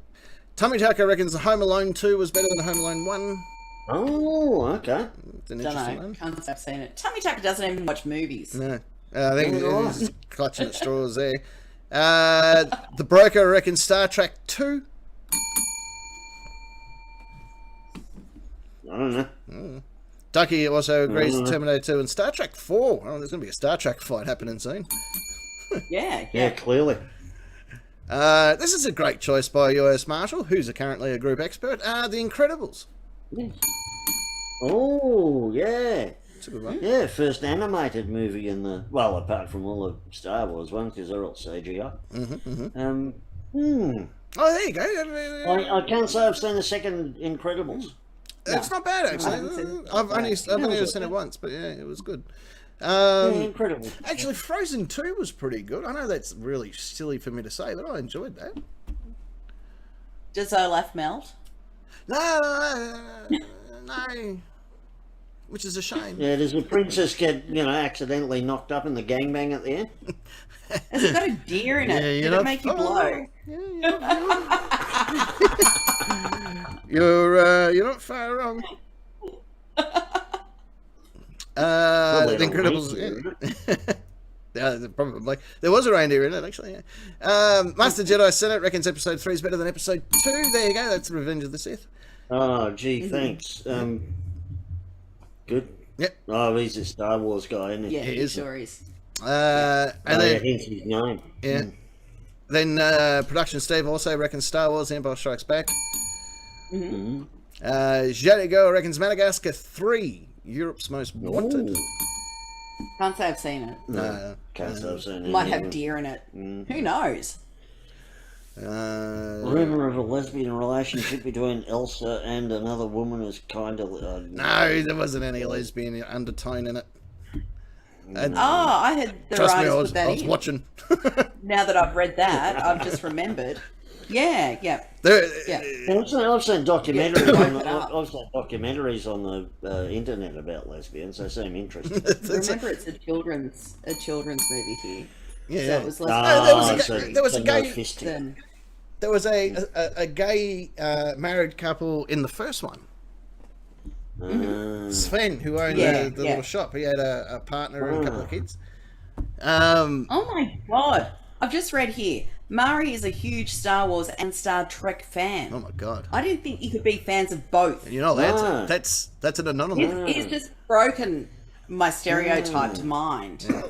Tummy Tucker reckons Home Alone 2 was better than Home Alone 1. Oh, okay. It's an Don't interesting know. one. Can't say I've seen it. Tummy Tucker doesn't even watch movies. No. I think he's clutching at straws there. The Broker reckons Star Trek 2. I don't know. Ducky also agrees with Terminator 2 and Star Trek 4. Oh, there's going to be a Star Trek fight happening soon. Yeah, clearly. This is a great choice by US Marshall, who's currently a group expert. The Incredibles. Oh, yeah. That's a good one. Yeah, first animated movie in the... Well, apart from all the Star Wars ones, because they're all CGI. Oh, there you go. I can't say I've seen the second Incredibles. It's not bad, actually. I've only seen it once, but yeah, it was good. Incredible. Actually, Frozen 2 was pretty good. I know that's really silly for me to say, but I enjoyed that. Does Olaf melt? No. Which is a shame. Yeah, does the princess get, accidentally knocked up in the gangbang at the end? Has it got a deer in it? Yeah, Did it make you blow? You're not far wrong. The Incredibles. Yeah, probably. There was a reindeer in it, actually. Yeah. Master Jedi Senate reckons Episode 3 is better than Episode 2. There you go. That's Revenge of the Sith. Oh, gee, thanks. Good. Yep. Oh, he's a Star Wars guy, isn't he? Yeah, he is. sure is. And then, hence his name. yeah. Then Production Steve also reckons Star Wars Empire Strikes Back. Jadigo reckons Madagascar 3, Europe's Most Wanted. Can't say I've seen it. No, can't say I've seen it. Might have deer in it. Who knows? Rumor of a lesbian relationship between Elsa and another woman is kind of... No, there wasn't any lesbian undertone in it. And I had the trust me, writers I put that was in. watching. Now that I've read that, I've just remembered. Yeah. I've seen documentaries. Yeah. I've seen documentaries on the internet about lesbians. They seem interesting. Remember, it's a children's movie here. Yeah, So it was less there was a no gay. fisting. than There was a gay married couple in the first one. Sven, who owned the little shop, he had a partner and a couple of kids. Oh my god! I've just read here. Mari is a huge Star Wars and Star Trek fan. Oh my god! I didn't think you could be fans of both. You know that's an anonymous. It's just broken my stereotyped mind. Yeah,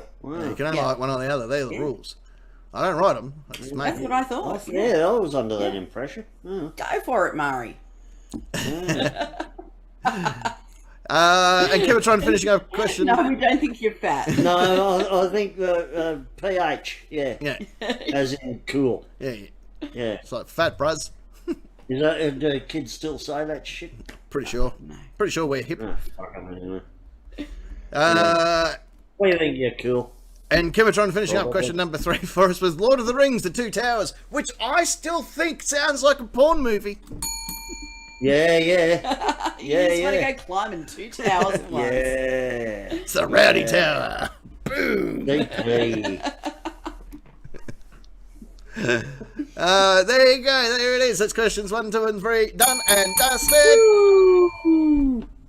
you can only like one or the other. They're the rules. I don't write them. That's what I thought. Yeah, I was under that impression. Go for it, Mari. And Kevin trying to finishing up question. No, we don't think you're fat. No, I think PH, yeah. Yeah, As in cool. yeah. Yeah. It's like fat bruz. Is that, do kids still say that shit? Pretty sure. Pretty sure we're hip. Oh, fuck, I mean, What do you think you're cool? And Kevin trying to finishing up question number 3 for us was Lord of the Rings: The Two Towers, which I still think sounds like a porn movie. Yeah. You just want to go climbing 2 towers at once. Yeah. It's the Rowdy Tower. Boom. DP. There you go. There it is. That's questions 1, 2, and 3 done and dusted.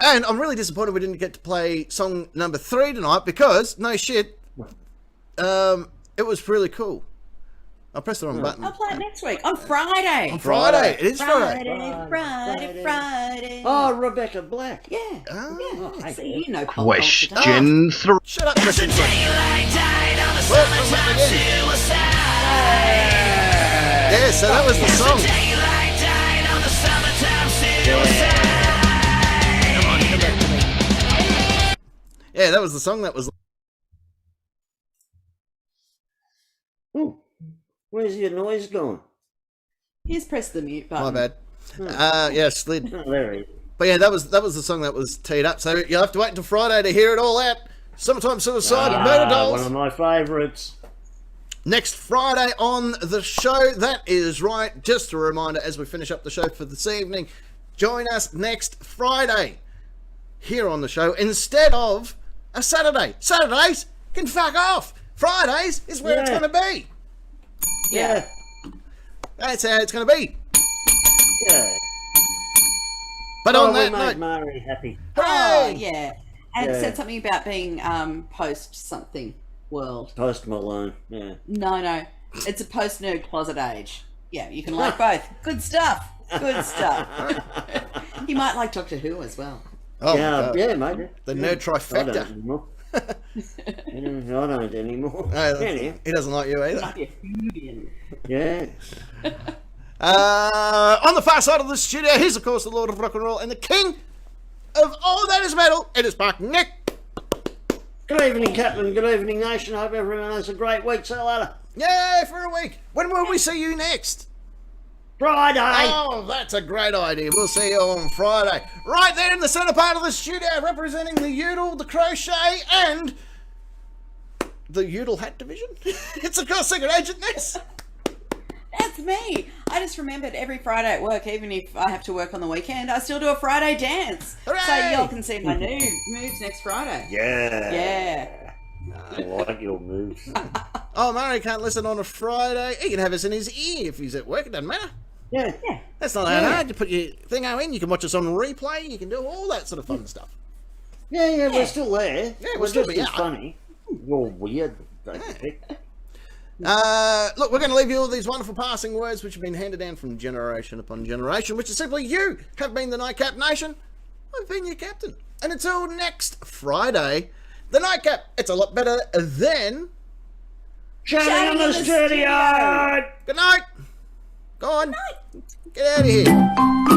And I'm really disappointed we didn't get to play song number 3 tonight because, no shit, it was really cool. I pressed the wrong button. I'll play it next week on Friday. On Friday. It is Friday. Friday. Oh, Rebecca Black. Yeah. Oh, Yeah. See, you know pop culture, don't you? Question 3. Shut up, question 3. Yeah, so that was the song. Yeah, that was the song that was... Ooh, where's your noise going? Here's press the mute button. My bad. Yeah, slid. Oh, there he is. But yeah, that was the song that was teed up. So you'll have to wait until Friday to hear it all out. Summertime Suicide, Murder Dolls. One of my favourites. Next Friday on the show. That is right. Just a reminder as we finish up the show for this evening. Join us next Friday here on the show instead of a Saturday. Saturdays can fuck off. Fridays is where it's going to be. Yeah. That's how it's going to be. Yeah. But on that we note, made Mari happy. Oh, hooray! yeah. And it Yeah. said something about being post something world. Post Malone. Yeah. No. It's a post nerd closet age. Yeah, you can like both. Good stuff. Good stuff. You might like Doctor Who as well. Oh, Yeah, maybe. the nerd I don't trifecta. anymore. I don't anymore. No, Anyway. he doesn't like you either. Might be a Whovian. Yeah. On the far side of the studio, he's of course the Lord of Rock and Roll and the King of all that is metal. It is Mark Nick. Good evening, Captain. Good evening, Nation. I hope everyone has a great week. See you later. Yay for a week. When will we see you next? Friday. Oh, that's a great idea. We'll see you on Friday. Right there in the centre part of the studio, representing the Udall, the Crochet, and the Udall Hat Division. It's of course Secret Agent Ness. That's me. I just remembered every Friday at work, even if I have to work on the weekend, I still do a Friday dance. Hooray! So y'all can see my new moves next Friday. Yeah. Yeah. I like your moves. Oh, Murray can't listen on a Friday. He can have us in his ear if he's at work. It doesn't matter. Yeah. That's not that hard. You put your thing in. You can watch us on replay. You can do all that sort of fun stuff. Yeah, we're still there. Yeah, we'll we're still just be as out. funny. You're weird, don't you think? Look, we're going to leave you all these wonderful passing words which have been handed down from generation upon generation, which is simply you have been the Nightcap Nation. I've been your captain. And until next Friday, the Nightcap, it's a lot better than... Shouting on the studio! Good night. Go on. Get out of here.